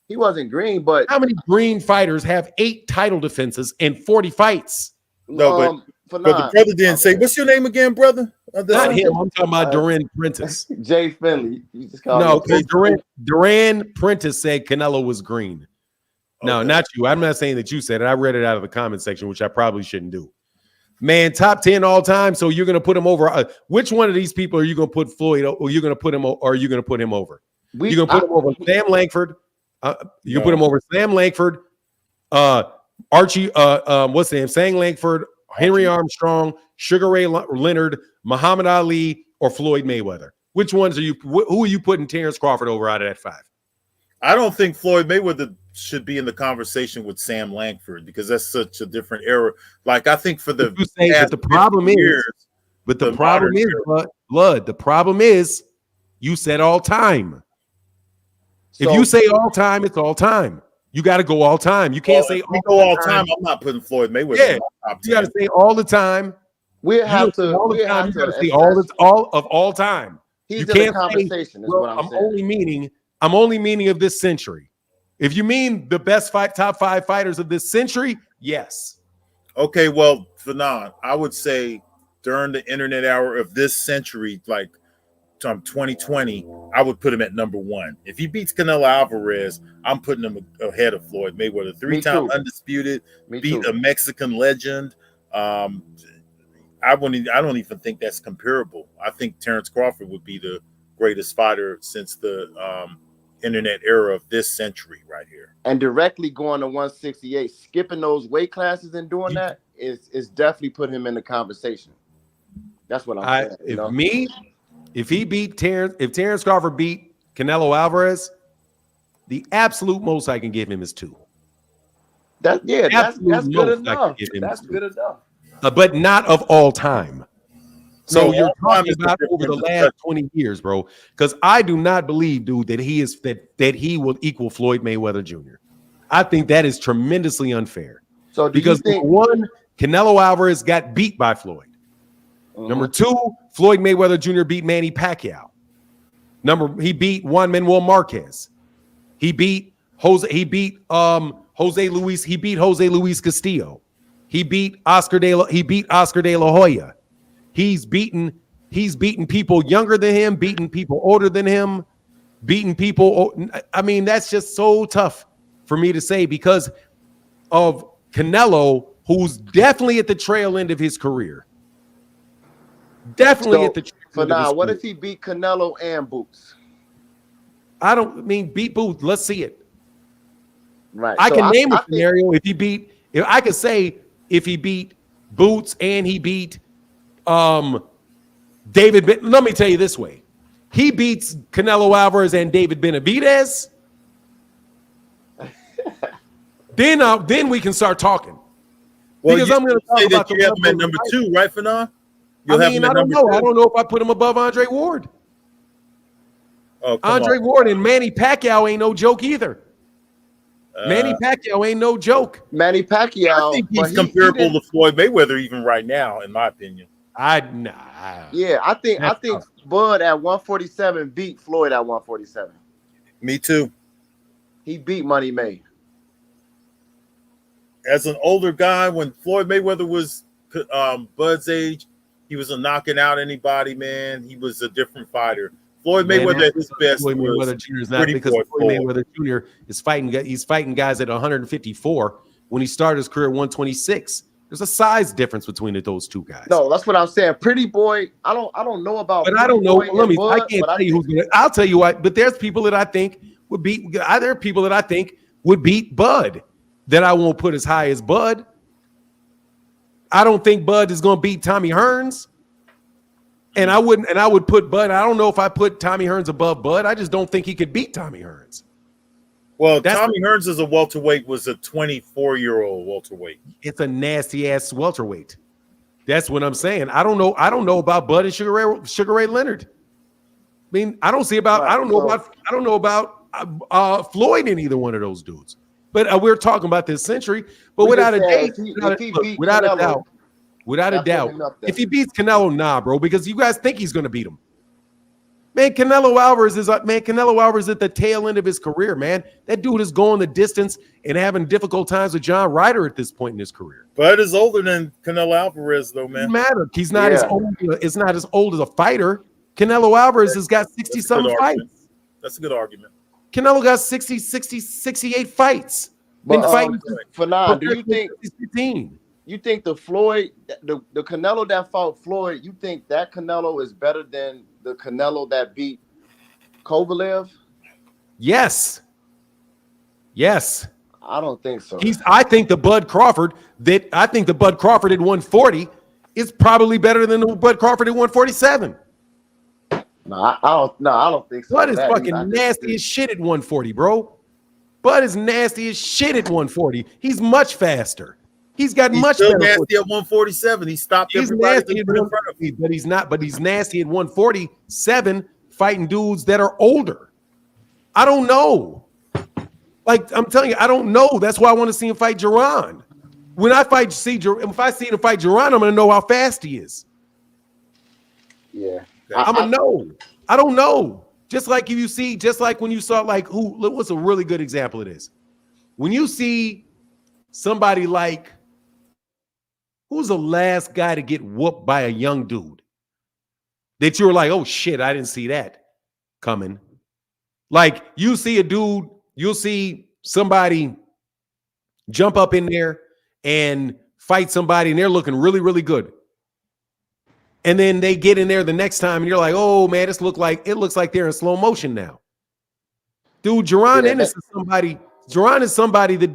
He wasn't green, but how many green fighters have 8 title defenses and 40 fights? No, but the brother didn't say, what's your name again, brother? Not him. I'm talking about Duran Prentice. Jay Finley. You just called Duran Prentice said Canelo was green. No, not you. I'm not saying that you said it. I read it out of the comment section, which I probably shouldn't do. Man, top 10 all time. So you're going to put him over. Which one of these people are you going to put Floyd, or you're going to put him, or are you going to put him over? You're going to put him over Sam Langford. You can put him over Sam Langford, Archie. What's his name? Sam Langford, Henry Armstrong, Sugar Ray Leonard, Muhammad Ali, or Floyd Mayweather. Which ones are you? Who are you putting Terence Crawford over out of that 5? I don't think Floyd Mayweather should be in the conversation with Sam Langford because that's such a different era. Like I think for the the problem is, you said all time. So, if you say all time, it's all time. You got to go all time. You can't say all time. I'm not putting Floyd Mayweather. Yeah, you got to say all the time. You got to say all of all time. He's in the conversation. Is what I'm saying. I'm only meaning of this century. If you mean the best top 5 fighters of this century, yes. Okay, well, Fanon, I would say during the internet hour of this century, like 2020, I would put him at number 1. If he beats Canelo Alvarez, I'm putting him ahead of Floyd Mayweather. 3-time undisputed, beat a Mexican legend. I don't even think that's comparable. I think Terence Crawford would be the greatest fighter since the internet era of this century right here. And directly going to 168, skipping those weight classes and doing that is definitely put him in the conversation. That's what I'm saying. If Terence Crawford beat Canelo Alvarez, the absolute most I can give him is 2. That's good enough. That's good enough. But not of all time. No, So you're all time talking is about over the last 20 years, bro. Because I do not believe, dude, that he will equal Floyd Mayweather Jr. I think that is tremendously unfair. So do you Because think? number one, Canelo Alvarez got beat by Floyd. Number two, Floyd Mayweather Jr. beat Manny Pacquiao. He beat Juan Manuel Marquez. He beat Jose Luis Castillo. He beat Oscar de La Hoya. He's beaten people younger than him, beaten people older than him, beaten people. I mean, that's just so tough for me to say because of Canelo, who's definitely at the trail end of his career. Definitely at the trail for end of his now, what career. if he beat Canelo and Boots? I don't mean beat Boots. Let's see it. Right. I So can name a think scenario if I could say if he beat Boots and he beat David. Let me tell you this way: he beats Canelo Alvarez and David Benavidez. Then we can start talking. Well, because you I'm going to talk say about that you have him at number 2, right, Fanon? I mean, I don't know. I don't know if I put him above Andre Ward. Oh, Andre Ward and Manny Pacquiao ain't no joke either. Manny Pacquiao ain't no joke. Manny Pacquiao, I think he's comparable to Floyd Mayweather even right now, in my opinion. Yeah, I think Bud at 147 beat Floyd at 147. Me too. He beat Money May. As an older guy, when Floyd Mayweather was Bud's age, he was a knocking out anybody, man. He was a different fighter. Floyd Mayweather at his best Floyd was Mayweather Jr. is not because Floyd Mayweather Jr. is fighting. He's fighting guys at 154 when he started his career at 126. There's a size difference between those two guys. No, that's what I'm saying. Pretty Boy, I don't know about. But I don't know. I can't tell you who's gonna. I'll tell you what. But there's people that I think would beat. There are people that I think would beat Bud that I won't put as high as Bud. I don't think Bud is going to beat Tommy Hearns. And I would put Bud. I don't know if I put Tommy Hearns above Bud. I just don't think he could beat Tommy Hearns. Well, Tommy Hearns as a welterweight was a 24-year-old welterweight. It's a nasty ass welterweight. That's what I'm saying. I don't know about Bud and Sugar Ray Leonard. I mean, I don't know about Floyd in either one of those dudes. But we're talking about this century. But without a doubt, if he beats Canelo, nah, bro, because you guys think he's going to beat him. Man, Canelo Alvarez is at the tail end of his career, man. That dude is going the distance and having difficult times with John Ryder at this point in his career. Bud is older than Canelo Alvarez, though, man. Doesn't matter. He's not as old. It's not as old as a fighter. Canelo Alvarez has got 60-something fights. That's a good argument. Canelo got 68 fights. But for now, do you think the Floyd, the Canelo that fought Floyd, you think that Canelo is better than the Canelo that beat Kovalev? Yes. I don't think so. I think the Bud Crawford at 140 is probably better than the Bud Crawford at 147. No, I don't think so. Bud is fucking nasty as shit at 140, bro. Bud is nasty as shit at 140. He's much faster. He's got much better. He's nasty at 147. He stopped everybody in front of him. But he's not. But he's nasty at 147, fighting dudes that are older. I don't know. Like I'm telling you, I don't know. That's why I want to see him fight Gervonta. If I see him fight Gervonta, I'm gonna know how fast he is. Yeah, I'm gonna know. I don't know. Just like when you saw what's a really good example of this? When you see somebody like who's the last guy to get whooped by a young dude that you were like, oh shit, I didn't see that coming. Like you see a dude, you'll see somebody jump up in there and fight somebody and they're looking really, really good. And then they get in there the next time and you're like, oh man, it looks like they're in slow motion now. Dude, Gervonta is somebody that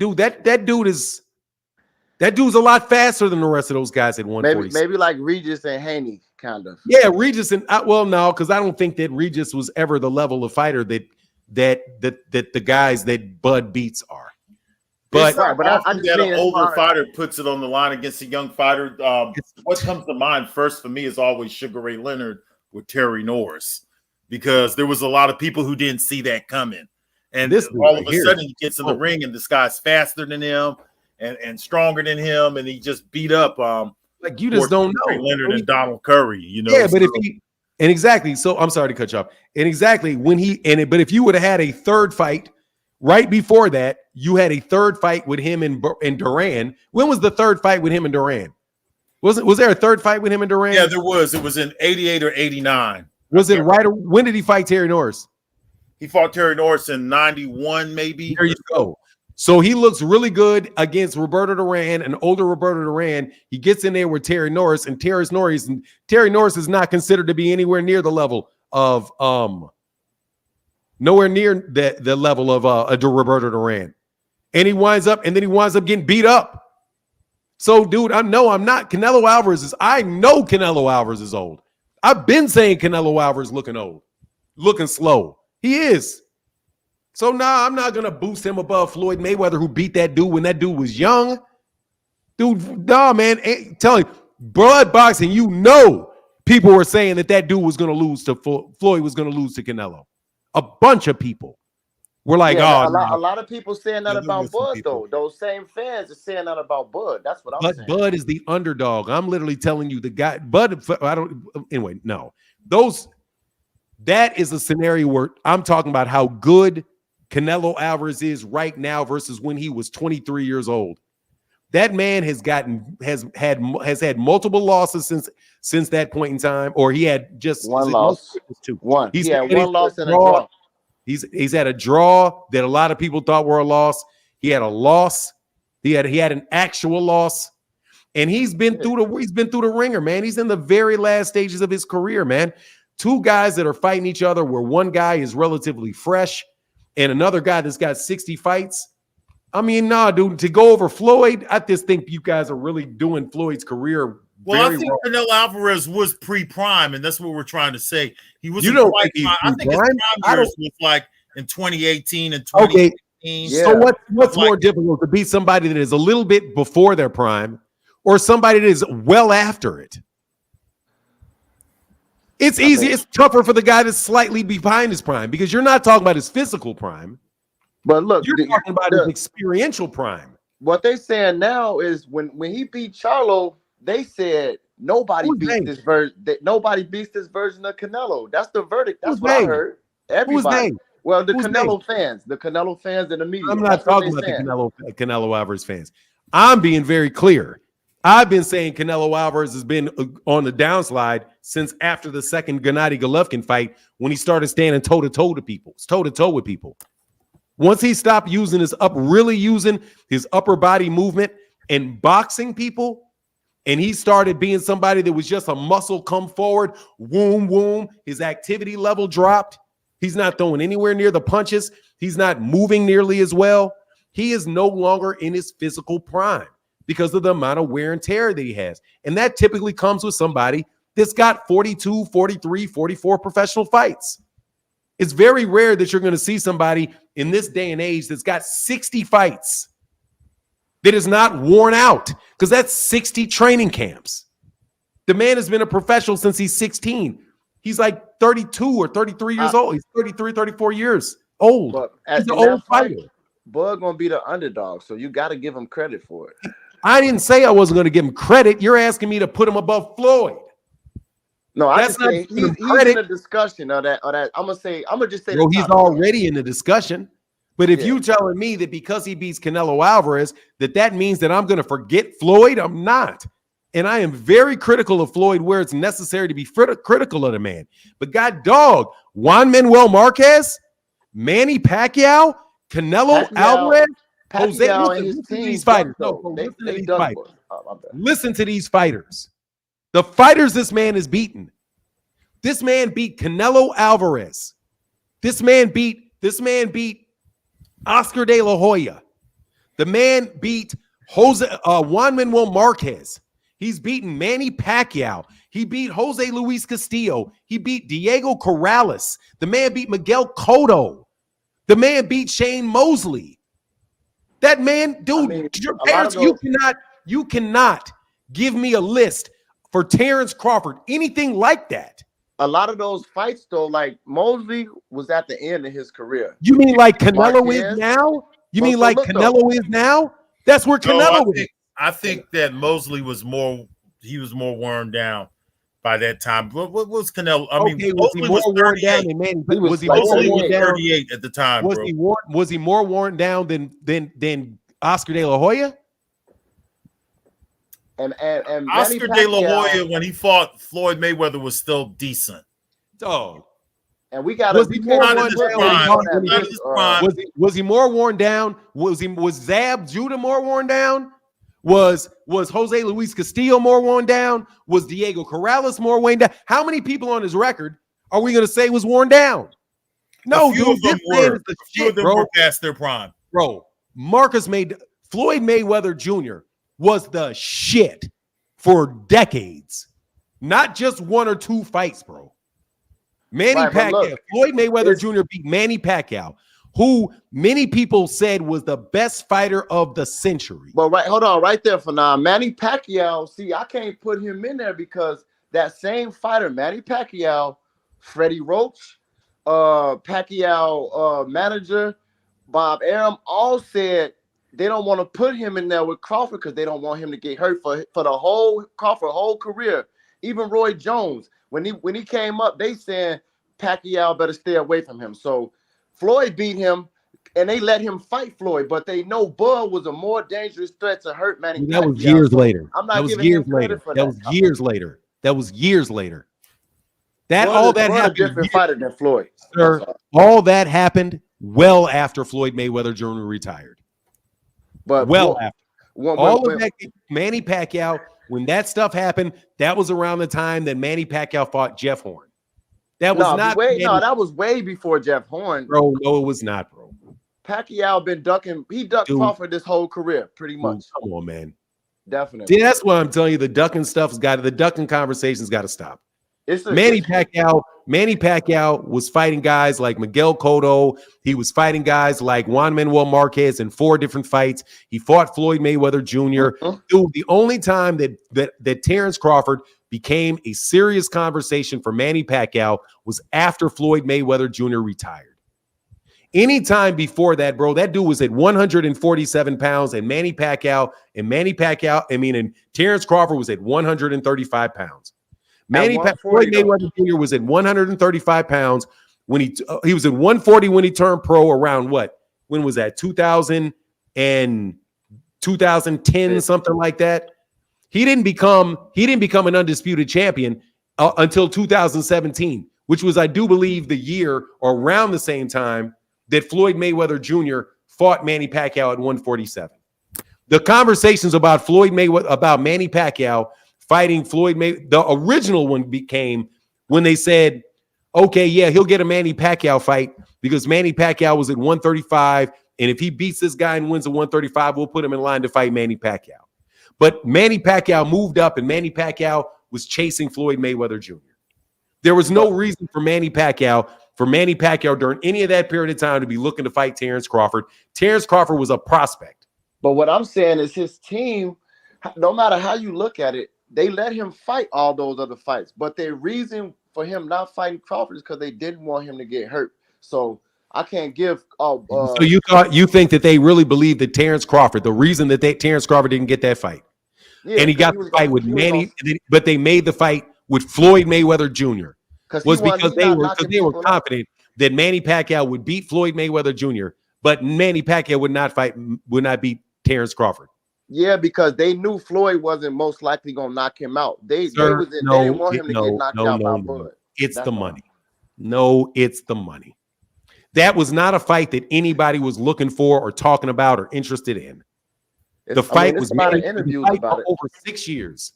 dude's a lot faster than the rest of those guys at 140. Maybe like Regis and Haney, kind of. Yeah, Regis no, because I don't think that Regis was ever the level of fighter that the guys that Bud beats are. But It's not Right, but I often just that mean an as older far as fighter puts it on the line against a young fighter. What comes to mind first for me is always Sugar Ray Leonard with Terry Norris, because there was a lot of people who didn't see that coming. And this dude all right of a here, sudden he gets in the ring and this guy's faster than him and stronger than him. And he just beat up like you just don't Ray know. Leonard and Donald Curry, Yeah, but So, if he and exactly, so I'm sorry to cut you off. And exactly when but if you would have had a third fight right before that, you had a third fight with him and Duran. When was the third fight with him and Duran? Was there a third fight with him and Duran? yeah, there was. It was in 88 or 89. Was it right? When did he fight Terry Norris? He fought Terry Norris in 91, maybe. There you go. So he looks really good against Roberto Duran, an older Roberto Duran. He gets in there with Terry Norris, and Terry Norris is not considered to be anywhere near the level of nowhere near the level of Roberto Duran. And he winds up getting beat up. So, dude, I'm not. Canelo Alvarez I know Canelo Alvarez is old. I've been saying Canelo Alvarez looking old, looking slow. He is. So, I'm not going to boost him above Floyd Mayweather, who beat that dude when that dude was young. Dude, man, tell him, blood boxing, people were saying that dude was going to lose to Floyd was going to lose to Canelo. A bunch of people were like, a lot of people saying that about Bud, though. Those same fans are saying that about Bud. That's what I'm saying. Bud is the underdog. I'm literally telling you the guy, that is a scenario where I'm talking about how good Canelo Alvarez is right now versus when he was 23 years old. That man has had multiple losses since that point in time, or he had just one loss. One. He had one loss and a draw. He's had a draw that a lot of people thought were a loss. He had a loss. He had an actual loss, and he's been through the ringer, man. He's in the very last stages of his career, man. Two guys that are fighting each other, where one guy is relatively fresh, and another guy that's got 60 fights. I mean, dude, to go over Floyd, I just think you guys are really doing Floyd's career. Well, I think Canelo Alvarez was pre-prime, and that's what we're trying to say. He was. I think his prime years was like in 2018 and 2018. Okay. Yeah. So what's more difficult, to beat somebody that is a little bit before their prime, or somebody that is well after it? It's easy. It's tougher for the guy that's slightly behind his prime, because you're not talking about his physical prime. But look, you're talking about his experiential prime. What they're saying now is when he beat Charlo, they said nobody beats this version. Nobody beats this version of Canelo. That's the verdict. That's what I heard. Everybody. Well, the Canelo fans in the media. I'm not talking about the Canelo Alvarez fans. I'm being very clear. I've been saying Canelo Alvarez has been on the downslide since after the second Gennady Golovkin fight, when he started standing toe-to-toe with people. Once he stopped using using his upper body movement and boxing people, and he started being somebody that was just a muscle come forward, woom, his activity level dropped. He's not throwing anywhere near the punches. He's not moving nearly as well. He is no longer in his physical prime because of the amount of wear and tear that he has. And that typically comes with somebody that's got 42, 43, 44 professional fights. It's very rare that you're going to see somebody in this day and age that's got 60 fights that is not worn out, because that's 60 training camps. The man has been a professional since he's 16. He's like 32 or 33 years old. He's 33, 34 years old. But he's an old fighter. Bud going to be the underdog, so you got to give him credit for it. I didn't say I wasn't going to give him credit. You're asking me to put him above Floyd. No, I just say he's in the discussion of that. I'm gonna just say. Well, he's already in the discussion. But if you're telling me that because he beats Canelo Alvarez, that means that I'm going to forget Floyd, I'm not. And I am very critical of Floyd where it's necessary to be critical of the man. But God dog, Juan Manuel Marquez, Manny Pacquiao, Canelo Alvarez, listen to these fighters. Listen to these fighters. The fighters this man has beaten. This man beat Canelo Alvarez. This man beat Oscar De La Hoya. The man beat Juan Manuel Marquez. He's beaten Manny Pacquiao. He beat Jose Luis Castillo. He beat Diego Corrales. The man beat Miguel Cotto. The man beat Shane Mosley. That man, dude, I mean, a lot Terrence, of those, you cannot give me a list for Terence Crawford, anything like that. fights though, like Mosley was at the end of his career. You mean like Canelo is Marquez. now? You Well, mean so like look though, Canelo is now? That's where No, Canelo is. I think that Mosley was more worn down by that time. What was Canelo? I mean, Okay, was he Mosley more was worn down 38. than Manny? he was Was he like more Mosley worn was 38. down? 38 at the time, Was bro. he more worn down than Oscar De La Hoya? And Manny Oscar De La Pacquiao, Hoya, when he fought Floyd Mayweather, was still decent. Oh, and we was he more can't Not in worn his put down Manny prime. on that Not in list. his prime. Was he more worn down? Was Zab Judah more worn down? Was Jose Luis Castillo more worn down? Was Diego Corrales more worn down? How many people on his record are we going to say was worn down? No, A few dude, of them this man were. is the A few shit, of them bro. were past their prime. Bro, Floyd Mayweather Jr. was the shit for decades. Not just one or two fights, bro. Manny Right, but Pacquiao, look, Floyd Mayweather it's Jr. beat Manny Pacquiao, who many people said was the best fighter of the century. but hold on, right there for now. Manny Pacquiao, see, I can't put him in there because that same fighter, Manny Pacquiao, Freddie Roach, Pacquiao manager, Bob Arum, all said they don't want to put him in there with Crawford because they don't want him to get hurt for the whole Crawford whole career. Even Roy Jones, when he came up, they said Pacquiao better stay away from him. So Floyd beat him, and they let him fight Floyd, but they know Bud was a more dangerous threat to hurt Manny Pacquiao. That was years later. I'm That not was giving years him credit later. for That that. was years later. That was years later. That all that Bud a happened, different fighter than Floyd. sir. All that happened well after Floyd Mayweather Jr. retired. But Well after. All of when, that, Manny Pacquiao, when that stuff happened, that was around the time that Manny Pacquiao fought Jeff Horn. That was not that was way before Jeff Horn. Bro, no, it was not, bro. Pacquiao been ducking. He ducked Crawford this whole career, pretty much. Dude, come on, man. Definitely. See, that's why I'm telling you, the ducking conversation's got to stop. Manny Pacquiao was fighting guys like Miguel Cotto. He was fighting guys like Juan Manuel Marquez in 4 different fights. He fought Floyd Mayweather Jr. Dude, the only time that Terence Crawford became a serious conversation for Manny Pacquiao was after Floyd Mayweather Jr. retired. Anytime before that, bro, that dude was at 147 pounds, and Terence Crawford was at 135 pounds. Floyd Mayweather Jr. was at 135 pounds when he was at 140 when he turned pro. Around what? When was that? 2000 and 2010, something like that. He didn't become an undisputed champion until 2017, which was, I do believe, the year or around the same time that Floyd Mayweather Jr. fought Manny Pacquiao at 147. The conversations about Manny Pacquiao fighting Floyd Mayweather, the original one became when they said, okay, yeah, he'll get a Manny Pacquiao fight because Manny Pacquiao was at 135, and if he beats this guy and wins at 135, we'll put him in line to fight Manny Pacquiao. But Manny Pacquiao moved up, and Manny Pacquiao was chasing Floyd Mayweather Jr. There was no reason for Manny Pacquiao during any of that period of time to be looking to fight Terence Crawford. Terence Crawford was a prospect. But what I'm saying is his team, no matter how you look at it, they let him fight all those other fights. But their reason for him not fighting Crawford is because they didn't want him to get hurt. So I can't give. So you think that they really believe that Terence Crawford, the reason that Terence Crawford didn't get that fight, and he got the fight with Manny, but they made the fight with Floyd Mayweather Jr. was because they were confident that Manny Pacquiao would beat Floyd Mayweather Jr., but Manny Pacquiao would not beat Terence Crawford. Yeah, because they knew Floyd wasn't most likely gonna knock him out. They didn't want him to get knocked out by Bud. It's the money. No, it's the money. That was not a fight that anybody was looking for or talking about or interested in. The fight was over 6 years.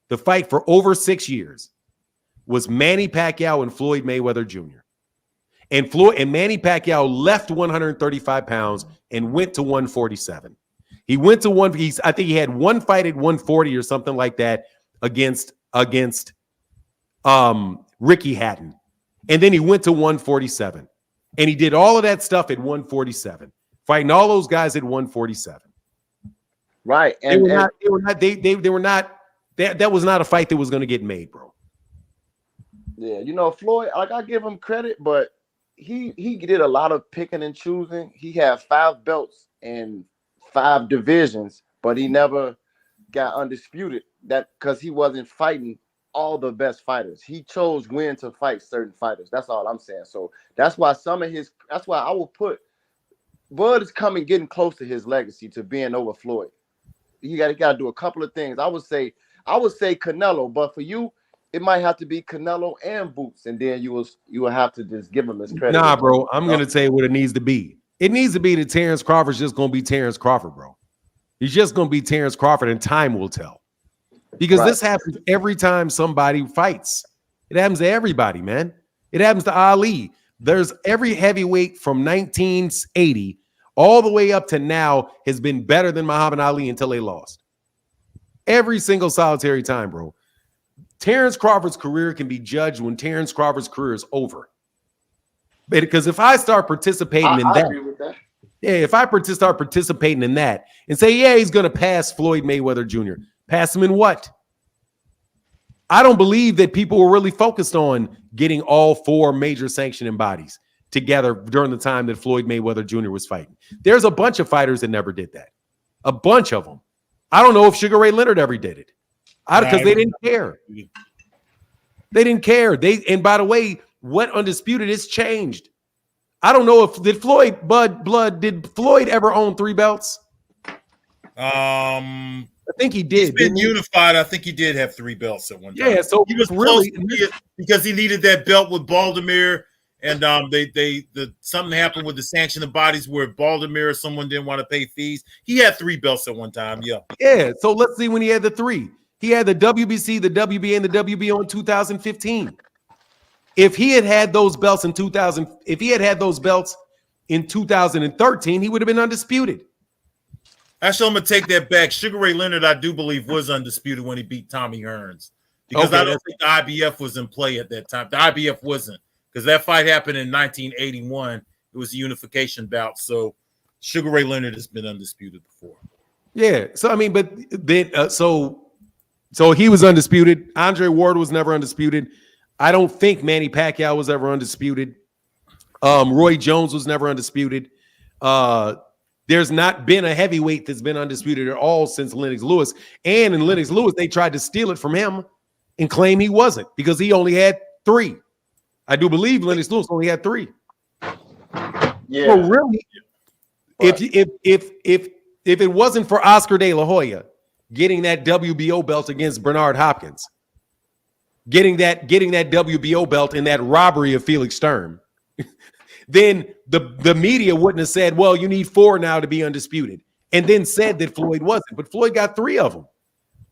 The fight for over 6 years was Manny Pacquiao and Floyd Mayweather Jr. And Manny Pacquiao left 135 pounds and went to 147. He went to I think he had one fight at 140 or something like that against Ricky Hatton. And then he went to 147. And he did all of that stuff at 147. fighting all those guys at 147. Right. They were not. That was not a fight that was going to get made, bro. Yeah, you know, Floyd, like I give him credit, but he did a lot of picking and choosing. He had 5 belts and 5 divisions, but he never got undisputed. That because he wasn't fighting all the best fighters. He chose when to fight certain fighters. That's all I'm saying. So that's why that's why I will put Bud is getting close to his legacy to being over Floyd. You got to do a couple of things. I would say Canelo, but for you, it might have to be Canelo and Boots, and then you will have to just give him his credit. Nah, bro, I'm gonna tell you what it needs to be. It needs to be that Terence Crawford's just gonna be Terence Crawford, bro. He's just gonna be Terence Crawford, and time will tell. Because this happens every time somebody fights. It happens to everybody, man. It happens to Ali. There's every heavyweight from 1980 all the way up to now has been better than Muhammad Ali until they lost. Every single solitary time, bro. Terence Crawford's career can be judged when Terence Crawford's career is over. Because if I start participating in that, agree with that. Yeah, if I start participating in that and say, yeah, he's going to pass Floyd Mayweather Jr., pass him in what? I don't believe that people were really focused on getting all 4 major sanctioning bodies together during the time that Floyd Mayweather Jr. was fighting. There's a bunch of fighters that never did that. A bunch of them. I don't know if Sugar Ray Leonard ever did it. Because they didn't care. They didn't care. And by the way, what Undisputed has changed. I don't know if did Floyd ever own 3 belts? I think he did. He's been unified. I think he did have 3 belts at one time. Yeah, so he was really because he needed that belt with Baltimore, and something happened with the sanctioning bodies where Baltimore or someone didn't want to pay fees. He had 3 belts at one time. Yeah. Yeah. So let's see when he had the 3. He had the WBC, the WBA, and the WBO in 2015. If he had those belts in 2013, he would have been undisputed. Actually, I'm gonna take that back. Sugar Ray Leonard, I do believe, was undisputed when he beat Tommy Hearns. Because I don't think the IBF was in play at that time. The IBF wasn't, because that fight happened in 1981. It was a unification bout. So Sugar Ray Leonard has been undisputed before. Yeah. So I mean, but then so he was undisputed. Andre Ward was never undisputed. I don't think Manny Pacquiao was ever undisputed. Roy Jones was never undisputed. There's not been a heavyweight that's been undisputed at all since Lennox Lewis. And in Lennox Lewis, they tried to steal it from him and claim he wasn't because he only had 3. I do believe Lennox Lewis only had 3. Yeah. So really, if it wasn't for Oscar De La Hoya getting that WBO belt against Bernard Hopkins, getting that WBO belt in that robbery of Felix Sturm, then the media wouldn't have said, well, you need 4 now to be undisputed, and then said that Floyd wasn't. But Floyd got 3 of them.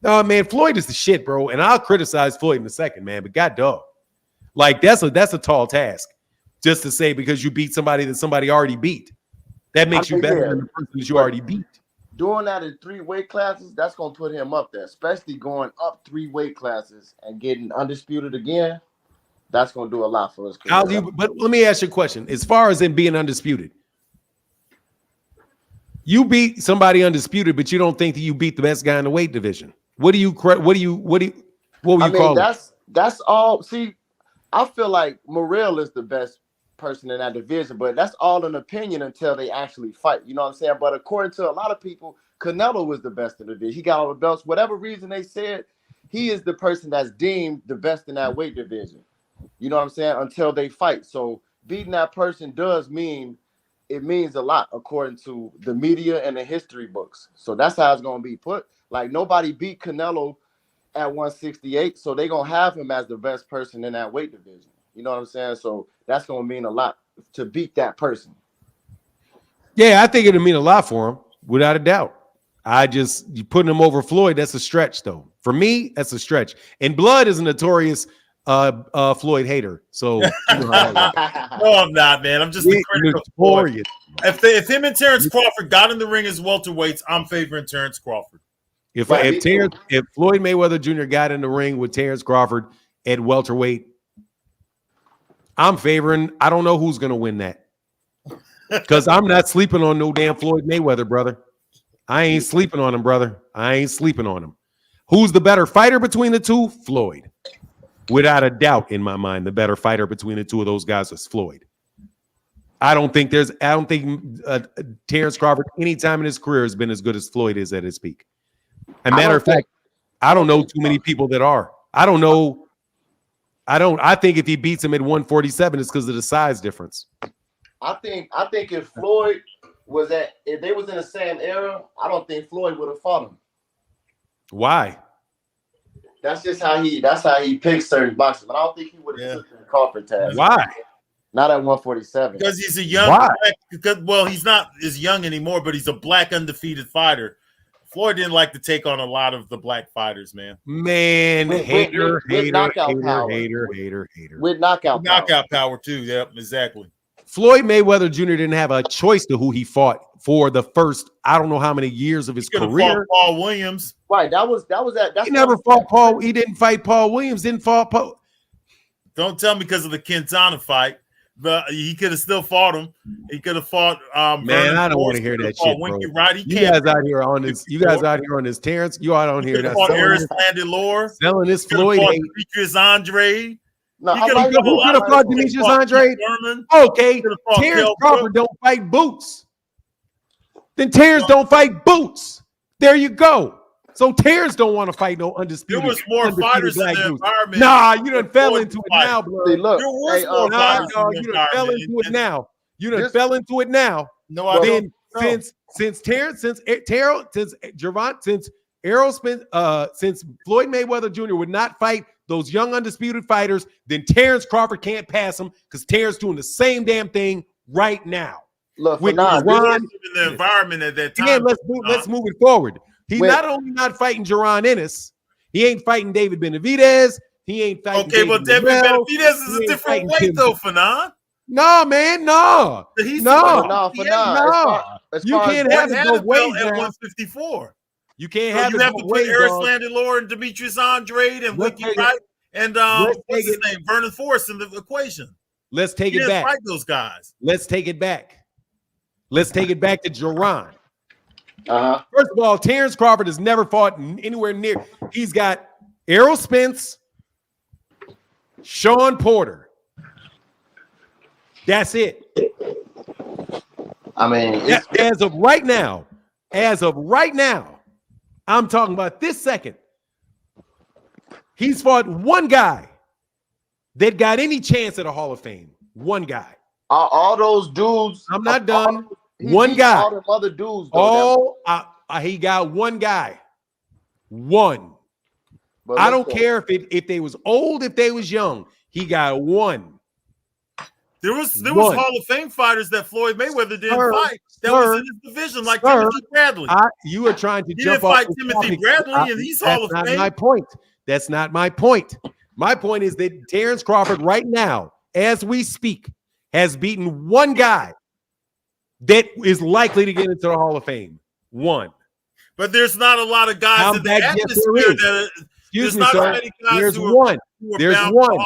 No, man, Floyd is the shit, bro. And I'll criticize Floyd in a second, man. But God dog, like that's a tall task just to say because you beat somebody that somebody already beat. That makes you better than the person that you already beat. Doing that in 3 weight classes, that's gonna put him up there, especially going up 3 weight classes and getting undisputed again. That's gonna do a lot for us. But let me ask you a question. As far as him being undisputed, you beat somebody undisputed, but you don't think that you beat the best guy in the weight division. What would you call it? That's all. See, I feel like Morrell is the best person in that division, but that's all an opinion until they actually fight. You know what I'm saying? But according to a lot of people, Canelo was the best in the division. He got all the belts. Whatever reason they said, he is the person that's deemed the best in that weight division. You know what I'm saying? Until they fight. So beating that person means a lot according to the media and the history books. So that's how it's going to be put. Like nobody beat Canelo at 168, so they're going to have him as the best person in that weight division. You know what I'm saying? So that's going to mean a lot to beat that person. Yeah, I think it'll mean a lot for him, without a doubt. You putting him over Floyd, that's a stretch, though. For me, that's a stretch. And Blood is a notorious Floyd hater. So no, I'm not, man. I'm just a critical Floyd. If him and Terence Crawford got in the ring as welterweights, I'm favoring Terence Crawford. If Floyd Mayweather Jr. got in the ring with Terence Crawford at welterweight, I'm favoring. I don't know who's going to win that. Because I'm not sleeping on no damn Floyd Mayweather, brother. I ain't sleeping on him, brother. I ain't sleeping on him. Who's the better fighter between the two? Floyd. Without a doubt in my mind, the better fighter between the two of those guys is Floyd. I don't think Terence Crawford anytime in his career has been as good as Floyd is at his peak. As a matter of fact, I don't know too many people that are. I don't know. I think if he beats him at 147, it's because of the size difference. I think if Floyd if they was in the same era, I don't think Floyd would have fought him. Why? That's just how he picks certain boxers. But I don't think he would have took the Crawford tag. Why? Not at 147. Because he's a young he's not as young anymore, but he's a black undefeated fighter. Floyd didn't like to take on a lot of the black fighters, man. Hater. With knockout power too. Yep, exactly. Floyd Mayweather Jr. didn't have a choice to who he fought for the first, I don't know how many years of his career. Paul Williams. Right. He never fought Paul. He didn't fight Paul Williams. Didn't fight Paul. Don't tell me because of the Quintana fight. But he could have still fought him. He could have fought. Man, I don't want to hear that shit, bro. You guys out here on this. You guys out here on this. Terrence, you out on here. That's selling this Floyd. Demetrius Andre. No, who could have fought Demetrius Andre? Okay, Terence Crawford don't fight Boots. Then Terence don't fight Boots. There you go. So Terence don't want to fight no undisputed. There was more fighters in the environment. Nah, you done fell into it now, bro. See, look, there was more fighters you done fell into it now. You done fell into it now. No, I don't. Since Floyd Mayweather Jr. would not fight those young undisputed fighters, then Terence Crawford can't pass him because Terence doing the same damn thing right now. Look, in the environment at that time. Again, let's move it forward. He's not only not fighting Jaron Ennis, he ain't fighting David Benavidez. He ain't fighting. Okay, but David Benavidez is a different weight, though, Fanon. No, man, no. You can't have it both ways at 154. You can't have it. You have to put Eris Landlor and Demetrius Andre and Wiki Wright and what's his name, Vernon Forrest in the equation. Let's take it back. Fight those guys. Let's take it back. Let's take it back to Jaron. First of all, Terence Crawford has never fought anywhere near. He's got Errol Spence, Sean Porter. That's it. I mean, as of right now, I'm talking about this second. He's fought one guy that got any chance at a Hall of Fame. One guy. All those dudes. I'm not done. One guy. All them other dudes. He got one guy. One. But I don't care if they was old, if they was young. He got one. There was Hall of Fame fighters that Floyd Mayweather didn't fight. That was in his division, like Timothy Bradley. You are trying to jump off. He didn't fight Timothy Bradley, and he's Hall of Fame. That's not my point. That's not my point. My point is that Terence Crawford right now, as we speak, has beaten one guy that is likely to get into the Hall of Fame. One. But there's not a lot of guys in the atmosphere that Excuse me, sir. There's one. There's one.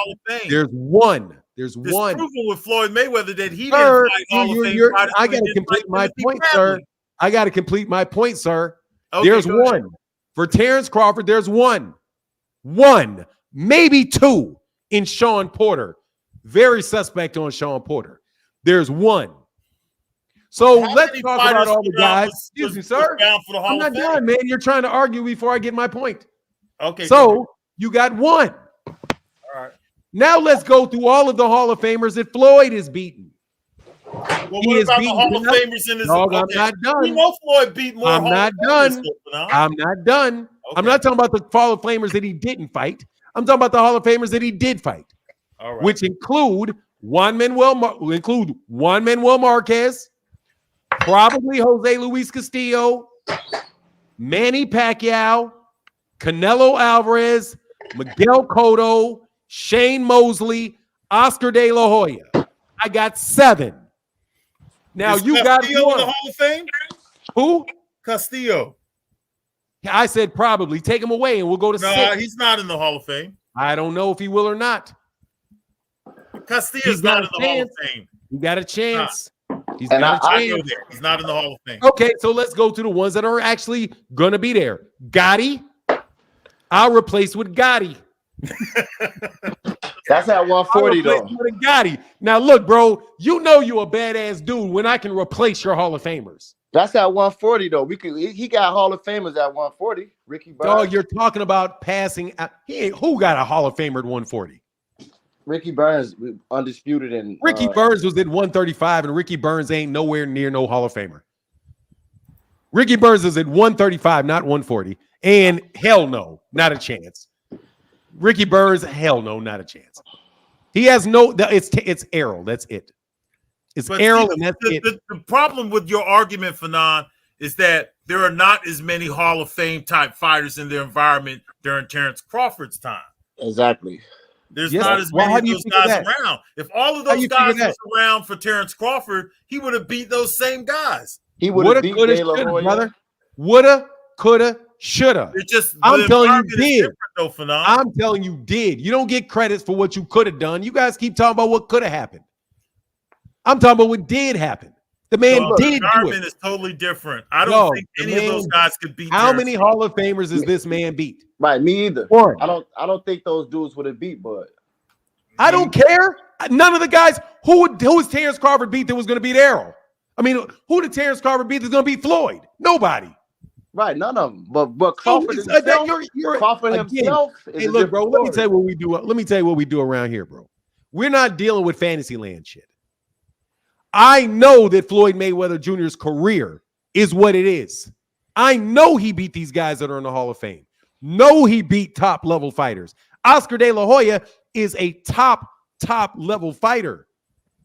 There's one. There's one. Proven with Floyd Mayweather that he didn't fight Hall of Fame. I got to complete my point, sir. I got to complete my point, sir. There's one. For Terence Crawford, there's one. One, maybe two in Sean Porter. Very suspect on Sean Porter. There's one. So let's talk about all the guys. Excuse me, sir. I'm not done, man. You're trying to argue before I get my point. Okay. So you got one. All right. Now let's go through all of the Hall of Famers that Floyd is beaten. Well, what about the Hall of Famers in his? No, I'm not done. We know Floyd beat more. I'm not done. I'm not done. I'm not talking about the Hall of Famers that he didn't fight. I'm talking about the Hall of Famers that he did fight, which include Juan Manuel Marquez, probably Jose Luis Castillo, Manny Pacquiao, Canelo Alvarez, Miguel Cotto, Shane Mosley, Oscar De La Hoya. I got 7. Now you got Castillo in the Hall of Fame? Who? Castillo. I said probably. Take him away and we'll go to 6. He's not in the Hall of Fame. I don't know if he will or not. Castillo's not in the Hall of Fame. You got a chance. He's And got a I chance. go there. He's not in the Hall of Fame. Okay, so let's go to the ones that are actually gonna be there. Gotti, I'll replace with Gotti. that's at 140 though. With Gotti. Now look, bro, you know you a badass dude when I can replace your Hall of Famers. That's at 140 though. He got Hall of Famers at 140. Ricky Burns. Dog, you're talking about passing. Who got a Hall of Famer at 140? Ricky Burns undisputed and Ricky Burns was at 135, and Ricky Burns ain't nowhere near no Hall of Famer. Ricky Burns is at 135, not 140, and hell no, not a chance. Ricky Burns, hell no, not a chance. He has no. It's Errol. That's it. It's Errol, and that's it. The problem with your argument, Fanon, is that there are not as many Hall of Fame type fighters in their environment during Terence Crawford's time. Exactly. There's not as many of those guys around. If all of those guys was around for Terence Crawford, he would have beat those same guys. He would have beat De La Hoya. Brother. Woulda, coulda, shoulda. It's just I'm telling you, did. Though, Fanon. I'm telling you, did. You don't get credits for what you could have done. You guys keep talking about what could have happened. I'm talking about what did happen. The man did do it. The environment is totally different. I don't think any of those guys could beat. How many Hall of Famers is this man beat? Right, me either. One. I don't think those dudes would have beat Bud. I don't care. None of the guys who is Terence Crawford beat that was going to beat Errol. I mean, who did Terence Crawford beat that's going to beat Floyd? Nobody. Right, none of them. But Crawford himself. Crawford himself. Hey, look, bro. Let me tell you what we do. Let me tell you what we do around here, bro. We're not dealing with Fantasyland shit. I know that Floyd Mayweather Jr.'s career is what it is. I know he beat these guys that are in the Hall of Fame. No, he beat top level fighters. Oscar De La Hoya is a top level fighter.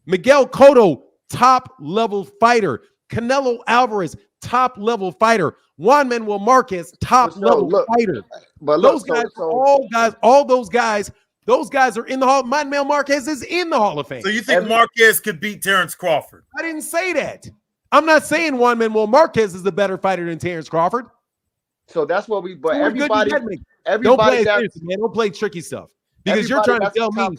Miguel Cotto, top level fighter. Canelo Alvarez, top level fighter. Juan Manuel Marquez, top level fighter. But those guys, all those guys are in the Hall. Manuel Marquez is in the Hall of Fame. So you think Marquez could beat Terence Crawford? I didn't say that. I'm not saying Juan Manuel Marquez is the better fighter than Terence Crawford. So that's what we. But don't play tricky stuff because you're trying to tell me.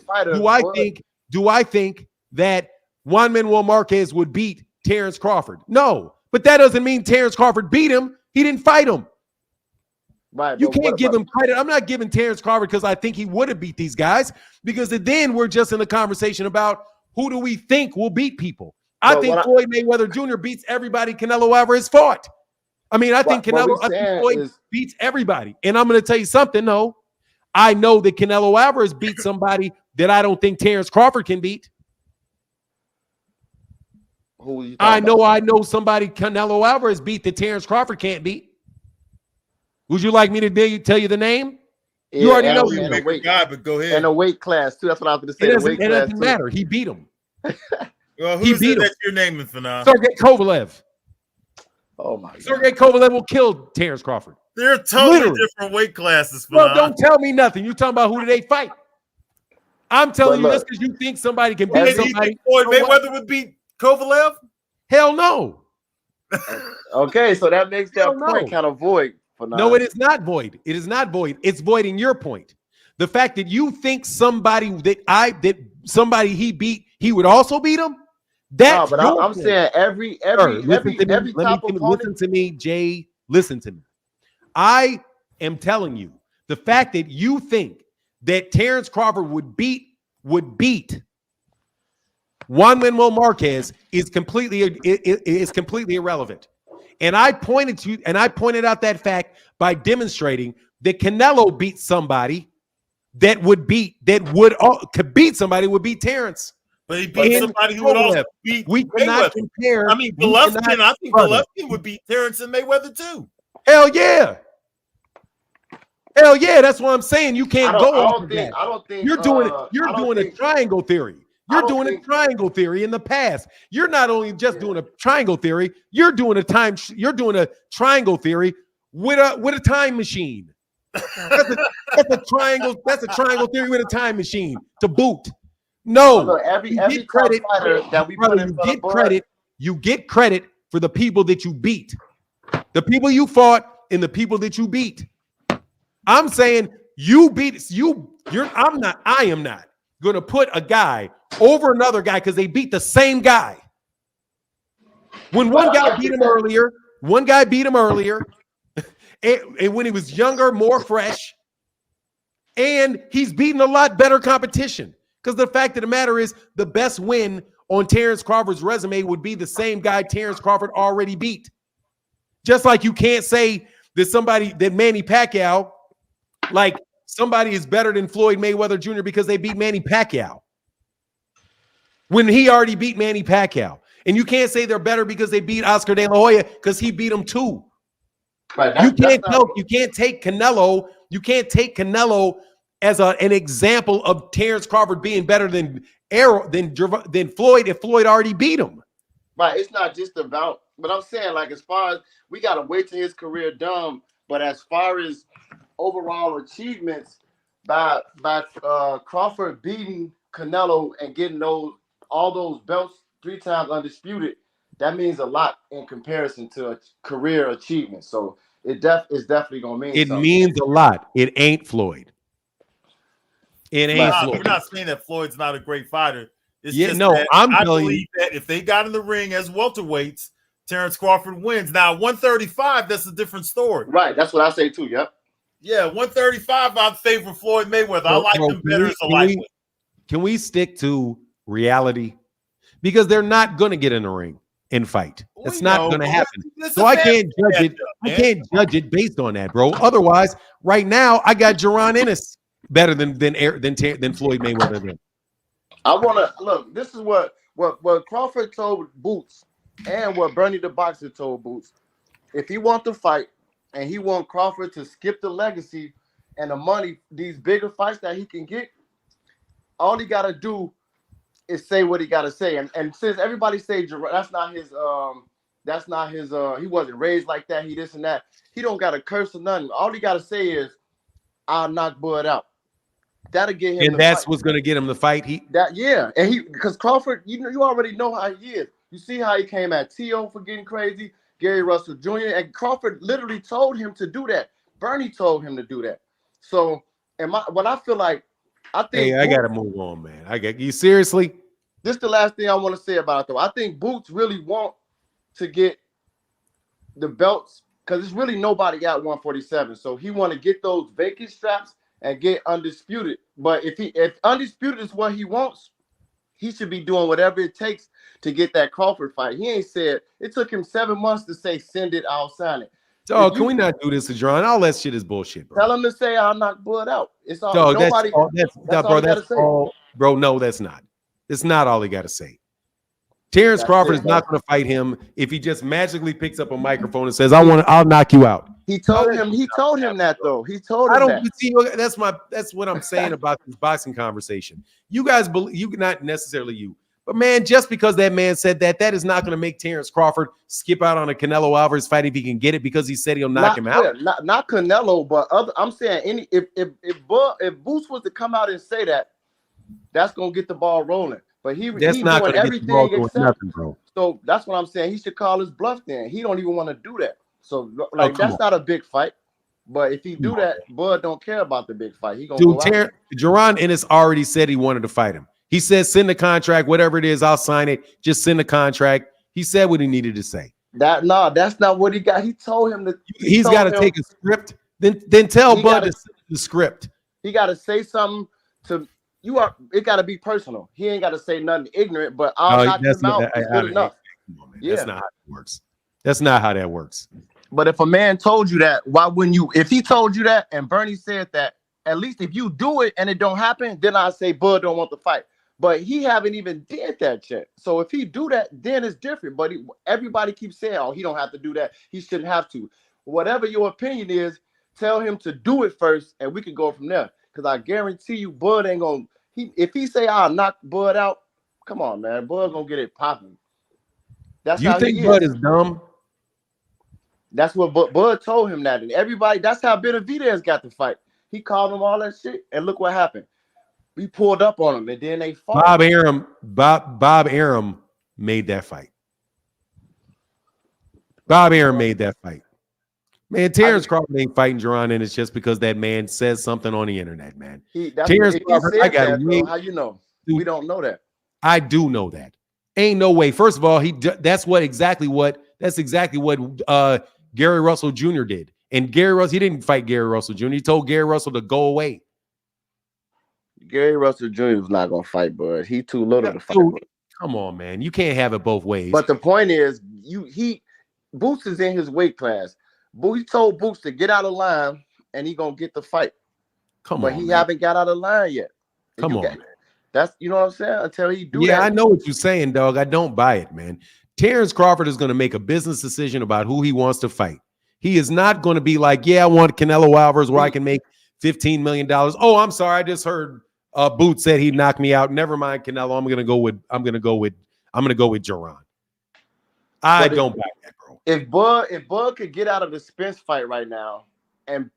Do I think that Juan Manuel Marquez would beat Terence Crawford? No, but that doesn't mean Terence Crawford beat him. He didn't fight him. Right. You can't give him credit. I'm not giving Terence Crawford because I think he would have beat these guys, because then we're just in the conversation about who do we think will beat people. I think Floyd Mayweather Jr. beats everybody Canelo Alvarez fought. I mean, I think Floyd beats everybody. And I'm going to tell you something, though. I know that Canelo Alvarez beat somebody that I don't think Terence Crawford can beat. I know somebody Canelo Alvarez beat that Terence Crawford can't beat. Would you like me to tell you the name? Yeah, you already know. And a weight guy, but go ahead. And a weight class too. That's what I was going to say. It doesn't matter. He beat him. Well, who's that you're naming for now? Sergey Kovalev. Oh my God. Sergey Kovalev will kill Terence Crawford. They're totally different weight classes. Well, don't tell me nothing. You're talking about who do they fight? I'm telling you this because you think somebody can beat somebody. Floyd Mayweather would beat Kovalev? Hell no. Okay, so that makes that point kind of void. No, it is not void. It is not void. It's void in your point. The fact that you think somebody he beat, he would also beat him. That's but I'm saying every top opponent. Listen to me, Jay. Listen to me. I am telling you the fact that you think that Terence Crawford would beat Juan Manuel Marquez is completely irrelevant. And I pointed out that fact by demonstrating that Canelo beat somebody could beat somebody would beat Terence. But he beat somebody who would also beat Mayweather. Compare. I mean, Golovkin. I think Golovkin would beat Terence and Mayweather too. Hell yeah. Hell yeah. That's what I'm saying. You can't go over that. I don't think you're doing a triangle theory. You're doing a triangle theory in the past. You're not only just doing a triangle theory, you're doing a triangle theory with a time machine. That's a triangle theory with a time machine to boot. No, every credit that we put in you get credit for the people that you beat, the people you fought, and the people that you beat. I'm saying I am not going to put a guy over another guy because they beat the same guy. When one guy beat him earlier, and when he was younger, more fresh, and he's beaten a lot better competition. Because the fact of the matter is, the best win on Terence Crawford's resume would be the same guy Terence Crawford already beat. Just like you can't say that Manny Pacquiao, like somebody is better than Floyd Mayweather Jr. because they beat Manny Pacquiao when he already beat Manny Pacquiao. And you can't say they're better because they beat Oscar De La Hoya because he beat him too. Right, You can't take Canelo. You can't take Canelo as an example of Terence Crawford being better than Floyd if Floyd already beat him. Right, it's not just about. But I'm saying, like, as far as we gotta wait till his career done. But as far as overall achievements, by Crawford beating Canelo and getting all those belts 3 times undisputed, that means a lot in comparison to a career achievement. So it's definitely gonna mean something. It means a lot. It ain't Floyd. It ain't Floyd. We're not saying that Floyd's not a great fighter. It's I believe that if they got in the ring as welterweights, Terence Crawford wins. Now 135, that's a different story. Right, that's what I say too. Yep. Yeah, 135, I'd favor Floyd Mayweather. I like them better as a lightweight. Can we stick to reality? Because they're not going to get in the ring and fight. It's not going to happen. So I can't judge it. I can't judge it based on that, bro. Otherwise, right now I got Jaron Ennis better than Floyd Mayweather. Then. I want to look. This is what Crawford told Boots, and what Bernie the Boxer told Boots. If he wants to fight, and he want Crawford to skip the legacy and the money, these bigger fights that he can get, all he got to do is say what he got to say. And since everybody say that's not his, he wasn't raised like that, he this and that, he don't got to curse or nothing. All he got to say is, I'll knock Bud out. That'll get him. And that's what's going to get him the fight. Because Crawford, you already know how he is. You see how he came at T.O. for getting crazy, Gary Russell Jr., and Crawford literally told him to do that. Bernie told him to do that. So, I feel like, I think. Hey, I got to move on, man. You seriously? This is the last thing I want to say about it, though. I think Boots really want to get the belts because it's really nobody at 147. So he want to get those vacant straps and get undisputed. But if undisputed is what he wants, he should be doing whatever it takes to get that Crawford fight. He ain't said it took him 7 months to say send it, I'll sign it. Dog, can we not do this to John? All that shit is bullshit, bro. Tell him to say I'll knock Bud out. It's all. Dog, nobody. That's all, bro. No, that's not. It's not all he got to say. Terence Crawford is not going to fight him if he just magically picks up a microphone and says, "I'll knock you out." He told him that though. He told him that. See, that's what I'm saying about this boxing conversation. You guys believe, not necessarily you, but man, just because that man said that is not going to make Terence Crawford skip out on a Canelo Alvarez fight if he can get it because he said he'll knock him out. Not Canelo, but I'm saying if Boots was to come out and say that, that's gonna get the ball rolling. But he's doing everything except nothing, bro. So that's what I'm saying. He should call his bluff then. He don't even want to do that. So that's not a big fight. But if he do that, Bud don't care about the big fight. He gonna go out. Jaron Ennis already said he wanted to fight him. He said, send the contract, whatever it is, I'll sign it. Just send the contract. He said what he needed to say. That's not what he got. He told him that he's got to take a script. Then tell Bud to send the script. He got to say something to you. It got to be personal. He ain't got to say nothing ignorant. But I'll knock him out. It's good enough. That's not how it works. That's not how that works. But if a man told you that, why wouldn't you? If he told you that and Bernie said that, at least if you do it and it don't happen, then I say Bud don't want to fight. But he haven't even did that yet. So if he do that, then it's different. But everybody keeps saying, oh, he don't have to do that. He shouldn't have to. Whatever your opinion is, tell him to do it first, and we can go from there. Because I guarantee you, Bud ain't going to. If he say, I'll knock Bud out, come on, man. Bud going to get it popping. That's you how think he Bud is dumb? That's what Bud told him that. And everybody, that's how Benavidez got the fight. He called him all that shit, and look what happened. We pulled up on him, and then they fought. Bob Arum made that fight. Bob Arum made that fight. Man, Terence Crawford ain't fighting Jaron, and it's just because that man says something on the internet, man. Terence Crawford, how you know? We don't know that. I do know that. Ain't no way. First of all, that's exactly what Gary Russell Jr. did. And Gary Russell, he didn't fight Gary Russell Jr. He told Gary Russell to go away. Gary Russell Jr. was not gonna fight Bud. He too little to fight Dude, Bud. come on, man. You can't have it both ways. But the point is, Boots is in his weight class. He told Boots to get out of line, and he gonna get the fight. But he haven't got out of line yet. Come on. That's, you know what I'm saying? Until he do that. Yeah, I know what you're saying, dog. I don't buy it, man. Terence Crawford is going to make a business decision about who he wants to fight. He is not going to be like, yeah, I want Canelo Alvarez where I can make $15 million. Oh, I'm sorry. I just heard Boots said he'd knock me out. Never mind, Canelo. I'm going to go with Gervonta. I don't buy that, bro. If Bud could get out of the Spence fight right now, and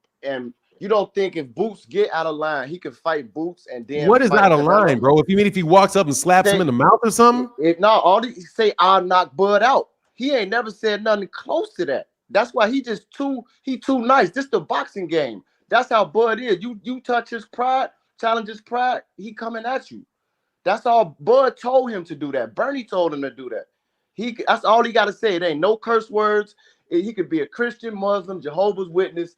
you don't think if Boots get out of line, he could fight Boots and then what is out of line, bro? If he walks up and slaps him in the mouth or something? All he say, I'll knock Bud out. He ain't never said nothing close to that. That's why he too nice. This the boxing game. That's how Bud is. You touch his pride, challenge his pride, he coming at you. That's all. Bud told him to do that. Bernie told him to do that. That's all he got to say. It ain't no curse words. He could be a Christian, Muslim, Jehovah's Witness,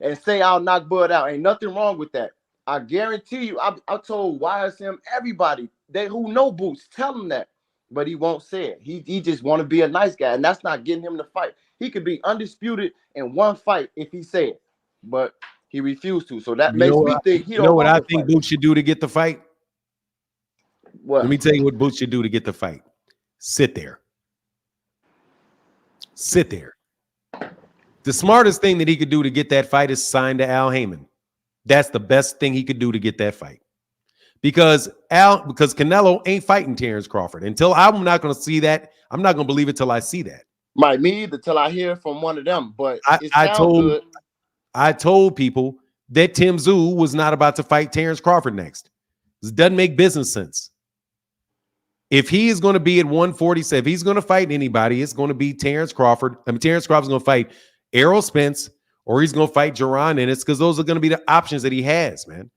and say I'll knock Bud out. Ain't nothing wrong with that. I guarantee you. I told YSM, everybody who know Boots, tell him that, but he won't say it. He just want to be a nice guy, and that's not getting him to fight. He could be undisputed in one fight if he said it, but he refused to. So that makes me think he don't. You know what I think Boots should do to get the fight? What? Let me tell you what Boots should do to get the fight. Sit there. Sit there. The smartest thing that he could do to get that fight is sign to Al Heyman. That's the best thing he could do to get that fight. Because Canelo ain't fighting Terence Crawford. Until I'm not going to see that, I'm not going to believe it till I see that. Might me either till I hear from one of them. But I told people that Tim Tszyu was not about to fight Terence Crawford next. It doesn't make business sense. If he is going to be at 147, if he's going to fight anybody, it's going to be Terence Crawford. I mean, Terence Crawford's going to fight Errol Spence, or he's going to fight Gervonta, and it's because those are going to be the options that he has, man.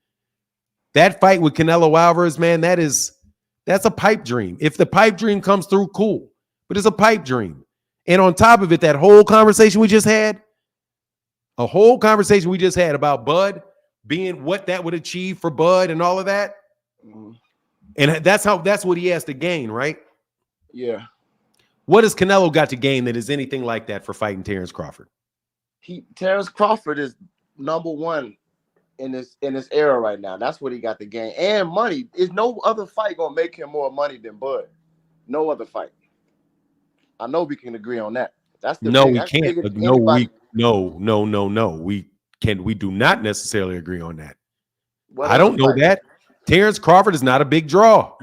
That fight with Canelo Alvarez, man, that's a pipe dream. If the pipe dream comes through, cool. But it's a pipe dream. And on top of it, that whole conversation we just had, about Bud being what that would achieve for Bud and all of that. Mm-hmm. And that's what he has to gain, right? Yeah. What has Canelo got to gain that is anything like that for fighting Terence Crawford? Terence Crawford is number one in this era right now. That's what he got to gain. And money. Is no other fight gonna make him more money than Bud. No other fight. I know we can agree on that. That's the we can't. No. We do not necessarily agree on that. I don't know that. Terence Crawford is not a big draw.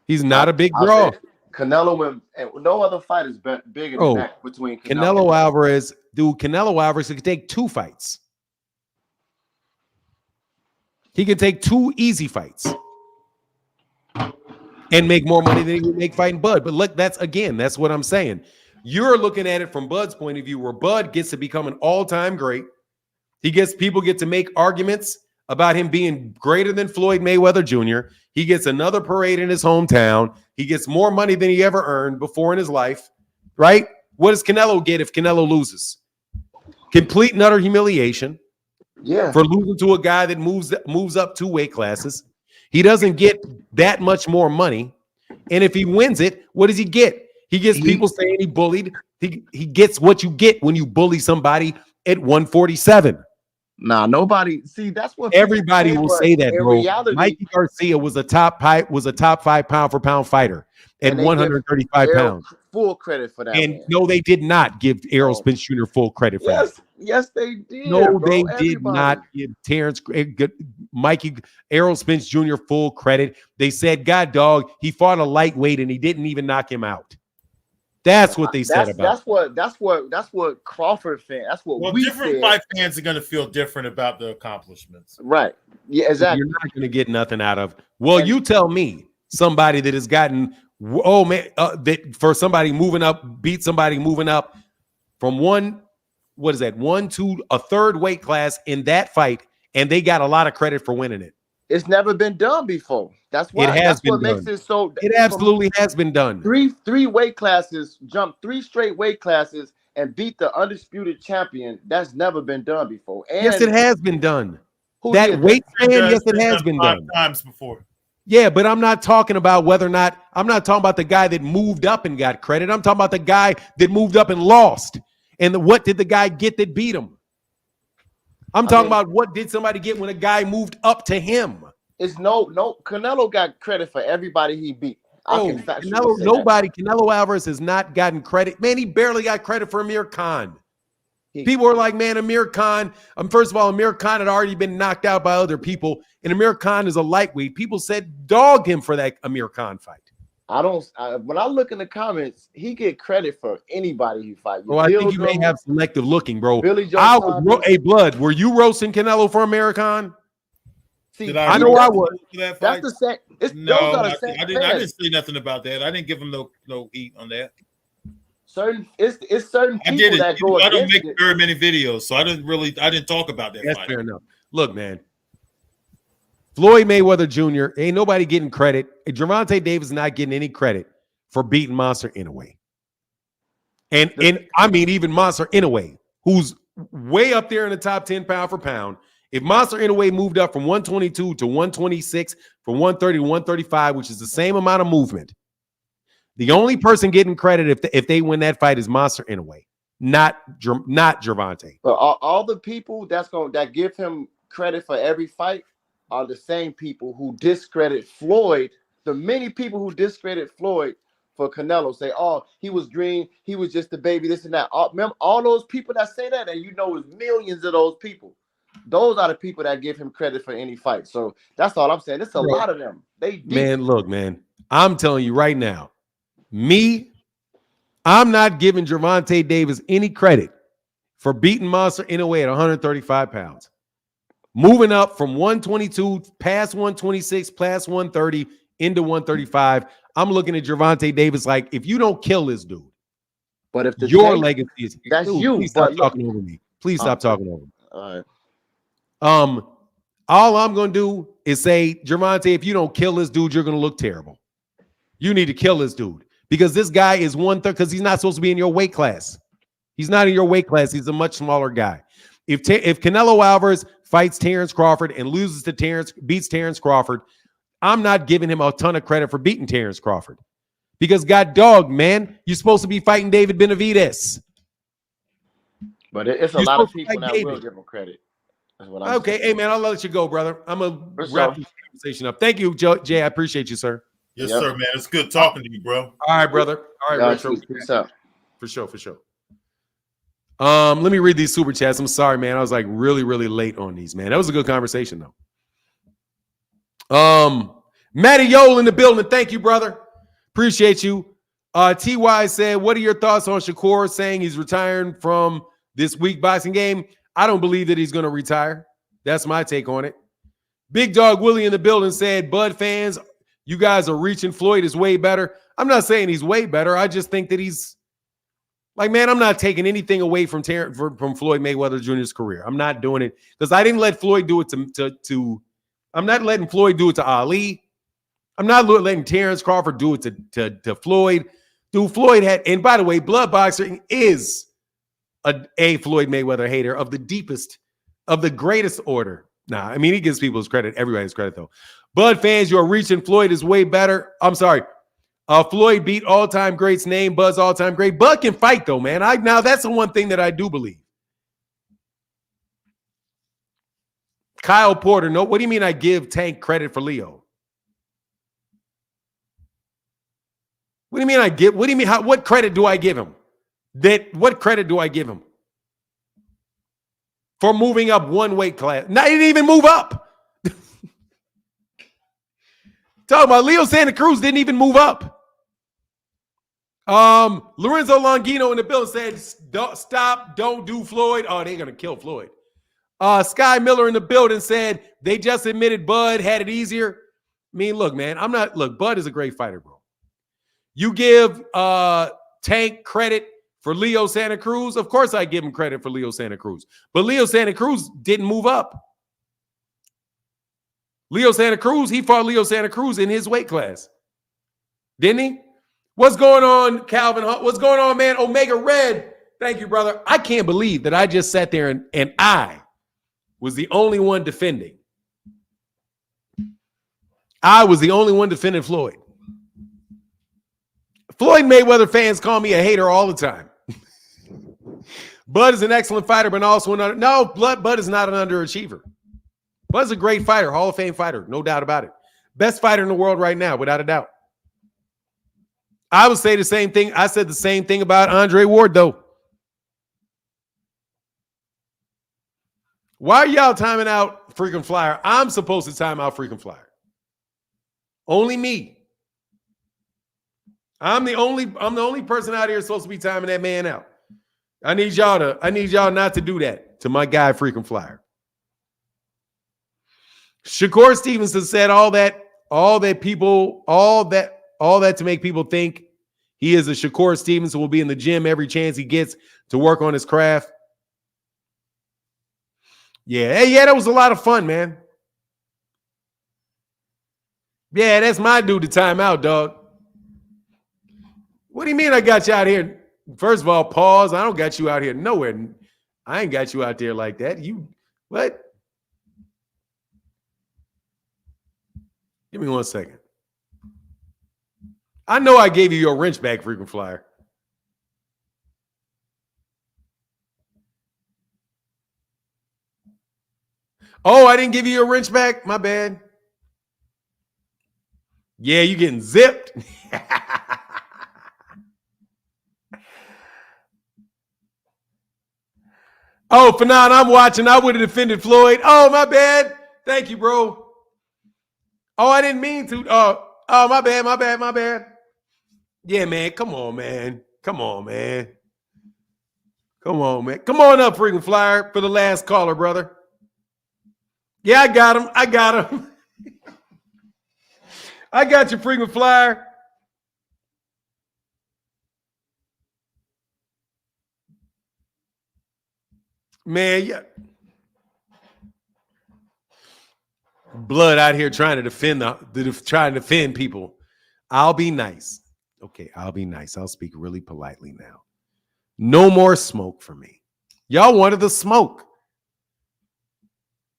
He's not a big draw. Canelo and no other fight is bigger than that between Canelo Alvarez. Dude, Canelo Alvarez could take 2 fights. He can take 2 easy fights and make more money than he would make fighting Bud. But look, that's what I'm saying. You're looking at it from Bud's point of view, where Bud gets to become an all-time great. People get to make arguments about him being greater than Floyd Mayweather Jr. He gets another parade in his hometown. He gets more money than he ever earned before in his life, right? What does Canelo get if Canelo loses? Complete and utter humiliation. Yeah. For losing to a guy that moves up 2 weight classes. He doesn't get that much more money. And if he wins it, what does he get? He gets people saying he bullied. He gets what you get when you bully somebody at 147. Nah, nobody. See, that's what everybody will say that, bro. Reality, Mikey Garcia was a top 5 pound for pound fighter at 135 pounds. Full credit for that. And no, they did not give Errol Spence Jr. full credit for that. Yes, they did. No, they did not give Errol Spence Jr. full credit. They said, God, dog, he fought a lightweight and he didn't even knock him out. That's what they said about. That's what Crawford fans. That's what we different fight fans are going to feel different about the accomplishments. Right. Yeah, exactly. You're not going to get nothing out of. Well, you tell me somebody that has gotten that for somebody moving up, beat somebody moving up from 1 to a third weight class in that fight, and they got a lot of credit for winning it. It's never been done before. That's It why. has That's been what makes done. it so. It absolutely has been done. Three weight classes, jump 3 straight weight classes, and beat the undisputed champion. That's never been done before. Yes, it And has been done. who That did that? weight span, yes, It's it been has done been 5 done. times before. Yeah, but I'm not talking about whether or not, I'm not talking about the guy that moved up and got credit. I'm talking about the guy that moved up and lost. And what did the guy get that beat him? I'm talking about what did somebody get when a guy moved up to him? It's no. Canelo got credit for everybody he beat. I Bro, can factually Canelo, say nobody, Canelo Alvarez has not gotten credit. Man, he barely got credit for Amir Khan. People are like, man, Amir Khan. First of all, Amir Khan had already been knocked out by other people, and Amir Khan is a lightweight. People said dog him for that Amir Khan fight. When I look in the comments, he get credit for anybody he fight. Bro, I think you may have selective looking, bro. Billy Joe Hey, Blood, were you roasting Canelo for Amir Khan? See, I know I was. That that's the same. No, those are I the same didn't say nothing about that. I didn't give him no heat on that. It's certain people that go I don't against make it. very many videos, so I didn't talk about that. That's fight. fair enough. Look, man, Floyd Mayweather Jr. ain't nobody getting credit. Gervonta Davis not getting any credit for beating Monster Inoue. And I mean even Monster Inoue, who's way up there in the top 10 pound for pound. If Monster Inoue moved up from 122 to 126, from 130 to 135, which is the same amount of movement, the only person getting credit if they win that fight is Monster Inoue, not Gervonta. But all the people that give him credit for every fight are the same people who discredit Floyd. The many people who discredit Floyd for Canelo say, "Oh, he was green, he was just a baby, this and that." Remember all those people that say that, and it's millions of those people. Those are the people that give him credit for any fight. So that's all I'm saying. It's a lot of them. They deep. Man, look, man, I'm telling you right now, I'm not giving Gervonta Davis any credit for beating Monster Inoue at 135 pounds. Moving up from 122 past 126, past 130 into 135. I'm looking at Gervonta Davis like, if you don't kill this dude, but if your legacy is that's dude, you. Please stop talking over me. Please stop talking over me. All right. All I'm gonna do is say, Gervonta, if you don't kill this dude, you're gonna look terrible. You need to kill this dude because this guy is 1/3 because he's not supposed to be in your weight class. He's not in your weight class. He's a much smaller guy. If Canelo Alvarez fights Terence Crawford and loses to beats Terence Crawford, I'm not giving him a ton of credit for beating Terence Crawford because God dog, man, you're supposed to be fighting David Benavidez. But it's a lot of people that will give him credit. That's what I'm saying. Hey man, I'll let you go, brother. I'm gonna wrap this conversation up. Thank you, Jay. I appreciate you, sir. Yes, sir, man. It's good talking to you, bro. All right, brother. All right, Retro. Peace out. For sure. Let me read these super chats. I'm sorry, man. I was like really, really late on these, man. That was a good conversation, though. Matty Yole in the building. Thank you, brother. Appreciate you. TY said, what are your thoughts on Shakur saying he's retiring from this week boxing game? I don't believe that he's going to retire. That's my take on it. Big Dog Willie in the building said, Bud fans, you guys are reaching. Floyd is way better. I'm not saying he's way better. I just think that he's like, man, I'm not taking anything away from Floyd Mayweather Jr.'s career. I'm not doing it because I didn't let Floyd do it to I'm not letting Floyd do it to Ali. I'm not letting Terence Crawford do it to Floyd. Dude, Floyd had, and by the way, blood boxing is a Floyd Mayweather hater of the deepest, of the greatest order. Nah, I mean, he gives people his credit. Everybody's credit, though. Bud fans, you are reaching. Floyd is way better. I'm sorry. Floyd beat all-time greats name. Bud's all-time great. Bud can fight, though, man. Now, that's the one thing that I do believe. Kyle Porter, no. What do you mean I give Tank credit for Leo? What do you mean I give? What do you mean? What credit do I give him? What credit do I give him for moving up one weight class? Not, he didn't even move up. Talking about Leo Santa Cruz didn't even move up. Lorenzo Longino in the building said, "Stop! Don't do Floyd." Oh, they're gonna kill Floyd. Sky Miller in the building said they just admitted Bud had it easier. I mean, look, man, Bud is a great fighter, bro. You give Tank credit for Leo Santa Cruz. Of course, I give him credit for Leo Santa Cruz. But Leo Santa Cruz didn't move up. Leo Santa Cruz, he fought Leo Santa Cruz in his weight class. Didn't he? What's going on, Calvin? What's going on, man? Omega Red. Thank you, brother. I can't believe that I just sat there and I was the only one defending. I was the only one defending Floyd. Floyd Mayweather fans call me a hater all the time. Bud is an excellent fighter, but also Bud is not an underachiever. Bud's a great fighter, Hall of Fame fighter, no doubt about it. Best fighter in the world right now, without a doubt. I would say the same thing. I said the same thing about Andre Ward, though. Why are y'all timing out freaking Flyer? I'm supposed to time out freaking Flyer. Only me. I'm the only person out here supposed to be timing that man out. I need y'all not to do that to my guy freaking Flyer. Shakur Stevenson said all that to make people think he is a Shakur Stevenson, will be in the gym every chance he gets to work on his craft. Yeah, that was a lot of fun, man. Yeah, that's my dude to time out, dog. What do you mean I got you out here? First of all, pause. I don't got you out here nowhere. I ain't got you out there like that. You, what? Give me 1 second. I know I gave you your wrench back, freaking Flyer. Oh, I didn't give you your wrench back? My bad. Yeah, you getting zipped. Oh, Fanon, I'm watching. I would have defended Floyd. Oh, my bad. Thank you, bro. Oh, I didn't mean to. Oh, my bad. Yeah, man. Come on, man. Come on up, freaking Flyer, for the last caller, brother. Yeah, I got him. I got you, freaking Flyer. Man, yeah. Blood out here trying to defend people. I'll be nice. Okay, I'll be nice. I'll speak really politely now. No more smoke for me. Y'all wanted the smoke.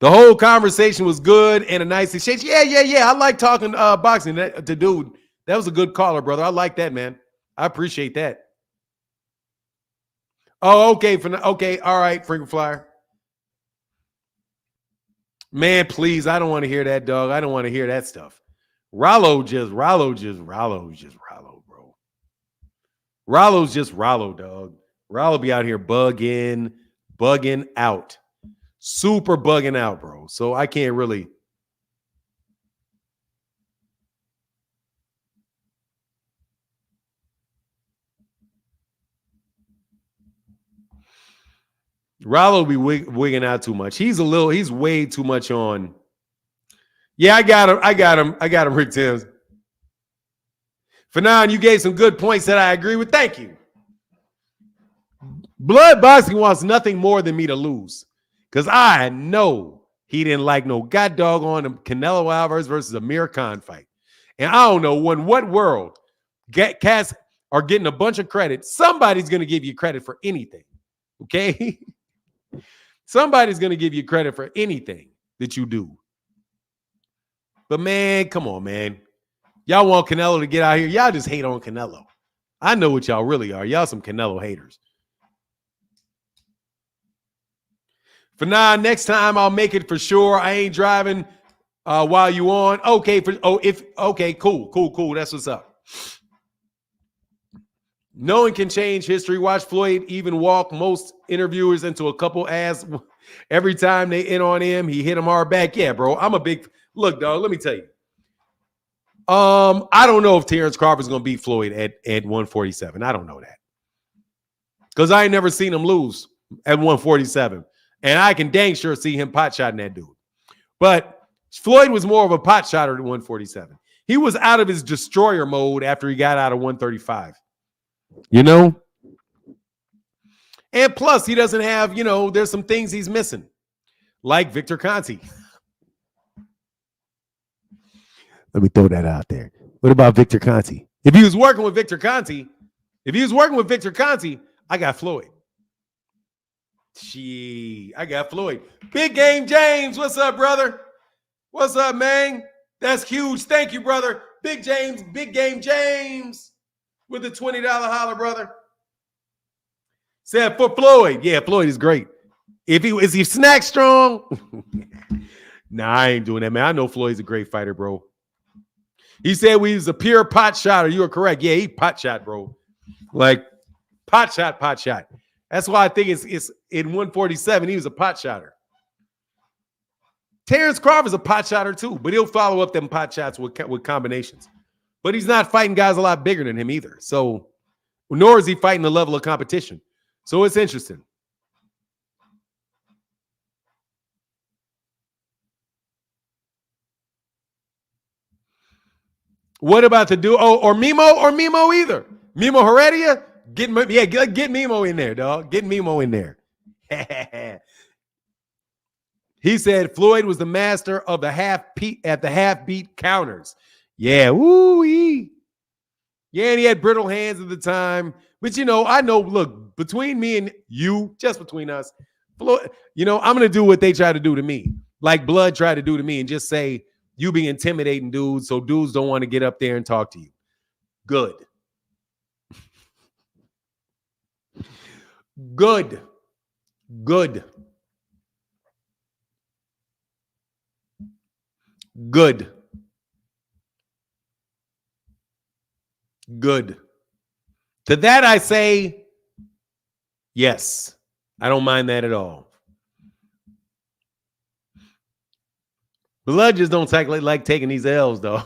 The whole conversation was good and a nice exchange. Yeah. I like talking boxing to dude. That was a good caller, brother. I like that, man. I appreciate that. Oh, okay. Okay. All right, freaking Flyer. Man, please. I don't want to hear that, dog. I don't want to hear that stuff. Rollo's just Rollo, bro. Rollo's just Rollo, dog. Rollo be out here bugging out. Super bugging out, bro. So I can't really. Rollo be wigging out too much. He's way too much on. Yeah, I got him, Rick Timms. Fanon, you gave some good points that I agree with. Thank you. Blood Boxing wants nothing more than me to lose. Because I know he didn't like no god dog on the Canelo Alvarez versus Amir Khan fight. And I don't know in what world cats are getting a bunch of credit. Somebody's going to give you credit for anything. Okay? Somebody's going to give you credit for anything that you do. But, man, come on, man. Y'all want Canelo to get out here. Y'all just hate on Canelo. I know what y'all really are. Y'all some Canelo haters. For now, next time I'll make it for sure. I ain't driving while you on. Okay, cool. That's what's up. No one can change history. Watch Floyd even walk most interviewers into a couple ass every time they in on him. He hit him hard back. Yeah, bro. I'm a big look, dog. Let me tell you. I don't know if Terence Crawford's gonna beat Floyd at 147. I don't know that because I ain't never seen him lose at 147. And I can dang sure see him pot shotting that dude. But Floyd was more of a pot shotter at 147. He was out of his destroyer mode after he got out of 135. You know? And plus, he doesn't have, there's some things he's missing. Like Victor Conte. Let me throw that out there. What about Victor Conte? If he was working with Victor Conte, I got Floyd. I got Floyd. Big Game James, what's up, brother? What's up, man? That's huge. Thank you, brother. Big Game James with the $20 holler, brother. Said for Floyd. Yeah, Floyd is great. Is he snack strong? Nah, I ain't doing that, man. I know Floyd's a great fighter, bro. He said we was a pure pot shotter. You are correct. Yeah, he pot shot, bro. Like pot shot. That's why I think it's in 147. He was a pot shotter. Terence Crawford's a pot shotter too, but he'll follow up them pot shots with combinations. But he's not fighting guys a lot bigger than him either. So, nor is he fighting the level of competition. So it's interesting. What about the duo or Mimo either? Mimo Heredia? Get Mimo in there, dog. Get Mimo in there. He said Floyd was the master of the half beat counters. Yeah, woo-wee. Yeah, and he had brittle hands at the time. But I know, look, between me and you, just between us, Floyd, I'm gonna do what they try to do to me. Like Blood tried to do to me, and just say you be intimidating dudes, so dudes don't want to get up there and talk to you. Good. Good. To that I say, yes. I don't mind that at all. Blood just don't like taking these L's, though.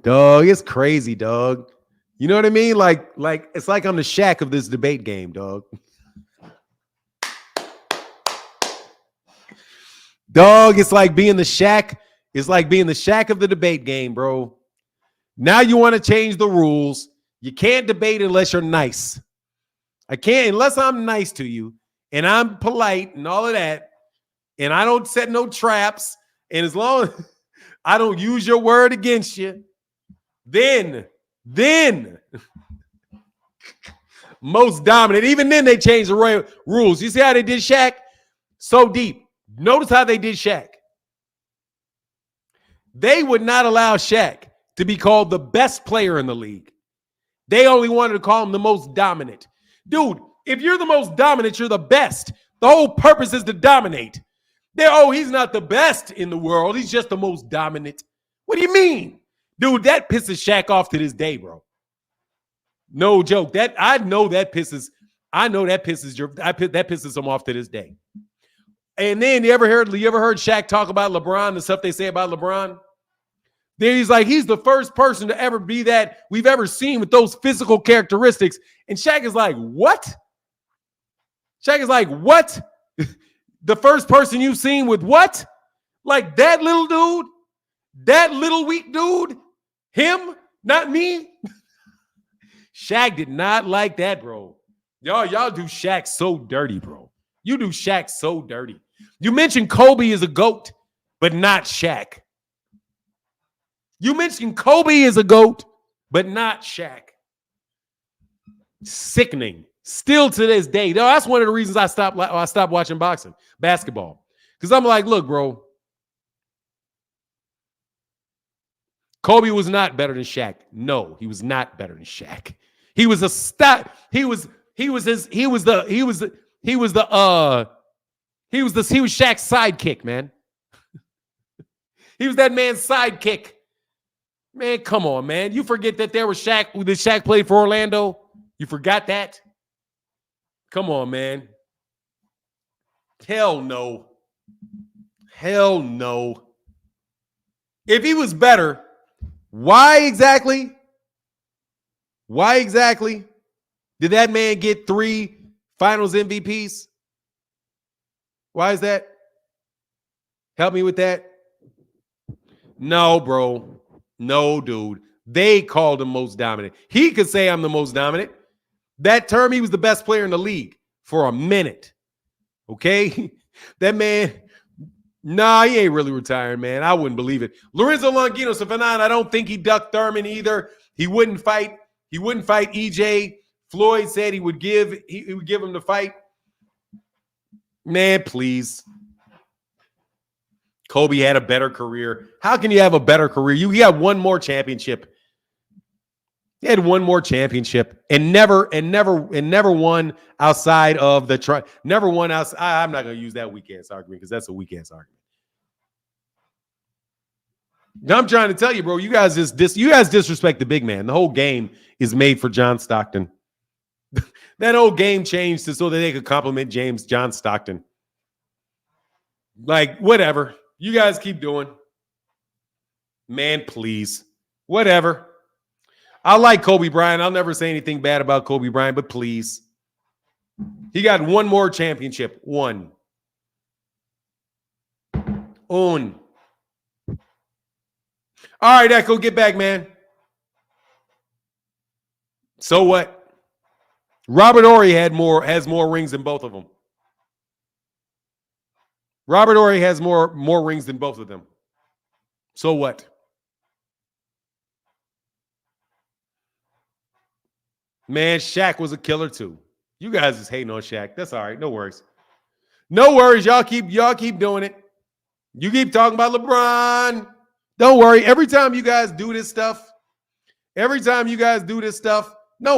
Dog, it's crazy, dog. You know what I mean? Like it's like I'm the Shaq of this debate game, dog. Dog, it's like being the Shaq. It's like being the Shaq of the debate game, bro. Now you want to change the rules. You can't debate unless you're nice. I can't unless I'm nice to you and I'm polite and all of that. And I don't set no traps. And as long as I don't use your word against you, then most dominant. Even then they changed the rules. You see how they did Shaq? So deep. Notice how they did Shaq. They would not allow Shaq to be called the best player in the league. They only wanted to call him the most dominant. Dude, if you're the most dominant, you're the best. The whole purpose is to dominate. He's not the best in the world. He's just the most dominant. What do you mean? Dude, that pisses Shaq off to this day, bro. No joke. I know that pisses him off to this day. And then you ever heard Shaq talk about LeBron, the stuff they say about LeBron? Then he's like, he's the first person to ever be that we've ever seen with those physical characteristics. And Shaq is like, what? Shaq is like, what? The first person you've seen with what? Like that little dude? That little weak dude? Him? Not me? Shaq did not like that, bro. Y'all do Shaq so dirty, bro. You do Shaq so dirty. You mentioned Kobe is a GOAT, but not Shaq. You mentioned Kobe is a GOAT, but not Shaq. Sickening. Still to this day. That's one of the reasons I stopped watching basketball. Because I'm like, look, bro. Kobe was not better than Shaq. No, he was not better than Shaq. He was a stat. He was Shaq's sidekick, man. He was that man's sidekick. Man, come on, man. You forget that there was Shaq played for Orlando? You forgot that? Come on, man. Hell no. Hell no. If he was better, why exactly did that man get 3 finals MVPs? Why is that? Help me with that. No, bro. No, dude. They called him most dominant. He could say I'm the most dominant. That term, he was the best player in the league for a minute. Okay? That man, Nah, he ain't really retiring, man. I wouldn't believe it. Lorenzo Longino, so Fanon, I don't think he ducked Thurman either. He wouldn't fight. He wouldn't fight EJ. Floyd said he would give him the fight. Man, please. Kobe had a better career. How can you have a better career? He had one more championship. He had one more championship and never won outside of the never won outside. I'm not going to use that weak ass argument because that's a weak ass argument. I'm trying to tell you, bro, you guys disrespect the big man. The whole game is made for John Stockton. That whole game changed so that they could compliment John Stockton. Like, whatever. You guys keep doing. Man, please. Whatever. I like Kobe Bryant. I'll never say anything bad about Kobe Bryant, but please. He got one more championship. One. Un. All right, Echo, get back, man. So what? Robert Horry has more rings than both of them. Robert Horry has more rings than both of them. So what? Man, Shaq was a killer too. You guys is hating on Shaq. That's all right. No worries. No worries. Y'all keep doing it. You keep talking about LeBron. Don't worry. Every time you guys do this stuff, no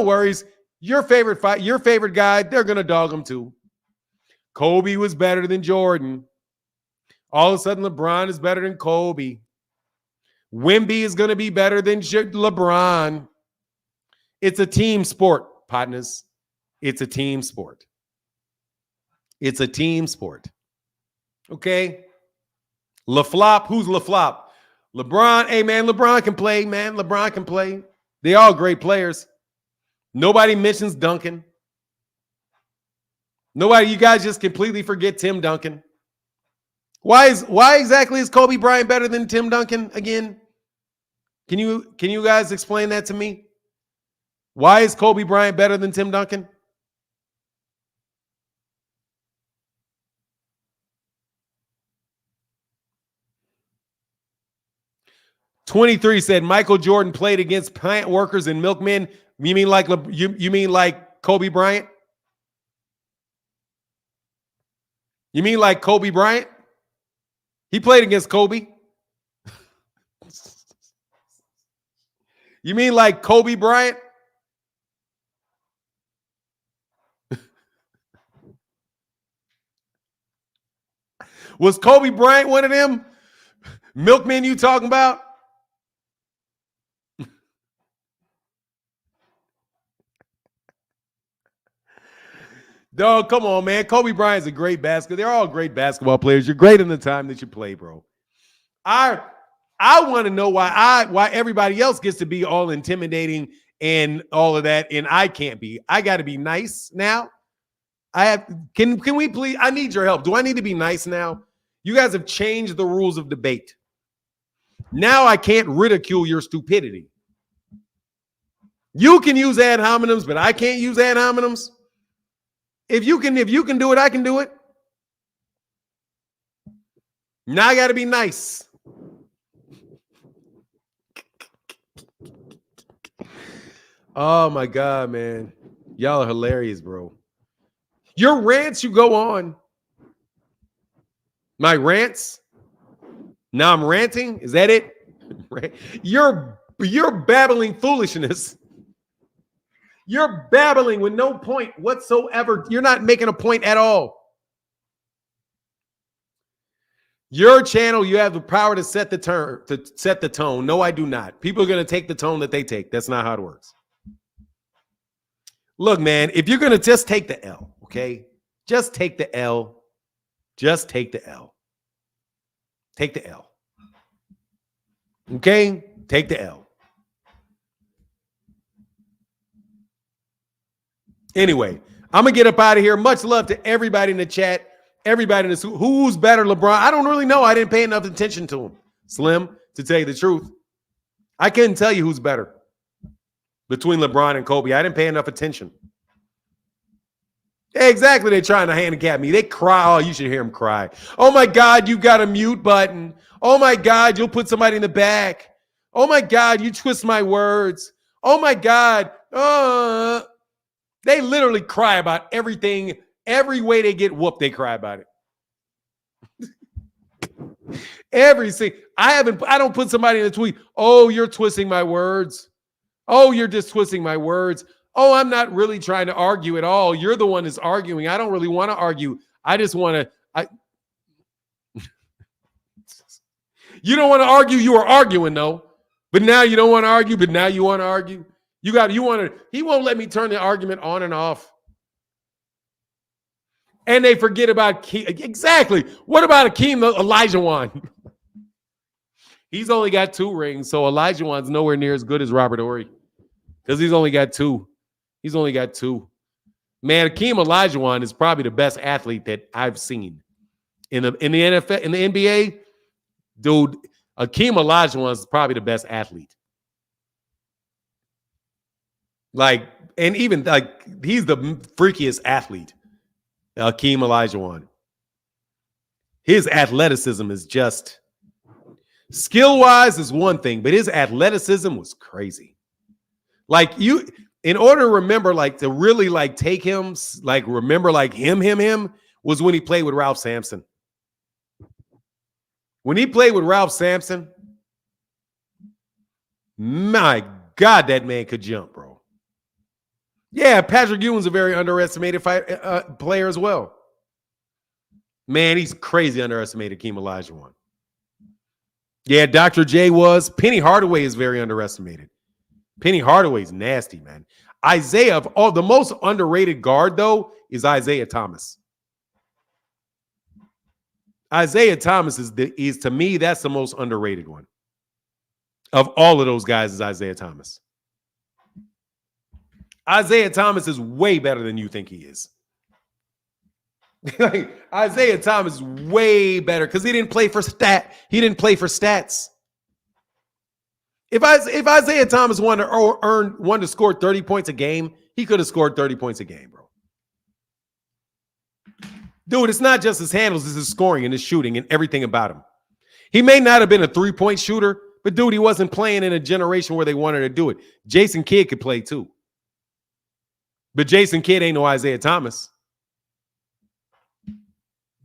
worries. Your favorite guy, they're going to dog him too. Kobe was better than Jordan. All of a sudden, LeBron is better than Kobe. Wemby is going to be better than LeBron. It's a team sport, partners. It's a team sport. It's a team sport. Okay? LaFlop, who's LaFlop? LeBron, hey, man, LeBron can play, man. LeBron can play. They all great players. Nobody mentions Duncan. You guys just completely forget Tim Duncan. Why exactly is Kobe Bryant better than Tim Duncan again? Can you guys explain that to me? Why is Kobe Bryant better than Tim Duncan? "23 said Michael Jordan played against plant workers and milkmen. You mean like Kobe Bryant? You mean like Kobe Bryant? He played against Kobe. You mean like Kobe Bryant? Was Kobe Bryant one of them milkmen you talking about? Dog, come on, man. Kobe Bryant's a great basketball. They're all great basketball players. You're great in the time that you play, bro. I want to know why everybody else gets to be all intimidating and all of that, and I can't be. I got to be nice now. Can we please? I need your help. Do I need to be nice now? You guys have changed the rules of debate. Now I can't ridicule your stupidity. You can use ad hominems, but I can't use ad hominems. If you can do it, I can do it. Now I got to be nice. Oh my God, man. Y'all are hilarious, bro. Your rants you go on. My rants? Now I'm ranting? Is that it? You're babbling foolishness. You're babbling with no point whatsoever. You're not making a point at all. Your channel, you have the power to set the tone. No, I do not. People are going to take the tone that they take. That's not how it works. Look, man, if you're going to just take the L, okay? Just take the L. Just take the L. Take the L. Okay? Take the L. Anyway, I'm going to get up out of here. Much love to everybody in the chat. Everybody in this. Who's better, LeBron? I don't really know. I didn't pay enough attention to him. Slim, to tell you the truth. I couldn't tell you who's better between LeBron and Kobe. I didn't pay enough attention. Exactly. They're trying to handicap me. They cry. Oh, you should hear them cry. Oh my God, you got a mute button. Oh my God, you'll put somebody in the back. Oh my God, you twist my words. Oh my God. They literally cry about everything. Every way they get whooped, they cry about it. I don't put somebody in a tweet. Oh, you're twisting my words. Oh, you're just twisting my words. Oh, I'm not really trying to argue at all. You're the one that's arguing. I don't really want to argue. I just want to. You don't want to argue. You were arguing though, but now you don't want to argue. But now you want to argue. You want to. He won't let me turn the argument on and off. And they forget about exactly. What about Akeem Olajuwon? He's only got 2 rings, so Olajuwon's nowhere near as good as Robert Horry because he's only got 2. He's only got 2. Man, Akeem Olajuwon is probably the best athlete that I've seen in the NFL, in the NBA. Dude, Akeem Olajuwon is probably the best athlete. Like, and even like he's the freakiest athlete. Akeem Olajuwon. His athleticism is just skill-wise is one thing, but his athleticism was crazy. Like in order to remember, like to really like take him, like remember like him was when he played with Ralph Sampson. When he played with Ralph Sampson, my God, that man could jump, bro. Yeah, Patrick Ewing's a very underestimated player as well. Man, he's crazy underestimated, Akeem Olajuwon. Yeah, Dr. J was. Penny Hardaway is very underestimated. Penny Hardaway's nasty, man. The most underrated guard, though, is Isaiah Thomas. Isaiah Thomas is to me, that's the most underrated one. Of all of those guys is Isaiah Thomas. Isaiah Thomas is way better than you think he is. Like, Isaiah Thomas is way better because he didn't play for stats. If Isaiah Thomas wanted to score 30 points a game, he could have scored 30 points a game, bro. Dude, it's not just his handles, it's his scoring and his shooting and everything about him. He may not have been a 3-point shooter, but dude, he wasn't playing in a generation where they wanted to do it. Jason Kidd could play too. But Jason Kidd ain't no Isaiah Thomas.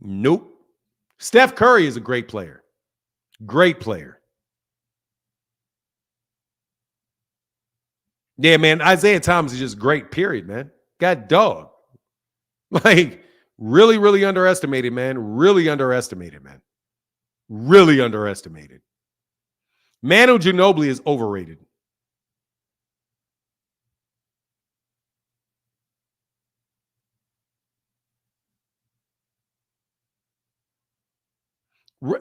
Nope. Steph Curry is a great player. Great player. Yeah, man. Isaiah Thomas is just great, period, man. God dog. Like, really, really underestimated, man. Really underestimated, man. Really underestimated. Manu Ginobili is overrated.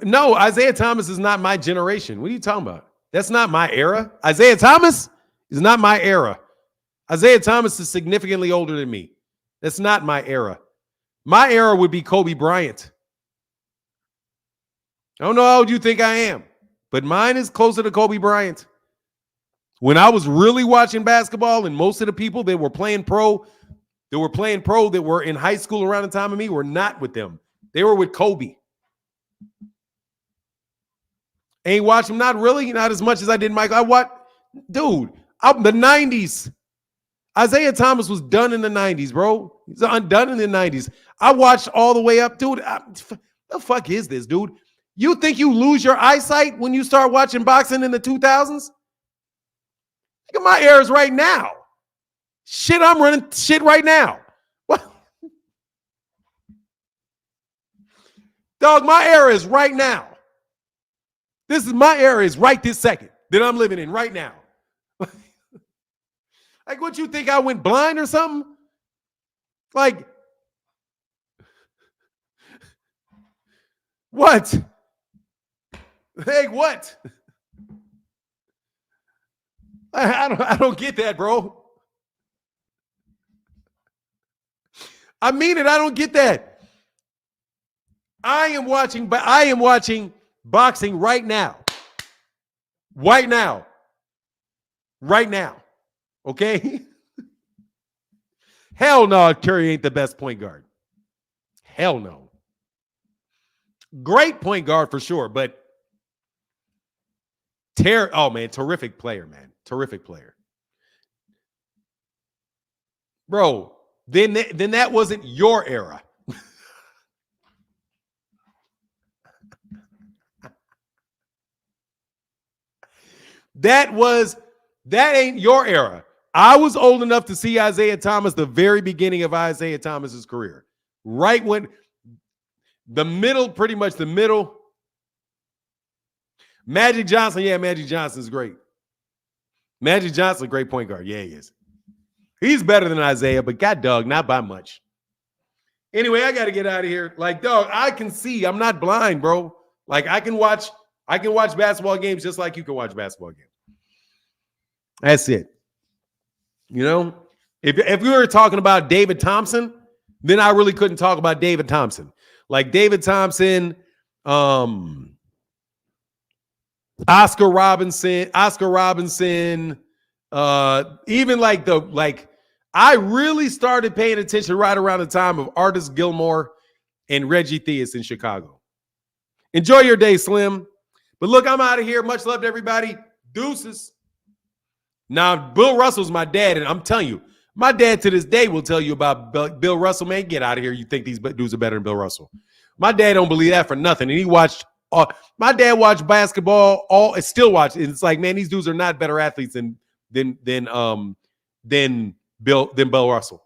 No, Isaiah Thomas is not my generation. What are you talking about? That's not my era. Isaiah Thomas is not my era. Isaiah Thomas is significantly older than me. That's not my era. My era would be Kobe Bryant. I don't know how old you think I am, but mine is closer to Kobe Bryant. When I was really watching basketball, and most of the people that were playing pro that were in high school around the time of me were not with them. They were with Kobe. Ain't watch him, not really, not as much as I did Michael. The 90s. Isaiah Thomas was done in the 90s, bro. He's done in the 90s. I watched all the way up, dude. The fuck is this, dude? You think you lose your eyesight when you start watching boxing in the 2000s? Look at my eras right now. Shit, I'm running shit right now. What? Dog, my era is right now. This is my era is right this second that I'm living in right now. Like, what you think I went blind or something? Like, what? Hey, what? I don't get that, bro. I mean it. I don't get that. I am watching boxing right now. Right now. Right now. Okay? Hell no, Curry ain't the best point guard. Hell no. Great point guard for sure, but terrific player, man. Terrific player. Bro, then that wasn't your era. That ain't your era. I was old enough to see Isaiah Thomas, the very beginning of Isaiah Thomas's career. Right when pretty much the middle. Magic Johnson, yeah, Magic Johnson's great. Magic Johnson, great point guard. Yeah, he is. He's better than Isaiah, but god dog, not by much. Anyway, I got to get out of here. Like, dog, I can see. I'm not blind, bro. Like, I can watch basketball games just like you can watch basketball games. That's it. You know, if we were talking about David Thompson, then I really couldn't talk about David Thompson. Like David Thompson, Oscar Robinson, even I really started paying attention right around the time of Artis Gilmore and Reggie Theus in Chicago. Enjoy your day, Slim. But look, I'm out of here. Much love to everybody. Deuces. Now, Bill Russell's my dad, and I'm telling you, my dad to this day will tell you about Bill Russell. Man, get out of here. You think these dudes are better than Bill Russell. My dad don't believe that for nothing. And my dad watched basketball still watch. And it's like, man, these dudes are not better athletes than Bill Russell.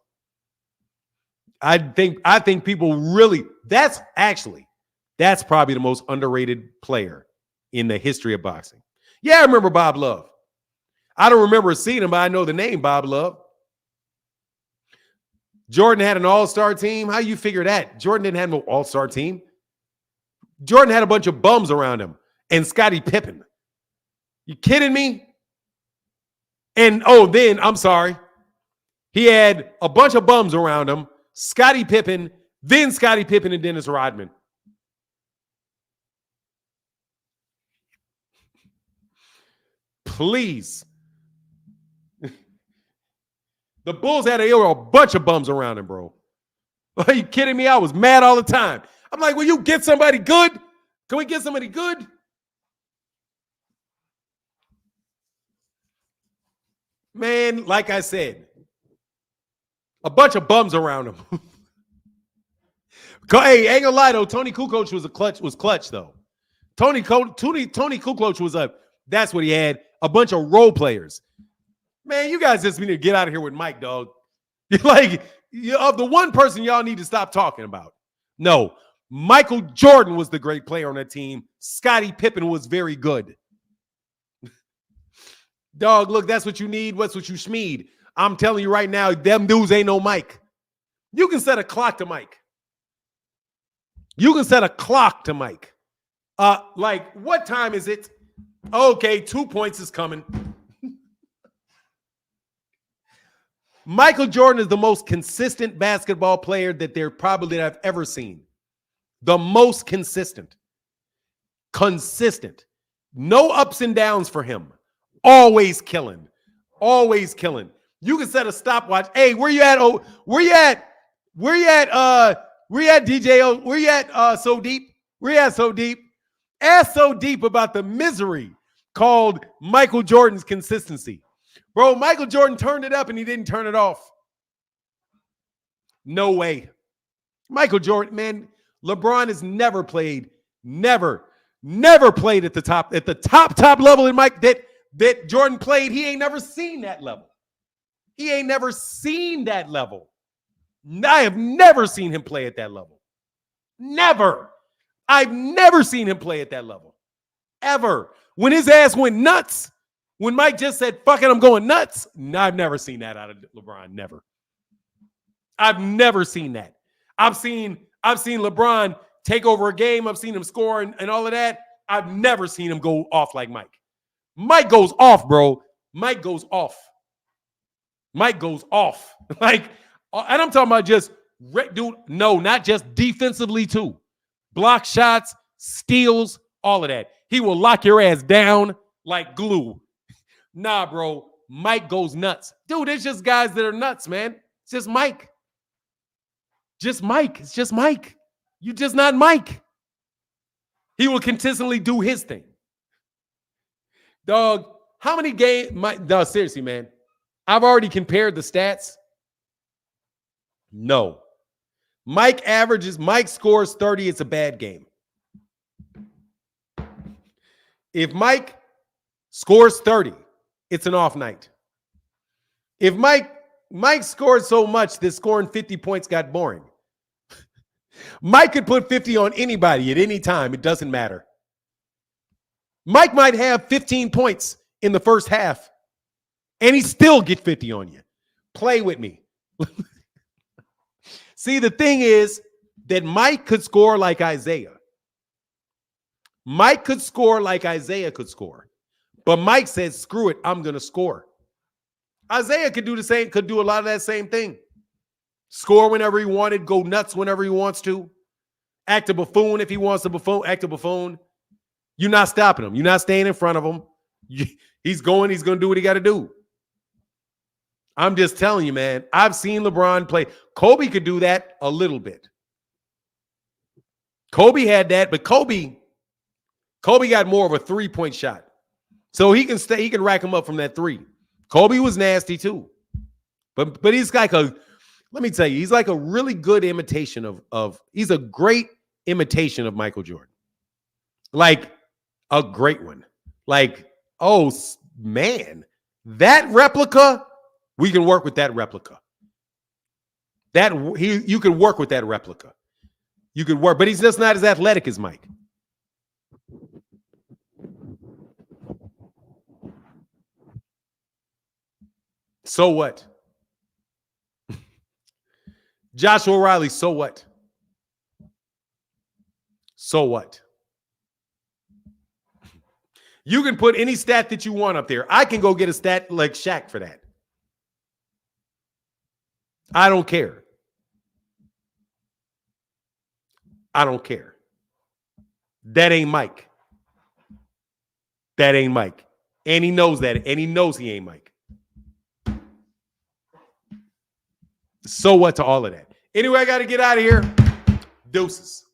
I think people really, that's probably the most underrated player in the history of boxing. Yeah, I remember Bob Love. I don't remember seeing him, but I know the name Bob Love. Jordan had an all-star team. How you figure that? Jordan didn't have no all-star team. Jordan had a bunch of bums around him and Scottie Pippen. You kidding me? And then I'm sorry. He had a bunch of bums around him, Scottie Pippen, then Scottie Pippen and Dennis Rodman. Please. The Bulls had a bunch of bums around him, bro. Are you kidding me? I was mad all the time. I'm like, will you get somebody good? Can we get somebody good? Man, like I said, a bunch of bums around him. Hey, ain't gonna lie though, Tony Kukoc was clutch though. Tony Kukoc that's what he had, a bunch of role players. Man, you guys just need to get out of here with Mike, dog. You're like, of the one person y'all need to stop talking about. No, Michael Jordan was the great player on that team. Scottie Pippen was very good. Dog, look, that's what you need. What's what you schmeed. I'm telling you right now, them dudes ain't no Mike. You can set a clock to Mike. Like, what time is it? Okay, 2 points is coming. Michael Jordan is the most consistent basketball player that I've ever seen. The most consistent. Consistent. No ups and downs for him. Always killing. Always killing. You can set a stopwatch. Hey, where you at? Oh, where you at DJ? Where you at So Deep? Where you at So Deep? Ask So Deep about the misery called Michael Jordan's consistency. Bro, Michael Jordan turned it up and he didn't turn it off. No way. Michael Jordan, man, LeBron has never played at the top level in that Jordan played. He ain't never seen that level. I have never seen him play at that level. Never. I've never seen him play at that level. Ever. When his ass went nuts, when Mike just said, fuck it, I'm going nuts. No, I've never seen that out of LeBron. Never. I've never seen that. I've seen LeBron take over a game. I've seen him score and all of that. I've never seen him go off like Mike. Mike goes off, bro. Mike goes off. Like, and I'm talking about just, dude, no, not just defensively too. Block shots, steals, all of that. He will lock your ass down like glue. Nah, bro. Mike goes nuts. Dude, it's just guys that are nuts, man. It's just Mike. Just Mike. It's just Mike. You're just not Mike. He will consistently do his thing. Dog, how many games? No, seriously, man. I've already compared the stats. No. Mike scores 30, it's a bad game. If Mike scores 30, it's an off night. If Mike scored so much that scoring 50 points got boring. Mike could put 50 on anybody at any time. It doesn't matter. Mike might have 15 points in the first half, and he still get 50 on you. Play with me. See, the thing is that Mike could score like Isaiah. Mike could score like Isaiah could score. But Mike said, screw it, I'm going to score. Isaiah could do the same, could do a lot of that same thing. Score whenever he wanted, go nuts whenever he wants to. Act a buffoon if he wants to act a buffoon. You're not stopping him. You're not staying in front of him. He's going to do what he got to do. I'm just telling you, man. I've seen LeBron play. Kobe could do that a little bit. Kobe had that, but Kobe got more of a three-point shot. So he can rack him up from that three. Kobe was nasty too. But he's like let me tell you, he's like a really good imitation he's a great imitation of Michael Jordan. Like a great one. Like, oh man, that replica, we can work with that replica. You can work with that replica. You could work, but he's just not as athletic as Mike. So what? Joshua Riley, so what? So what? You can put any stat that you want up there. I can go get a stat like Shaq for that. I don't care. I don't care. That ain't Mike. That ain't Mike. And he knows that. And he knows he ain't Mike. So what to all of that? Anyway, I got to get out of here. Deuces.